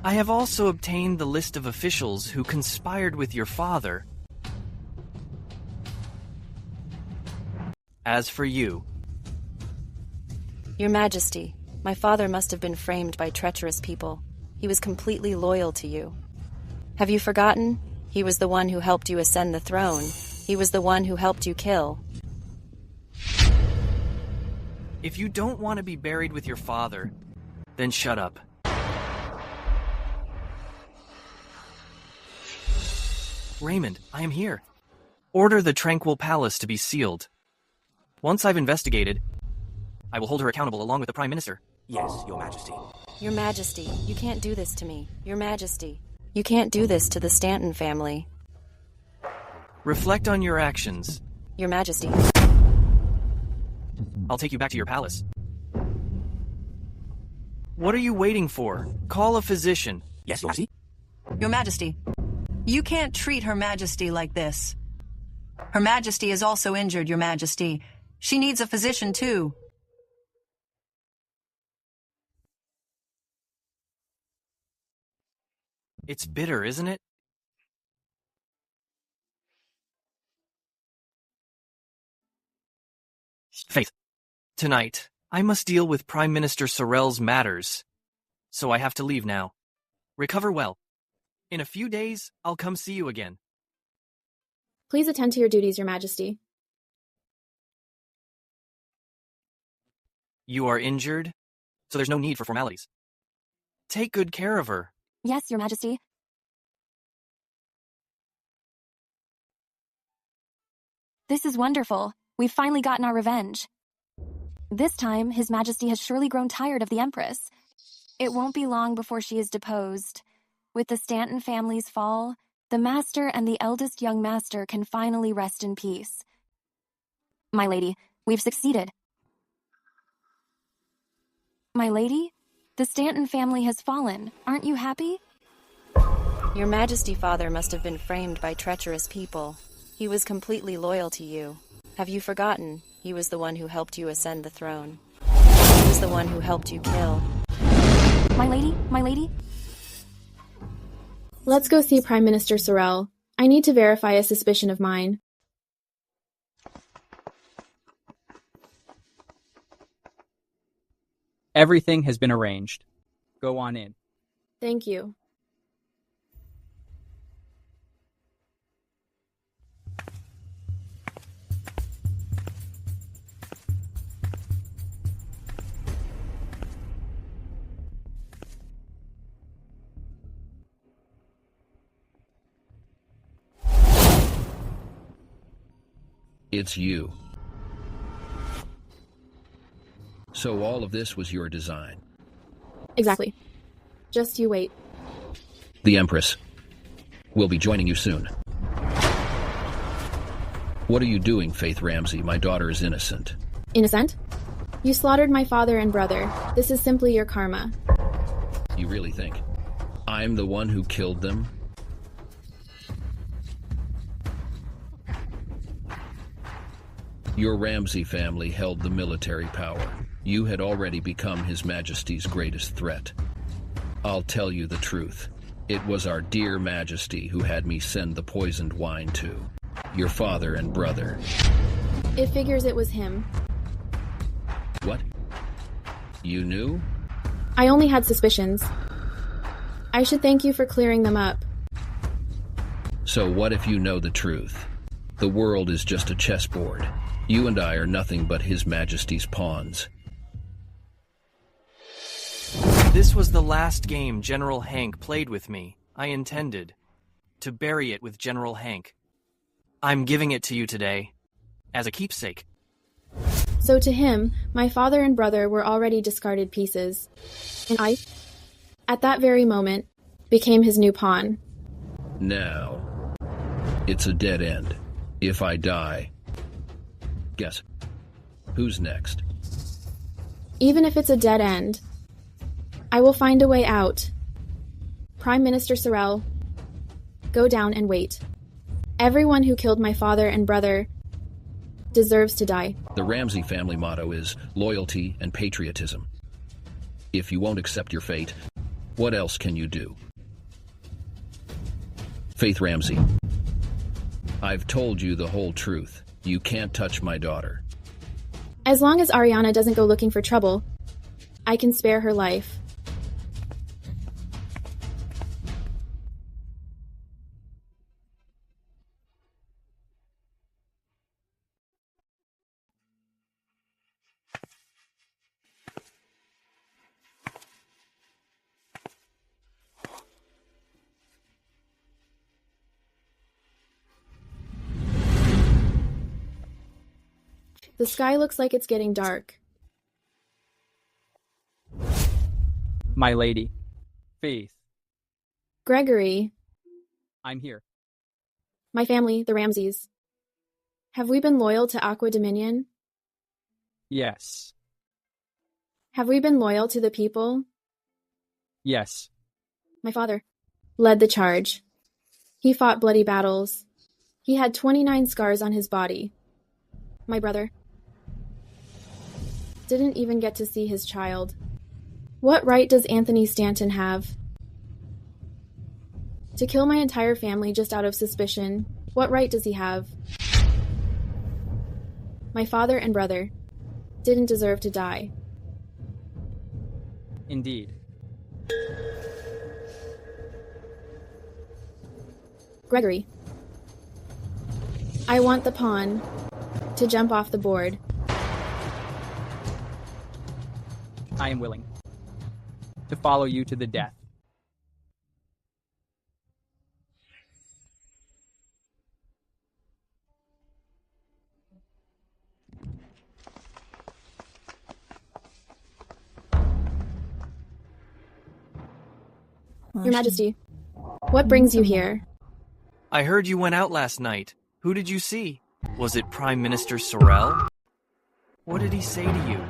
I have also obtained the list of officials who conspired with your father. As for you... Your Majesty, my father must have been framed by treacherous people. He was completely loyal to you. Have you forgotten? He was the one who helped you ascend the throne. He was the one who helped you kill. If you don't want to be buried with your father, then shut up. Raymond, I am here. Order the Tranquil Palace to be sealed. Once I've investigated, I will hold her accountable along with the Prime Minister. Yes, Your Majesty. Your Majesty, you can't do this to me. Your Majesty, you can't do this to the Stanton family. Reflect on your actions. Your Majesty. I'll take you back to your palace. What are you waiting for? Call a physician. Yes, Your Majesty? Your Majesty, you can't treat Her Majesty like this. Her Majesty is also injured, Your Majesty. She needs a physician, too. It's bitter, isn't it? Faith. Tonight, I must deal with Prime Minister Sorrel's matters. So I have to leave now. Recover well. In a few days, I'll come see you again. Please attend to your duties, Your Majesty. You are injured, so there's no need for formalities. Take good care of her. Yes, Your Majesty. This is wonderful. We've finally gotten our revenge. This time, His Majesty has surely grown tired of the Empress. It won't be long before she is deposed. With the Stanton family's fall, the Master and the eldest young Master can finally rest in peace. My lady, we've succeeded. My lady, the Stanton family has fallen. Aren't you happy? Your Majesty father must have been framed by treacherous people. He was completely loyal to you. Have you forgotten? He was the one who helped you ascend the throne. He was the one who helped you kill. My lady, my lady? Let's go see Prime Minister Sorrel. I need to verify a suspicion of mine. Everything has been arranged. Go on in. Thank you. It's you. So all of this was your design. Exactly. Just you wait. The Empress. We'll be joining you soon. What are you doing, Faith Ramsey? My daughter is innocent. Innocent? You slaughtered my father and brother. This is simply your karma. You really think I'm the one who killed them? Your Ramsey family held the military power. You had already become His Majesty's greatest threat. I'll tell you the truth. It was our dear Majesty who had me send the poisoned wine to your father and brother. It figures it was him. What? You knew? I only had suspicions. I should thank you for clearing them up. So what if you know the truth? The world is just a chessboard. You and I are nothing but His Majesty's pawns. This was the last game General Hank played with me. I intended to bury it with General Hank. I'm giving it to you today, as a keepsake. So to him, my father and brother were already discarded pieces. And I, at that very moment, became his new pawn. Now, it's a dead end. If I die, guess, who's next? Even if it's a dead end, I will find a way out. Prime Minister Sorrel, go down and wait. Everyone who killed my father and brother deserves to die. The Ramsey family motto is loyalty and patriotism. If you won't accept your fate, what else can you do? Faith Ramsey, I've told you the whole truth. You can't touch my daughter. As long as Ariana doesn't go looking for trouble, I can spare her life. The sky looks like it's getting dark. My lady. Faith. Gregory. I'm here. My family, the Ramseys. Have we been loyal to Aqua Dominion? Yes. Have we been loyal to the people? Yes. My father led the charge. He fought bloody battles. He had 29 scars on his body. My brother didn't even get to see his child. What right does Anthony Stanton have? To kill my entire family just out of suspicion, what right does he have? My father and brother didn't deserve to die. Indeed. Gregory, I want the pawn to jump off the board. I am willing to follow you to the death. Your Majesty, what brings you here? I heard you went out last night. Who did you see? Was it Prime Minister Sorrel? What did he say to you?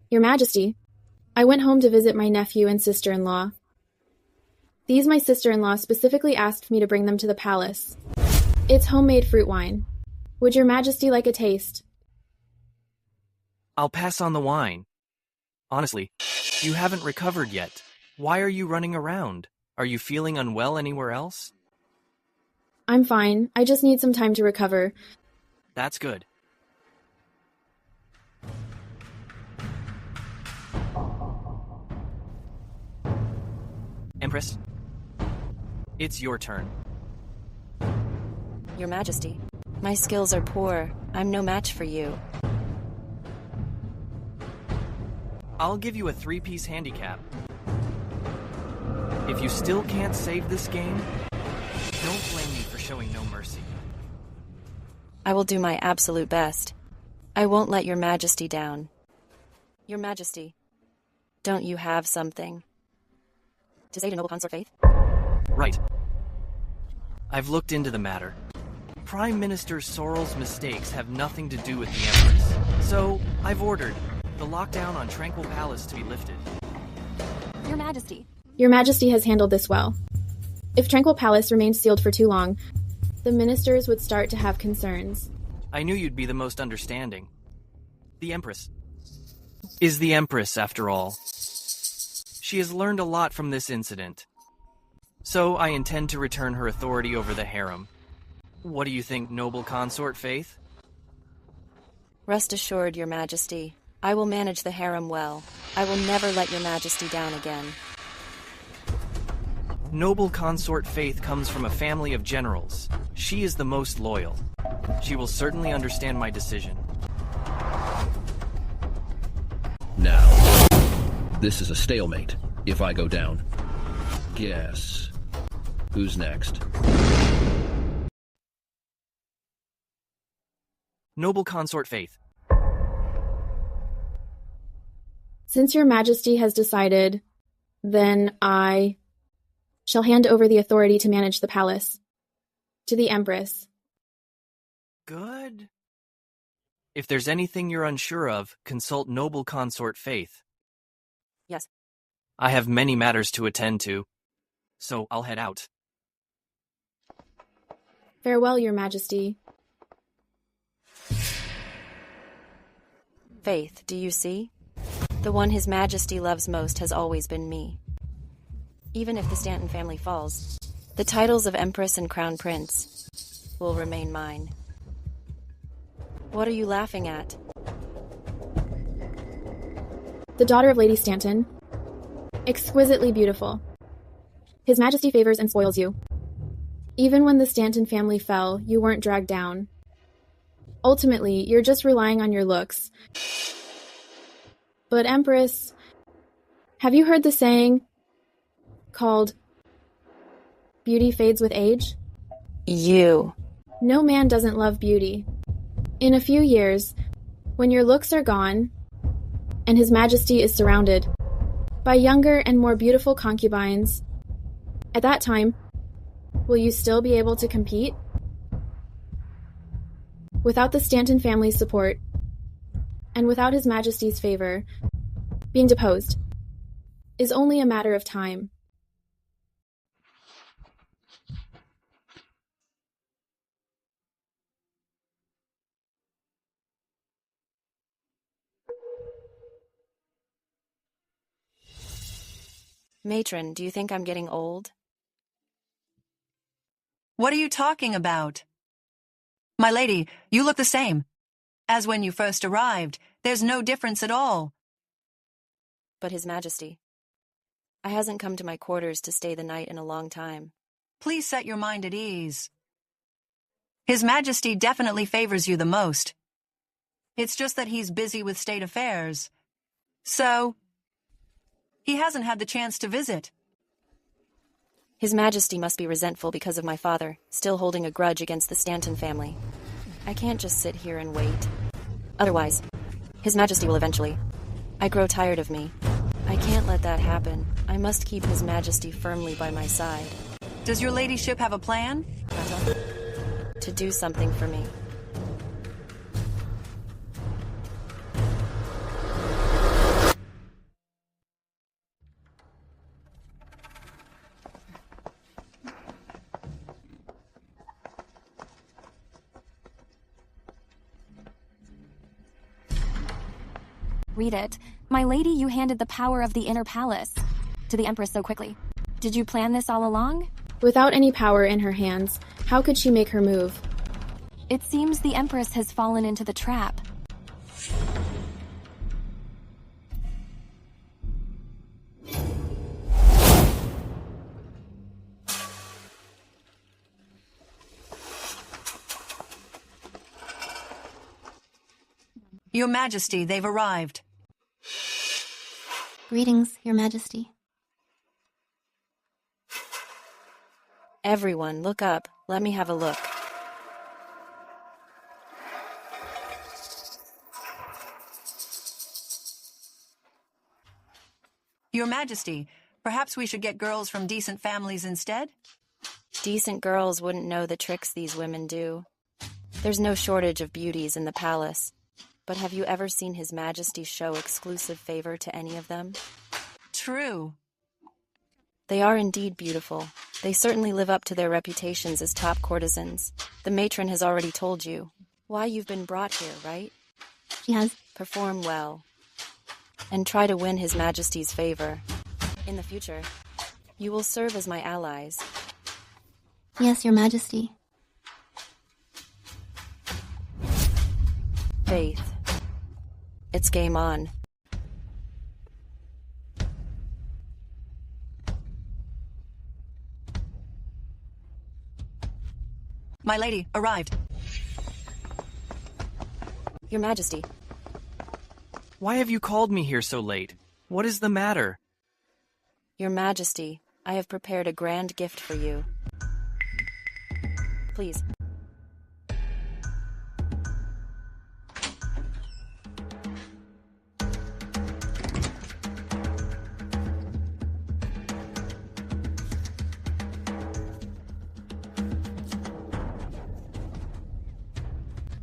Your Majesty, I went home to visit my nephew and sister-in-law. These my sister-in-law specifically asked me to bring them to the palace. It's homemade fruit wine. Would Your Majesty like a taste? I'll pass on the wine. Honestly, you haven't recovered yet. Why are you running around? Are you feeling unwell anywhere else? I'm fine. I just need some time to recover. That's good. Empress, it's your turn. Your Majesty, my skills are poor. I'm no match for you. I'll give you a 3-piece handicap. If you still can't save this game, don't blame me for showing no mercy. I will do my absolute best. I won't let your majesty down. Your majesty, don't you have something to say to noble consort Faith? Right. I've looked into the matter. Prime Minister Sorrel's mistakes have nothing to do with the Empress. So, I've ordered the lockdown on Tranquil Palace to be lifted. Your Majesty. Your Majesty has handled this well. If Tranquil Palace remained sealed for too long, the ministers would start to have concerns. I knew you'd be the most understanding. The Empress is the Empress, after all. She has learned a lot from this incident. So I intend to return her authority over the harem. What do you think, noble consort Faith? Rest assured, Your Majesty, I will manage the harem well. I will never let Your Majesty down again. Noble consort Faith comes from a family of generals. She is the most loyal. She will certainly understand my decision. Now, this is a stalemate. If I go down, guess who's next? Noble consort Faith. Since Your Majesty has decided, then I shall hand over the authority to manage the palace to the Empress. Good. If there's anything you're unsure of, consult noble consort Faith. Yes. I have many matters to attend to, so I'll head out. Farewell, Your Majesty. Faith, do you see? The one His Majesty loves most has always been me. Even if the Stanton family falls, the titles of Empress and Crown Prince will remain mine. What are you laughing at? The daughter of Lady Stanton. Exquisitely beautiful. His Majesty favors and spoils you. Even when the Stanton family fell, you weren't dragged down. Ultimately, you're just relying on your looks. But Empress, have you heard the saying called beauty fades with age? You. No man doesn't love beauty. In a few years, when your looks are gone, and His Majesty is surrounded by younger and more beautiful concubines, at that time, will you still be able to compete? Without the Stanton family's support, and without His Majesty's favor, being deposed is only a matter of time. Matron, do you think I'm getting old? What are you talking about? My lady, you look the same. As when you first arrived, there's no difference at all. But His Majesty, I hasn't come to my quarters to stay the night in a long time. Please set your mind at ease. His Majesty definitely favors you the most. It's just that he's busy with state affairs. So, he hasn't had the chance to visit. His Majesty must be resentful because of my father, still holding a grudge against the Stanton family. I can't just sit here and wait. Otherwise, His Majesty will eventually. I grow tired of me. I can't let that happen. I must keep His Majesty firmly by my side. Does your ladyship have a plan? To do something for me. Read it. My lady, you handed the power of the inner palace to the Empress so quickly. Did you plan this all along? Without any power in her hands, how could she make her move? It seems the Empress has fallen into the trap. Your Majesty, they've arrived. Greetings, Your Majesty. Everyone, look up. Let me have a look. Your Majesty, perhaps we should get girls from decent families instead? Decent girls wouldn't know the tricks these women do. There's no shortage of beauties in the palace, but have you ever seen His Majesty show exclusive favor to any of them? True. They are indeed beautiful. They certainly live up to their reputations as top courtesans. The matron has already told you why you've been brought here, right? She has. Perform well, and try to win His Majesty's favor. In the future, you will serve as my allies. Yes, Your Majesty. Faith. It's game on. My lady, arrived. Your Majesty. Why have you called me here so late? What is the matter? Your Majesty, I have prepared a grand gift for you. Please.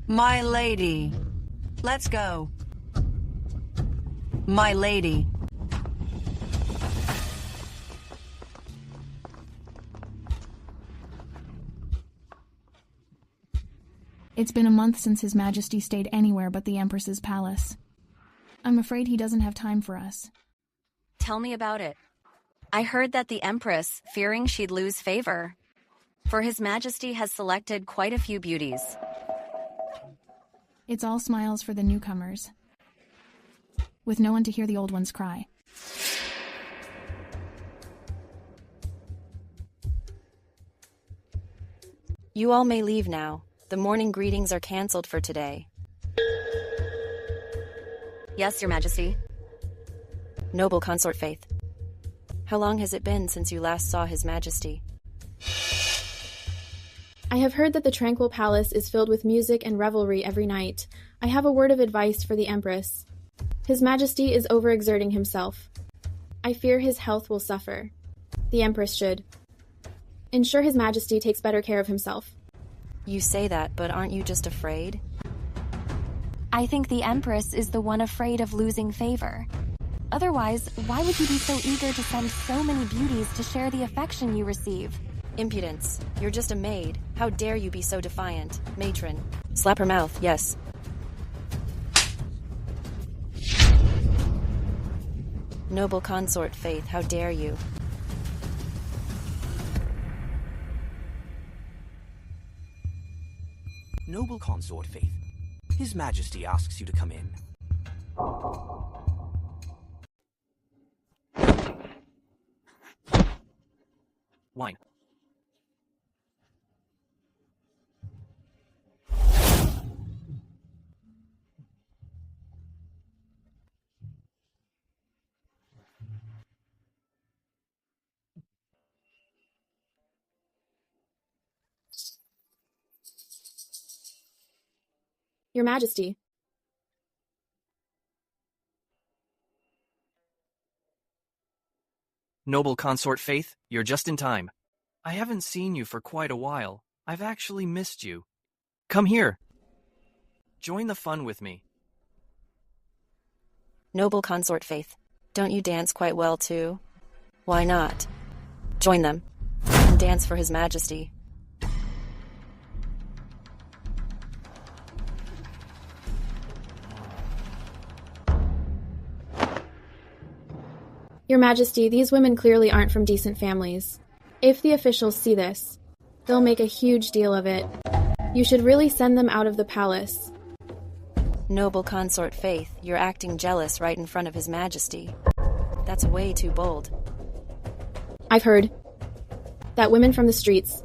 My lady. Let's go. My lady. It's been a month since His Majesty stayed anywhere but the Empress's palace. I'm afraid he doesn't have time for us. Tell me about it. I heard that the Empress, fearing she'd lose favor, for His Majesty has selected quite a few beauties. It's all smiles for the newcomers, with no one to hear the old ones cry. You all may leave now. The morning greetings are cancelled for today. Yes, Your Majesty. Noble Consort Faith. How long has it been since you last saw His Majesty? I have heard that the tranquil palace is filled with music and revelry every night. I have a word of advice for the Empress. His Majesty is overexerting himself. I fear his health will suffer. The Empress should ensure His Majesty takes better care of himself. You say that, but aren't you just afraid? I think the Empress is the one afraid of losing favor. Otherwise, why would you be so eager to send so many beauties to share the affection you receive? Impudence. You're just a maid. How dare you be so defiant? Matron. Slap her mouth, yes. Noble Consort Faith, how dare you? Noble Consort Faith, His Majesty asks you to come in. Wine. Your Majesty. Noble Consort Faith, you're just in time. I haven't seen you for quite a while. I've actually missed you. Come here. Join the fun with me. Noble Consort Faith, don't you dance quite well too? Why not? Join them and dance for His Majesty. Your Majesty, these women clearly aren't from decent families. If the officials see this, they'll make a huge deal of it. You should really send them out of the palace. Noble Consort Faith, you're acting jealous right in front of His Majesty. That's way too bold. I've heard that women from the streets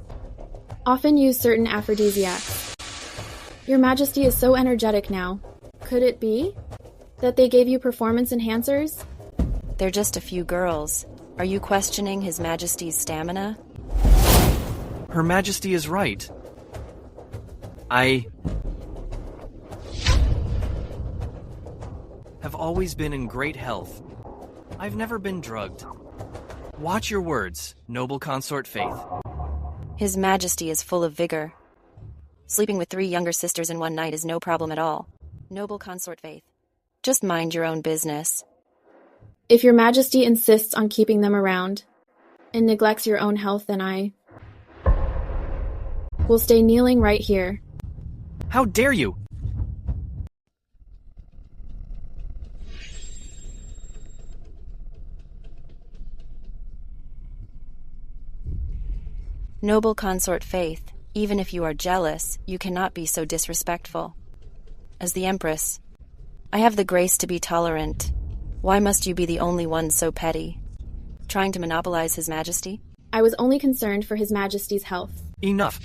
often use certain aphrodisiacs. Your Majesty is so energetic now. Could it be that they gave you performance enhancers? They're just a few girls. Are you questioning His Majesty's stamina? Her Majesty is right. I have always been in great health. I've never been drugged. Watch your words, noble consort Faith. His Majesty is full of vigor. Sleeping with 3 younger sisters in one night is no problem at all. Noble consort Faith. Just mind your own business. If your Majesty insists on keeping them around and neglects your own health, then I will stay kneeling right here. How dare you! Noble consort Faith, even if you are jealous, you cannot be so disrespectful. As the Empress, I have the grace to be tolerant. Why must you be the only one so petty? Trying to monopolize His Majesty? I was only concerned for His Majesty's health. Enough!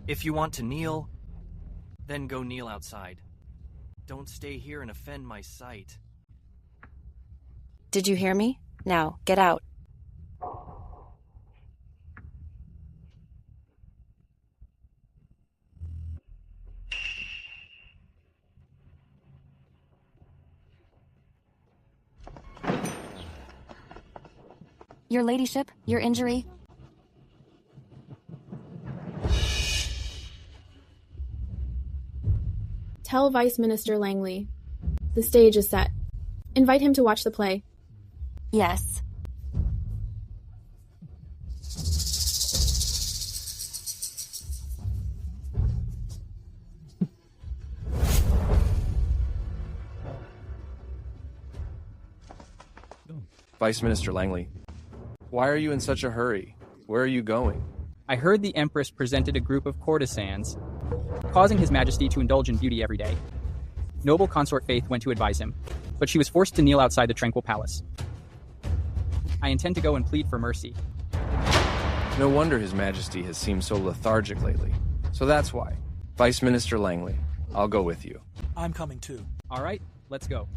If you want to kneel, then go kneel outside. Don't stay here and offend my sight. Did you hear me? Now, get out. Your ladyship, your injury. Tell Vice Minister Langley. The stage is set. Invite him to watch the play. Yes. Vice Minister Langley, why are you in such a hurry? Where are you going? I heard the Empress presented a group of courtesans, causing His Majesty to indulge in beauty every day. Noble consort Faith went to advise him, but she was forced to kneel outside the tranquil palace. I intend to go and plead for mercy. No wonder His Majesty has seemed so lethargic lately. So that's why. Vice Minister Langley, I'll go with you. I'm coming too. All right, let's go.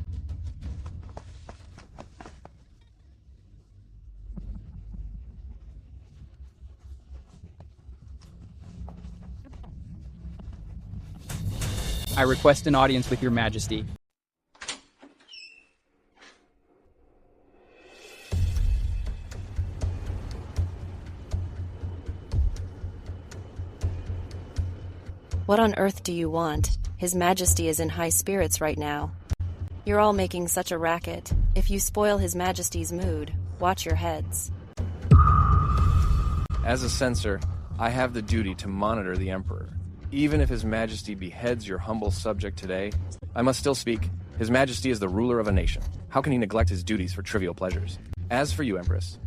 I request an audience with your Majesty. What on earth do you want? His Majesty is in high spirits right now. You're all making such a racket. If you spoil His Majesty's mood, watch your heads. As a censor, I have the duty to monitor the Emperor. Even if His Majesty beheads your humble subject today, I must still speak. His Majesty is the ruler of a nation. How can he neglect his duties for trivial pleasures? As for you, Empress,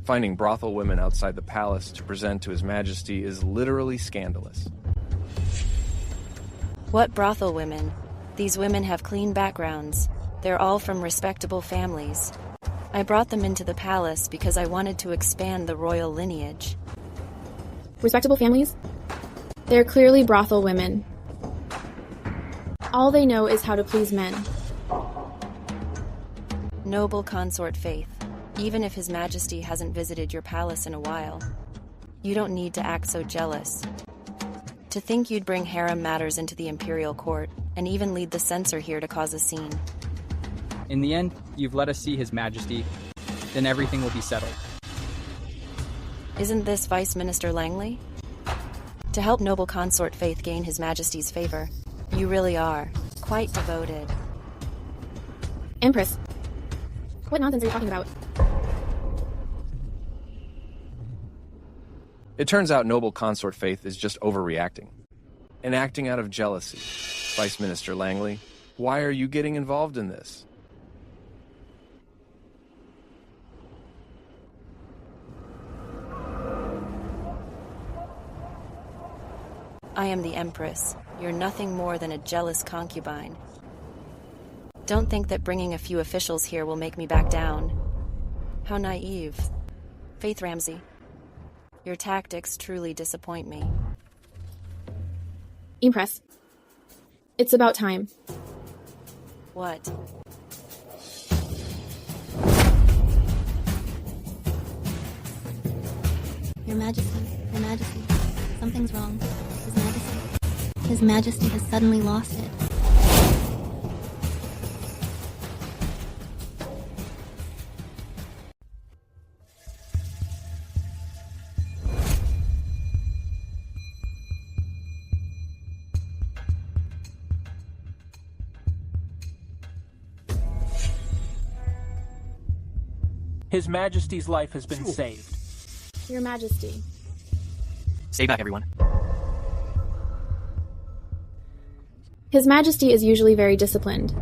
finding brothel women outside the palace to present to His Majesty is literally scandalous. What brothel women? These women have clean backgrounds. They're all from respectable families. I brought them into the palace because I wanted to expand the royal lineage. Respectable families? They're clearly brothel women. All they know is how to please men. Noble consort Faith, even if His Majesty hasn't visited your palace in a while, you don't need to act so jealous. To think you'd bring harem matters into the imperial court, and even lead the censor here to cause a scene. In the end, you've let us see His Majesty, then everything will be settled. Isn't this Vice Minister Langley? To help noble consort Faith gain His Majesty's favor, you really are quite devoted. Empress, what nonsense are you talking about? It turns out noble consort Faith is just overreacting and acting out of jealousy. Vice Minister Langley, why are you getting involved in this? I am the Empress. You're nothing more than a jealous concubine. Don't think that bringing a few officials here will make me back down. How naive. Faith Ramsey, your tactics truly disappoint me. Empress, it's about time. What? Your Majesty, something's wrong. His Majesty has suddenly lost it. His Majesty's life has been saved. Your Majesty. Stay back, everyone. His Majesty is usually very disciplined.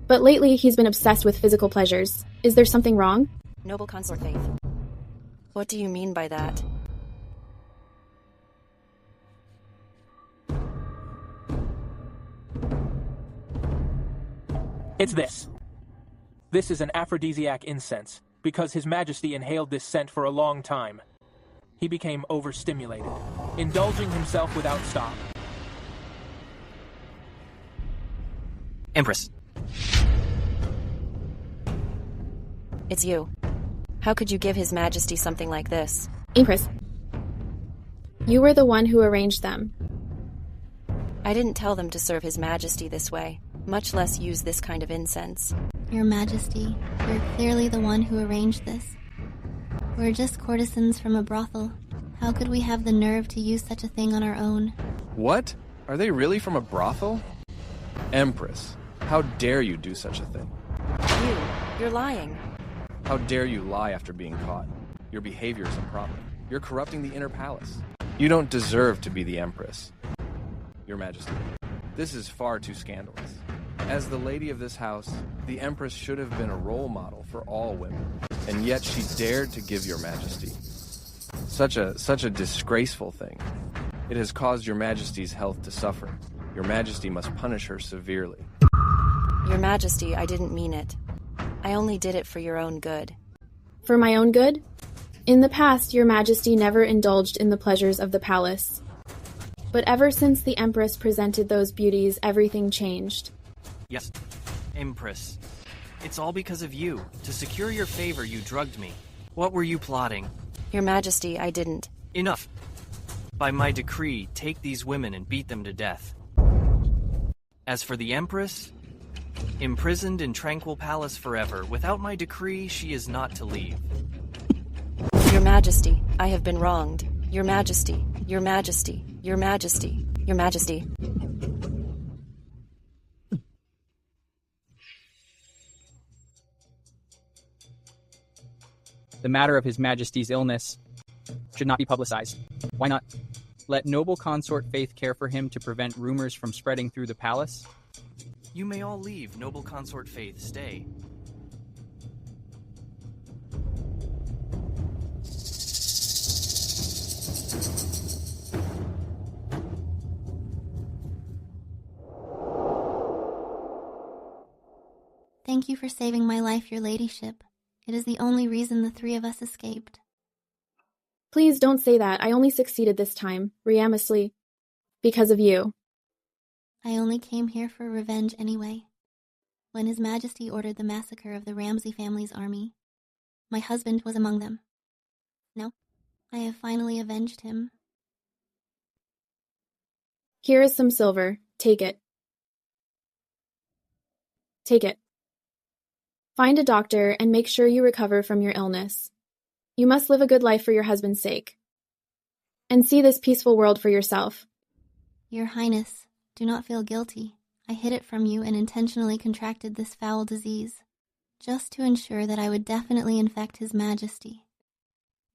But lately, he's been obsessed with physical pleasures. Is there something wrong? Noble consort Faith. What do you mean by that? It's this. This is an aphrodisiac incense, because His Majesty inhaled this scent for a long time. He became overstimulated, indulging himself without stop. Empress. It's you. How could you give His Majesty something like this? Empress. You were the one who arranged them. I didn't tell them to serve His Majesty this way, much less use this kind of incense. Your Majesty, you're clearly the one who arranged this. We're just courtesans from a brothel. How could we have the nerve to use such a thing on our own? What? Are they really from a brothel? Empress, how dare you do such a thing? You're lying. How dare you lie after being caught? Your behavior is improper. You're corrupting the inner palace. You don't deserve to be the Empress. Your Majesty, this is far too scandalous. As the lady of this house, the Empress should have been a role model for all women, and yet she dared to give Your Majesty such a disgraceful thing. It has caused Your Majesty's health to suffer. Your Majesty must punish her severely. Your Majesty, I didn't mean it. I only did it for your own good. For my own good? In the past, Your Majesty never indulged in the pleasures of the palace. But ever since the Empress presented those beauties, everything changed. Yes, Empress. It's all because of you. To secure your favor, you drugged me. What were you plotting? Your Majesty, I didn't. Enough. By my decree, take these women and beat them to death. As for the Empress, imprisoned in tranquil palace forever, without my decree, she is not to leave. Your Majesty, I have been wronged. Your Majesty, Your Majesty, Your Majesty, Your Majesty. The matter of His Majesty's illness should not be publicized. Why not? Let noble consort Faith care for him to prevent rumors from spreading through the palace? You may all leave, noble consort Faith. Stay. Thank you for saving my life, your ladyship. It is the only reason the three of us escaped. Please don't say that. I only succeeded this time, reamously, because of you. I only came here for revenge anyway. When His Majesty ordered the massacre of the Ramsey family's army, my husband was among them. No, I have finally avenged him. Here is some silver. Take it. Take it. Find a doctor and make sure you recover from your illness. You must live a good life for your husband's sake. And see this peaceful world for yourself. Your Highness, do not feel guilty. I hid it from you and intentionally contracted this foul disease, just to ensure that I would definitely infect His Majesty.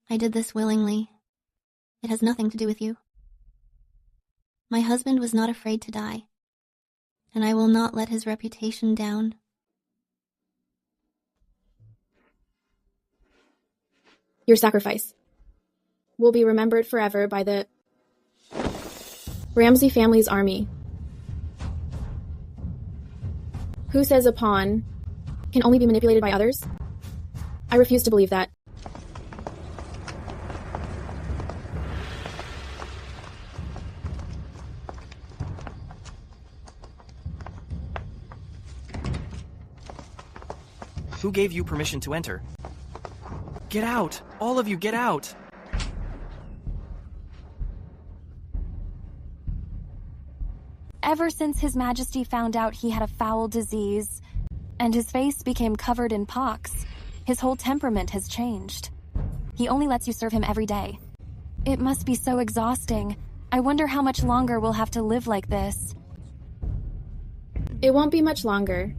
I did this willingly. It has nothing to do with you. My husband was not afraid to die, and I will not let his reputation down. Your sacrifice will be remembered forever by the Ramsey family's army. Who says a pawn can only be manipulated by others? I refuse to believe that. Who gave you permission to enter? Get out! All of you, get out! Ever since His Majesty found out he had a foul disease, and his face became covered in pox, his whole temperament has changed. He only lets you serve him every day. It must be so exhausting. I wonder how much longer we'll have to live like this. It won't be much longer.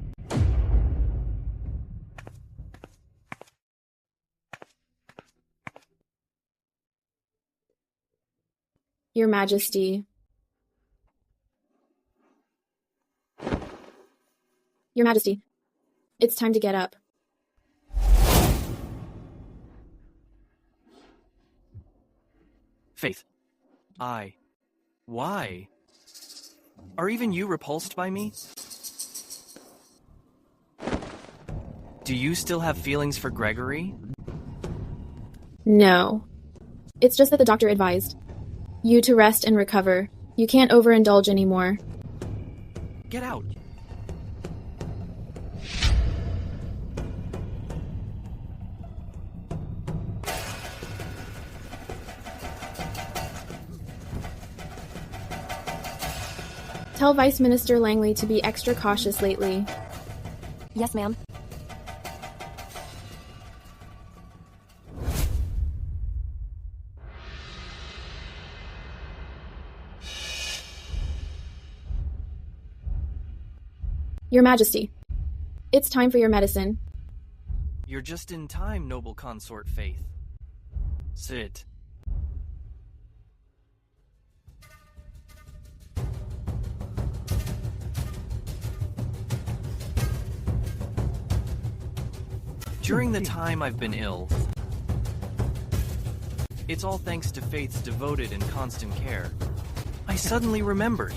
Your Majesty. Your Majesty, it's time to get up. Faith. Why? Are even you repulsed by me? Do you still have feelings for Gregory? No. It's just that the doctor advised you to rest and recover. You can't overindulge anymore. Get out. Tell Vice Minister Langley to be extra cautious lately. Yes, ma'am. Your Majesty, it's time for your medicine. You're just in time, noble consort Faith. Sit. During the time I've been ill, it's all thanks to Faith's devoted and constant care. I suddenly remembered.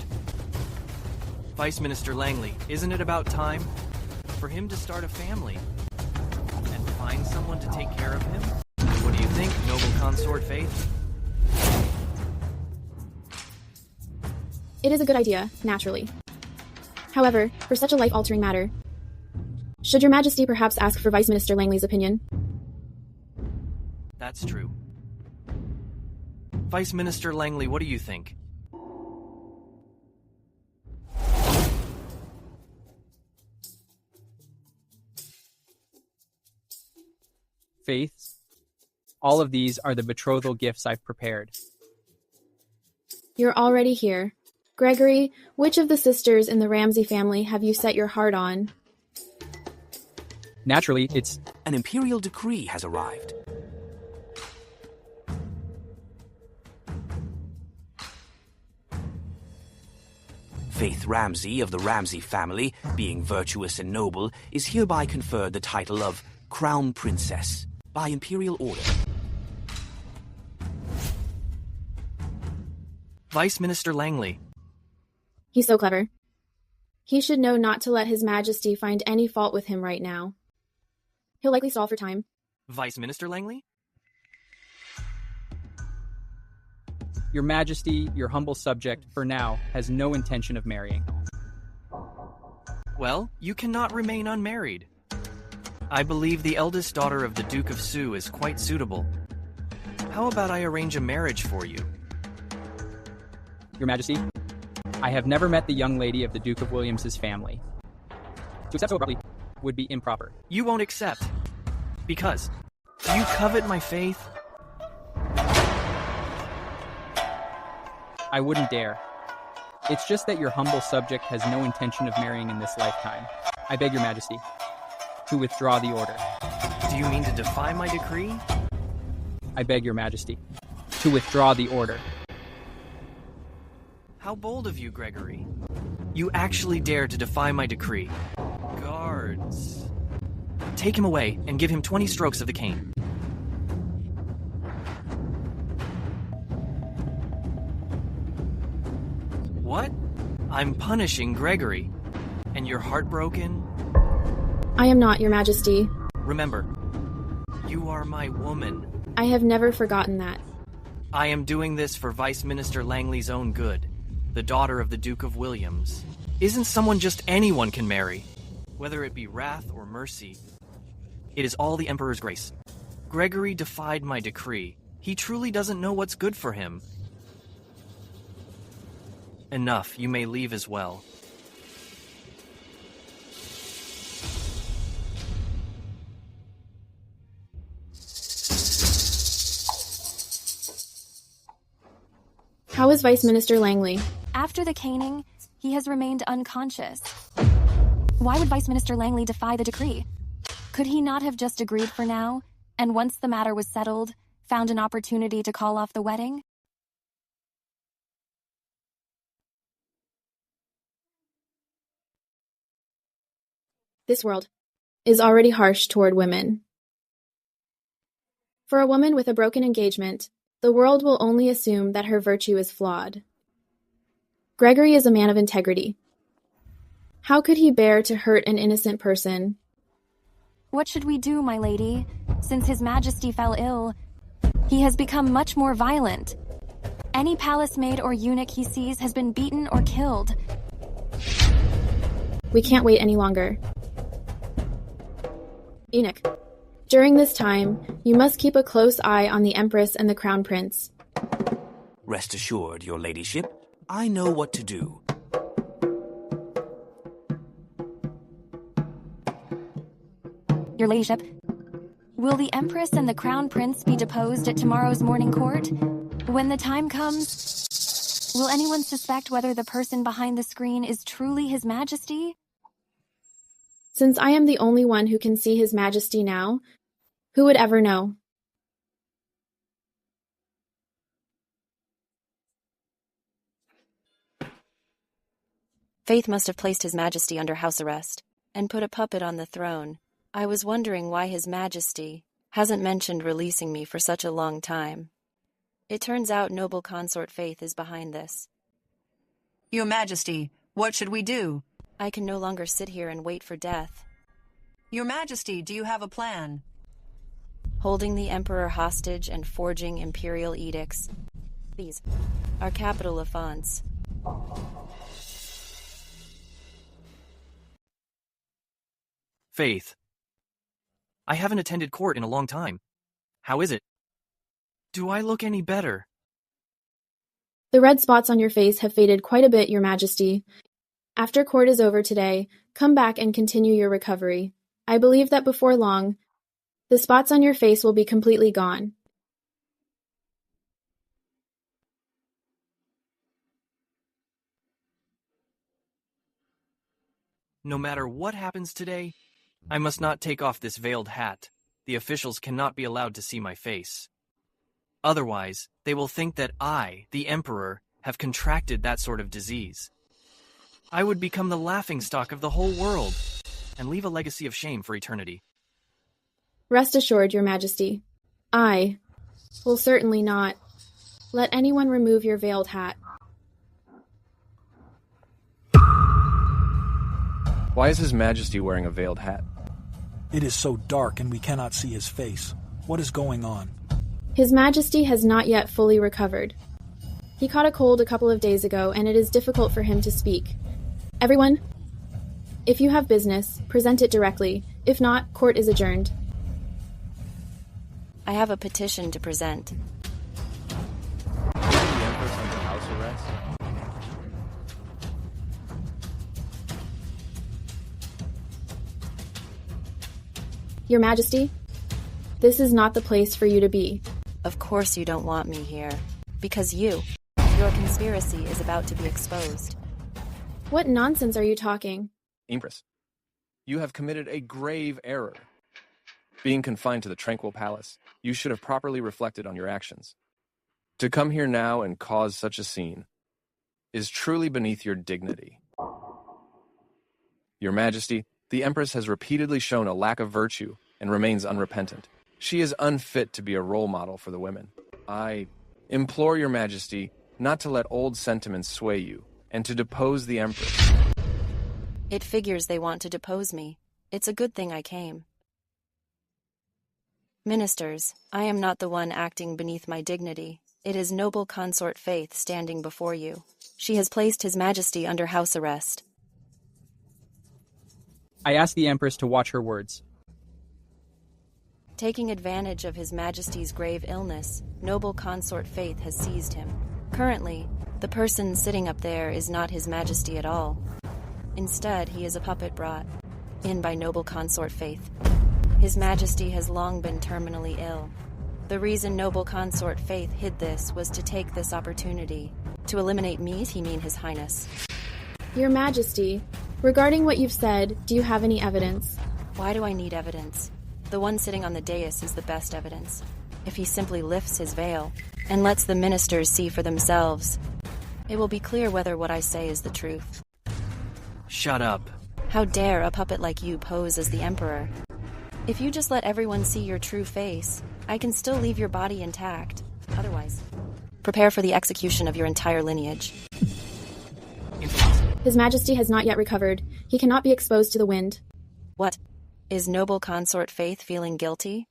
Vice Minister Langley, isn't it about time for him to start a family and find someone to take care of him? What do you think, noble consort Faith? It is a good idea, naturally. However, for such a life-altering matter, should your Majesty perhaps ask for Vice Minister Langley's opinion? That's true. Vice Minister Langley, what do you think? Faith, all of these are the betrothal gifts I've prepared. You're already here. Gregory, which of the sisters in the Ramsey family have you set your heart on? Naturally, it's... An imperial decree has arrived. Faith Ramsey of the Ramsey family, being virtuous and noble, is hereby conferred the title of Crown Princess by imperial order. Vice Minister Langley. He's so clever. He should know not to let His Majesty find any fault with him right now. He'll likely stall for time. Vice Minister Langley? Your Majesty, your humble subject, for now, has no intention of marrying. Well, you cannot remain unmarried. I believe the eldest daughter of the Duke of Sue is quite suitable. How about I arrange a marriage for you? Your Majesty, I have never met the young lady of the Duke of Williams's family. To accept so abruptly would be improper. You won't accept. Because do you covet my faith? I wouldn't dare. It's just that your humble subject has no intention of marrying in this lifetime. I beg your Majesty to withdraw the order. Do you mean to defy my decree? I beg your Majesty to withdraw the order. How bold of you, Gregory. You actually dare to defy my decree. Guards. Take him away and give him 20 strokes of the cane. What? I'm punishing Gregory. And you're heartbroken? I am not, Your Majesty. Remember, you are my woman. I have never forgotten that. I am doing this for Vice Minister Langley's own good, the daughter of the Duke of Williams. Isn't someone just anyone can marry? Whether it be wrath or mercy, it is all the Emperor's grace. Gregory defied my decree. He truly doesn't know what's good for him. Enough, you may leave as well. How is Vice Minister Langley? After the caning, he has remained unconscious. Why would Vice Minister Langley defy the decree? Could he not have just agreed for now, and once the matter was settled, found an opportunity to call off the wedding? This world is already harsh toward women. For a woman with a broken engagement, the world will only assume that her virtue is flawed. Gregory is a man of integrity. How could he bear to hurt an innocent person? What should we do, my lady? Since His Majesty fell ill, he has become much more violent. Any palace maid or eunuch he sees has been beaten or killed. We can't wait any longer. Eunuch, during this time, you must keep a close eye on the Empress and the Crown Prince. Rest assured, your ladyship, I know what to do. Your ladyship, will the Empress and the Crown Prince be deposed at tomorrow's morning court? When the time comes, will anyone suspect whether the person behind the screen is truly His Majesty? Since I am the only one who can see His Majesty now, who would ever know? Faith must have placed His Majesty under house arrest and put a puppet on the throne. I was wondering why His Majesty hasn't mentioned releasing me for such a long time. It turns out noble consort Faith is behind this. Your Majesty, what should we do? I can no longer sit here and wait for death. Your Majesty, do you have a plan? Holding the Emperor hostage and forging imperial edicts. These are capital offense. Faith. I haven't attended court in a long time. How is it? Do I look any better? The red spots on your face have faded quite a bit, Your Majesty. After court is over today, come back and continue your recovery. I believe that before long, the spots on your face will be completely gone. No matter what happens today, I must not take off this veiled hat. The officials cannot be allowed to see my face. Otherwise, they will think that I, the Emperor, have contracted that sort of disease. I would become the laughingstock of the whole world and leave a legacy of shame for eternity. Rest assured, Your Majesty, I will certainly not let anyone remove your veiled hat. Why is His Majesty wearing a veiled hat? It is so dark and we cannot see his face. What is going on? His Majesty has not yet fully recovered. He caught a cold a couple of days ago, and it is difficult for him to speak. Everyone, if you have business, present it directly. If not, court is adjourned. I have a petition to present. The Empress under house arrest? Your Majesty, this is not the place for you to be. Of course you don't want me here. Because your conspiracy is about to be exposed. What nonsense are you talking? Empress, you have committed a grave error. Being confined to the tranquil palace, you should have properly reflected on your actions. To come here now and cause such a scene is truly beneath your dignity. Your Majesty, the Empress has repeatedly shown a lack of virtue and remains unrepentant. She is unfit to be a role model for the women. I implore Your Majesty not to let old sentiments sway you and to depose the Empress. It figures they want to depose me. It's a good thing I came. Ministers, I am not the one acting beneath my dignity. It is noble consort Faith standing before you. She has placed His Majesty under house arrest. I ask the Empress to watch her words. Taking advantage of His Majesty's grave illness, noble consort Faith has seized him. Currently, the person sitting up there is not His Majesty at all. Instead, he is a puppet brought in by noble consort Faith. His Majesty has long been terminally ill. The reason noble consort Faith hid this was to take this opportunity to eliminate me, he mean His Highness. Your Majesty, regarding what you've said, do you have any evidence? Why do I need evidence? The one sitting on the dais is the best evidence. If he simply lifts his veil and lets the ministers see for themselves, it will be clear whether what I say is the truth. Shut up. How dare a puppet like you pose as the Emperor? If you just let everyone see your true face, I can still leave your body intact. Otherwise, prepare for the execution of your entire lineage. His Majesty has not yet recovered. He cannot be exposed to the wind. What? Is noble consort Faith feeling guilty?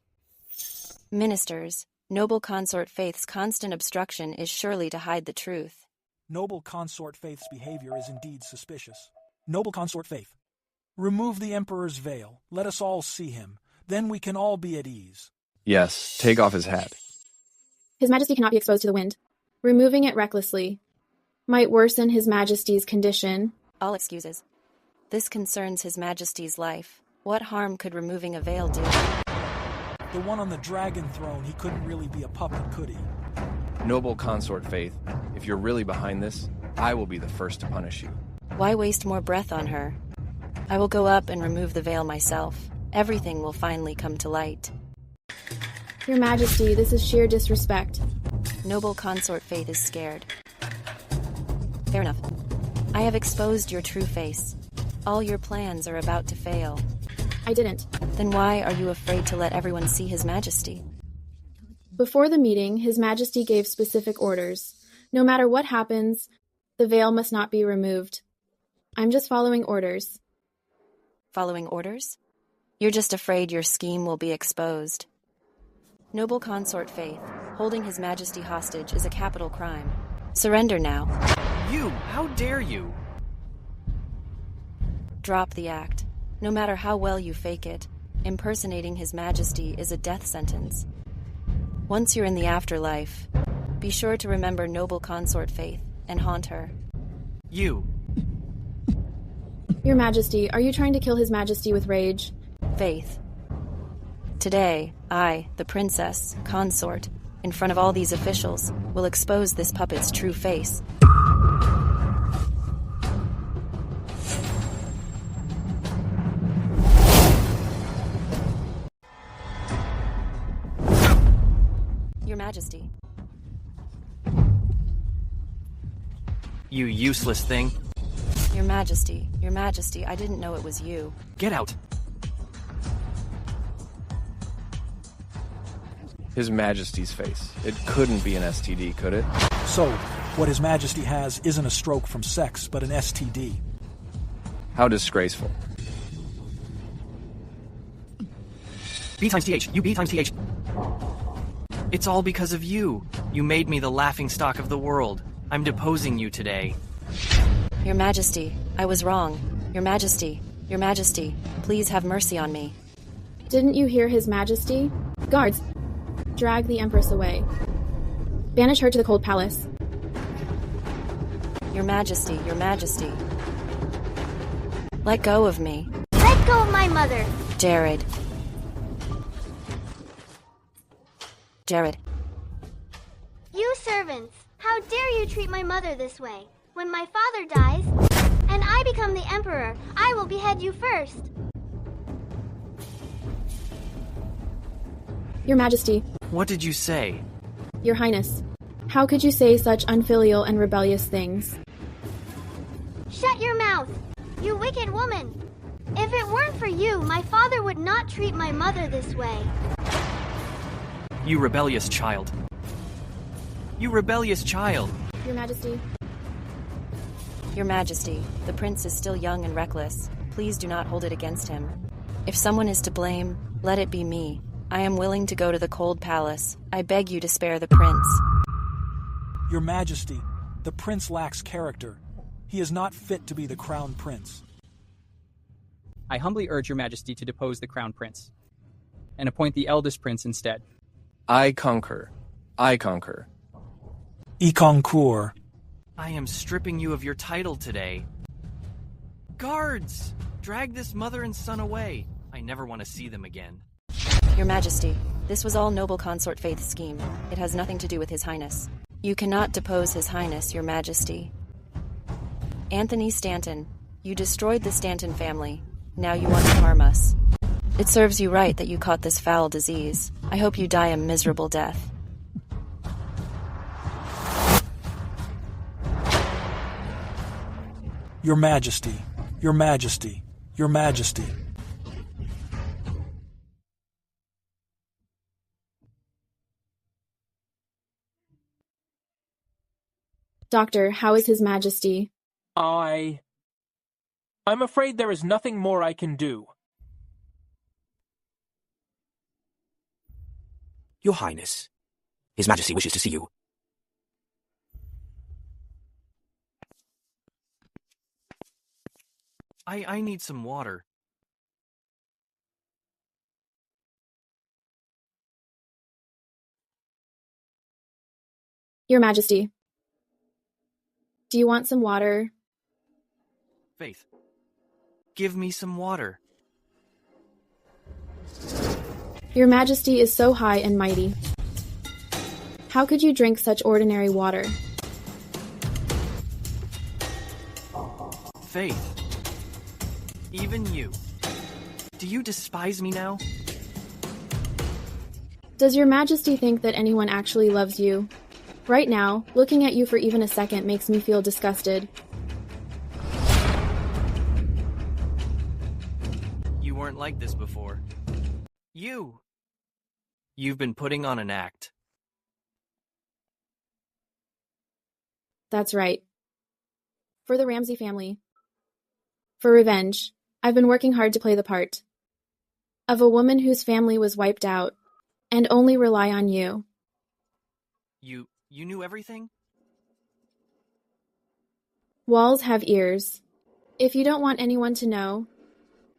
Ministers, noble consort Faith's constant obstruction is surely to hide the truth. Noble consort Faith's behavior is indeed suspicious. Noble consort Faith, remove the Emperor's veil. Let us all see him. Then we can all be at ease. Yes, take off his hat. His Majesty cannot be exposed to the wind. Removing it recklessly might worsen His Majesty's condition. All excuses. This concerns His Majesty's life. What harm could removing a veil do? The one on the dragon throne, he couldn't really be a puppet, could he? Noble consort Faith, if you're really behind this, I will be the first to punish you. Why waste more breath on her? I will go up and remove the veil myself. Everything will finally come to light. Your Majesty, this is sheer disrespect. Noble consort Faith is scared. Fair enough. I have exposed your true face. All your plans are about to fail. I didn't. Then why are you afraid to let everyone see His Majesty? Before the meeting, His Majesty gave specific orders. No matter what happens, the veil must not be removed. I'm just following orders. Following orders? You're just afraid your scheme will be exposed. Noble consort Faith, holding His Majesty hostage is a capital crime. Surrender now. You! How dare you! Drop the act. No matter how well you fake it, impersonating His Majesty is a death sentence. Once you're in the afterlife, be sure to remember noble consort Faith and haunt her. You! Your Majesty, are you trying to kill His Majesty with rage? Faith. Today, I, the princess, consort, in front of all these officials, will expose this puppet's true face. Your Majesty. You useless thing. Your Majesty, I didn't know it was you. Get out. His Majesty's face. It couldn't be an STD, could it? So, what His Majesty has isn't a stroke from sex, but an STD. How disgraceful. B times TH. You B times TH. It's all because of you. You made me the laughingstock of the world. I'm deposing you today. Your Majesty, I was wrong. Your Majesty, please have mercy on me. Didn't you hear His Majesty? Guards, drag the Empress away. Banish her to the cold palace. Your Majesty. Let go of me. Let go of my mother. Jared. You servants, how dare you treat my mother this way? When my father dies, and I become the Emperor, I will behead you first. Your Majesty. What did you say? Your Highness, how could you say such unfilial and rebellious things? Shut your mouth, you wicked woman! If it weren't for you, my father would not treat my mother this way. You rebellious child. You rebellious child. Your Majesty. Your Majesty, the prince is still young and reckless. Please do not hold it against him. If someone is to blame, let it be me. I am willing to go to the cold palace. I beg you to spare the prince. Your Majesty, the prince lacks character. He is not fit to be the crown prince. I humbly urge your Majesty to depose the crown prince and appoint the eldest prince instead. I concur. I concur. I am stripping you of your title today. Guards! Drag this mother and son away. I never want to see them again. Your Majesty, this was all noble consort Faith's scheme. It has nothing to do with His Highness. You cannot depose His Highness, Your Majesty. Anthony Stanton, you destroyed the Stanton family. Now you want to harm us. It serves you right that you caught this foul disease. I hope you die a miserable death. Your Majesty, Your Majesty. Doctor, how is His Majesty? I'm afraid there is nothing more I can do. Your Highness, His Majesty wishes to see you. I need some water. Your Majesty. Do you want some water? Faith, give me some water. Your Majesty is so high and mighty. How could you drink such ordinary water? Faith, even you. Do you despise me now? Does Your Majesty think that anyone actually loves you? Right now, looking at you for even a second makes me feel disgusted. You weren't like this before. You've been putting on an act. That's right. For the Ramsey family. For revenge, I've been working hard to play the part of a woman whose family was wiped out, and only rely on you. You knew everything? Walls have ears. If you don't want anyone to know,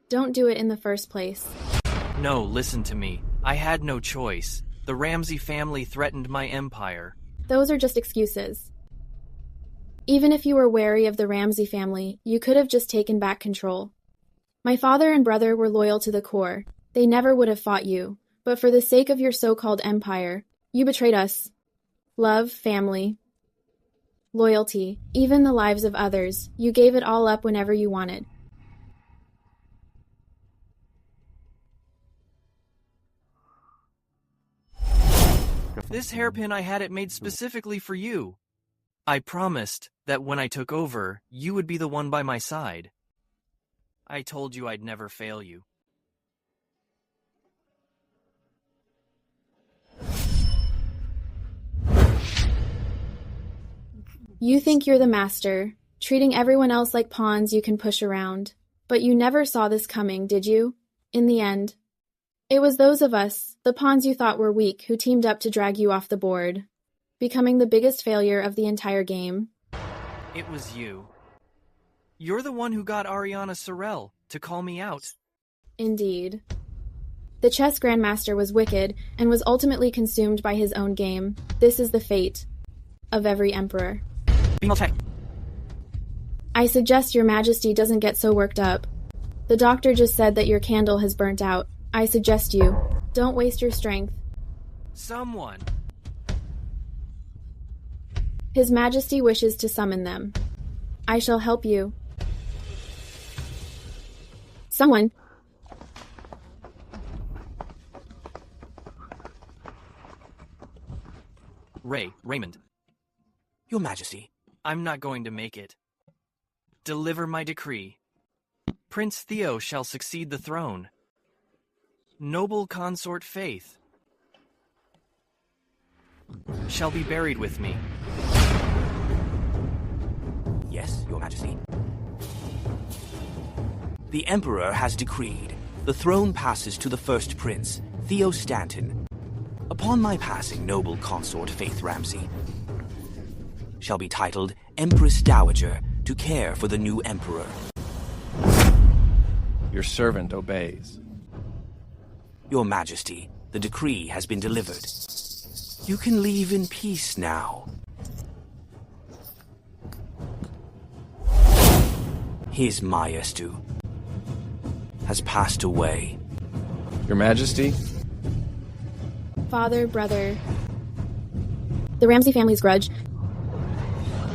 don't do it in the first place. No, listen to me. I had no choice. The Ramsey family threatened my empire. Those are just excuses. Even if you were wary of the Ramsey family, you could have just taken back control. My father and brother were loyal to the core. They never would have fought you. But for the sake of your so-called empire, you betrayed us. Love, family, loyalty, even the lives of others. You gave it all up whenever you wanted. This hairpin I had it made specifically for you. I promised that when I took over, you would be the one by my side. I told you I'd never fail you. You think you're the master, treating everyone else like pawns you can push around. But you never saw this coming, did you? In the end, it was those of us, the pawns you thought were weak, who teamed up to drag you off the board, becoming the biggest failure of the entire game. It was you. You're the one who got Ariana Sorel to call me out. Indeed. The chess grandmaster was wicked and was ultimately consumed by his own game. This is the fate of every emperor. I suggest Your Majesty doesn't get so worked up. The doctor just said that your candle has burnt out. I suggest you don't waste your strength. Someone. His Majesty wishes to summon them. I shall help you. Someone. Raymond. Your Majesty. I'm not going to make it. Deliver my decree. Prince Theo shall succeed the throne. Noble consort Faith shall be buried with me. Yes, Your Majesty. The Emperor has decreed the throne passes to the first prince, Theo Stanton. Upon my passing, noble consort Faith Ramsey shall be titled Empress Dowager to care for the new emperor. Your servant obeys. Your Majesty, the decree has been delivered. You can leave in peace now. His Majesty has passed away. Your Majesty? Father, brother. The Ramsey family's grudge.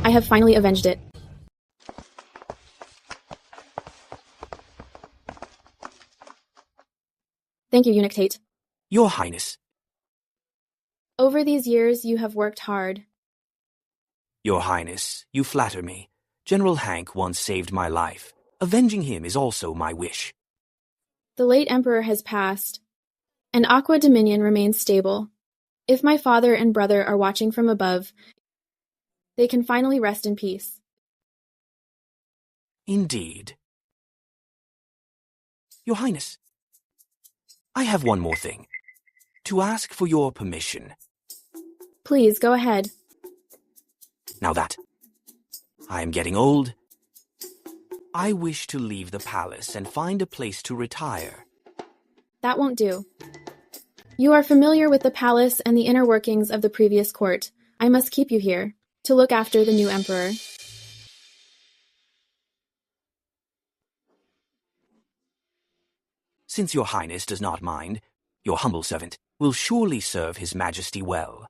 I have finally avenged it. Thank you, Imitate. Your Highness. Over these years, you have worked hard. Your Highness, you flatter me. General Hank once saved my life. Avenging him is also my wish. The late Emperor has passed, and Aqua Dominion remains stable. If my father and brother are watching from above, they can finally rest in peace. Indeed. Your Highness, I have one more thing. To ask for your permission. Please, go ahead. Now that I am getting old, I wish to leave the palace and find a place to retire. That won't do. You are familiar with the palace and the inner workings of the previous court. I must keep you here, to look after the new emperor. Since your Highness does not mind, your humble servant will surely serve His Majesty well.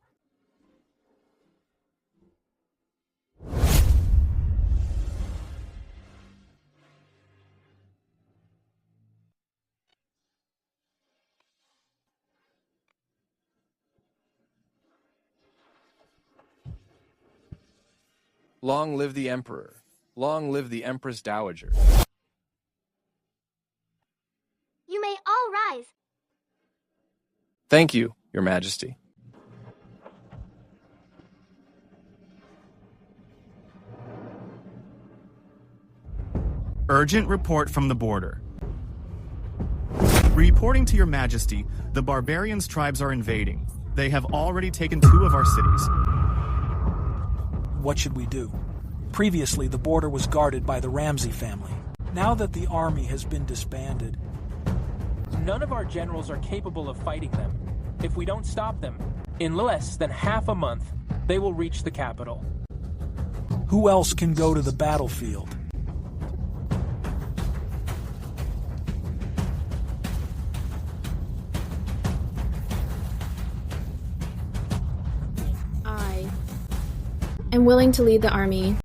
Long live the Emperor. Long live the Empress Dowager. You may all rise. Thank you, Your Majesty. Urgent report from the border. Reporting to Your Majesty, the barbarians' tribes are invading. They have already taken 2 of our cities. What should we do? Previously, the border was guarded by the Ramsey family. Now that the army has been disbanded... None of our generals are capable of fighting them. If we don't stop them, in less than half a month, they will reach the capital. Who else can go to the battlefield? I'm willing to lead the army.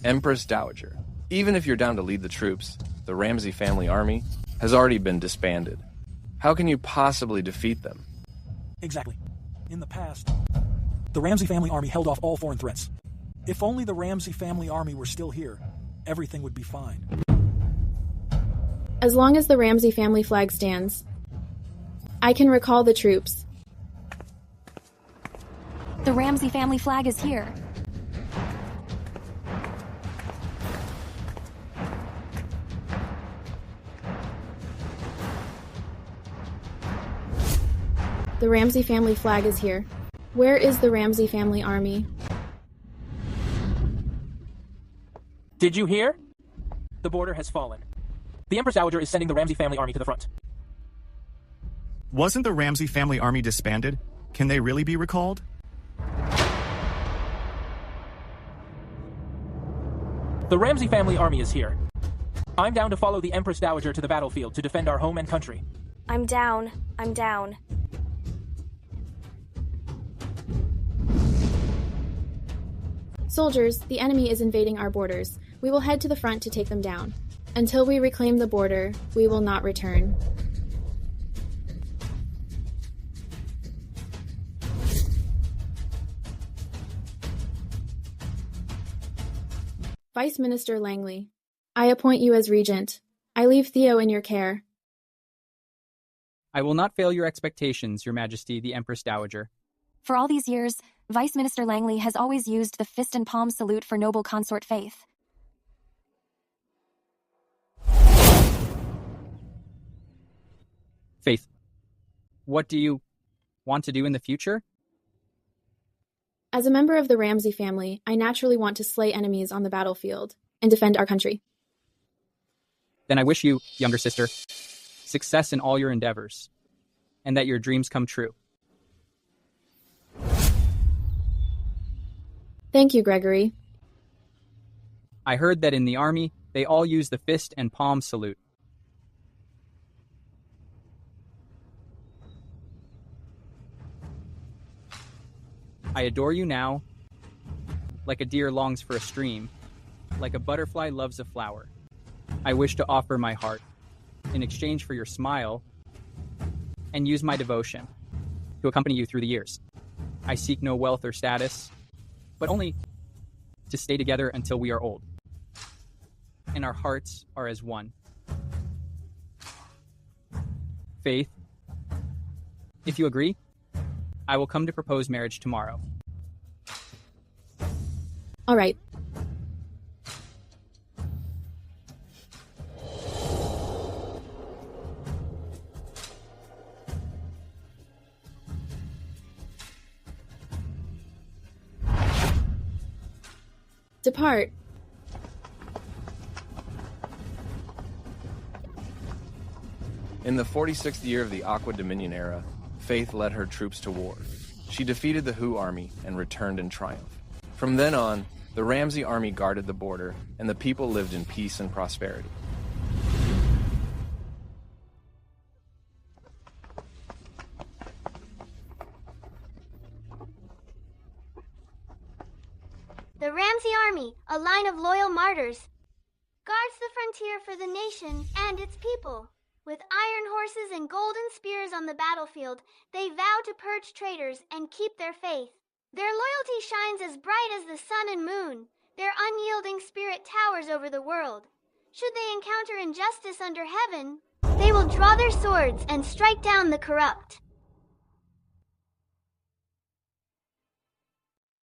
Empress Dowager, even if you're down to lead the troops, the Ramsey family army has already been disbanded. How can you possibly defeat them? Exactly. In the past, the Ramsey family army held off all foreign threats. If only the Ramsey family army were still here, everything would be fine. As long as the Ramsey family flag stands, I can recall the troops. The Ramsey family flag is here. The Ramsey family flag is here. Where is the Ramsey family army? Did you hear? The border has fallen. The Empress Dowager is sending the Ramsey family army to the front. Wasn't the Ramsey family army disbanded? Can they really be recalled? The Ramsey family army is here. I'm down to follow the Empress Dowager to the battlefield to defend our home and country. I'm down. Soldiers, the enemy is invading our borders. We will head to the front to take them down. Until we reclaim the border, we will not return. Vice Minister Langley, I appoint you as regent. I leave Theo in your care. I will not fail your expectations, Your Majesty, the Empress Dowager. For all these years, Vice Minister Langley has always used the fist and palm salute for noble consort Faith. Faith, what do you want to do in the future? As a member of the Ramsey family, I naturally want to slay enemies on the battlefield and defend our country. Then I wish you, younger sister, success in all your endeavors, and that your dreams come true. Thank you, Gregory. I heard that in the army, they all use the fist and palm salute. I adore you now, like a deer longs for a stream, like a butterfly loves a flower. I wish to offer my heart in exchange for your smile and use my devotion to accompany you through the years. I seek no wealth or status, but only to stay together until we are old. and our hearts are as one. Faith, if you agree, I will come to propose marriage tomorrow. All right. Depart. In the 46th year of the Aqua Dominion era, Faith led her troops to war. She defeated the Heyyy army and returned in triumph. From then on, the Ramsey army guarded the border, and the people lived in peace and prosperity. The Ramsey Army, a line of loyal martyrs, guards the frontier for the nation and its people. With iron horses and golden spears on the battlefield, they vow to purge traitors and keep their faith. Their loyalty shines as bright as the sun and moon. Their unyielding spirit towers over the world. Should they encounter injustice under heaven, they will draw their swords and strike down the corrupt.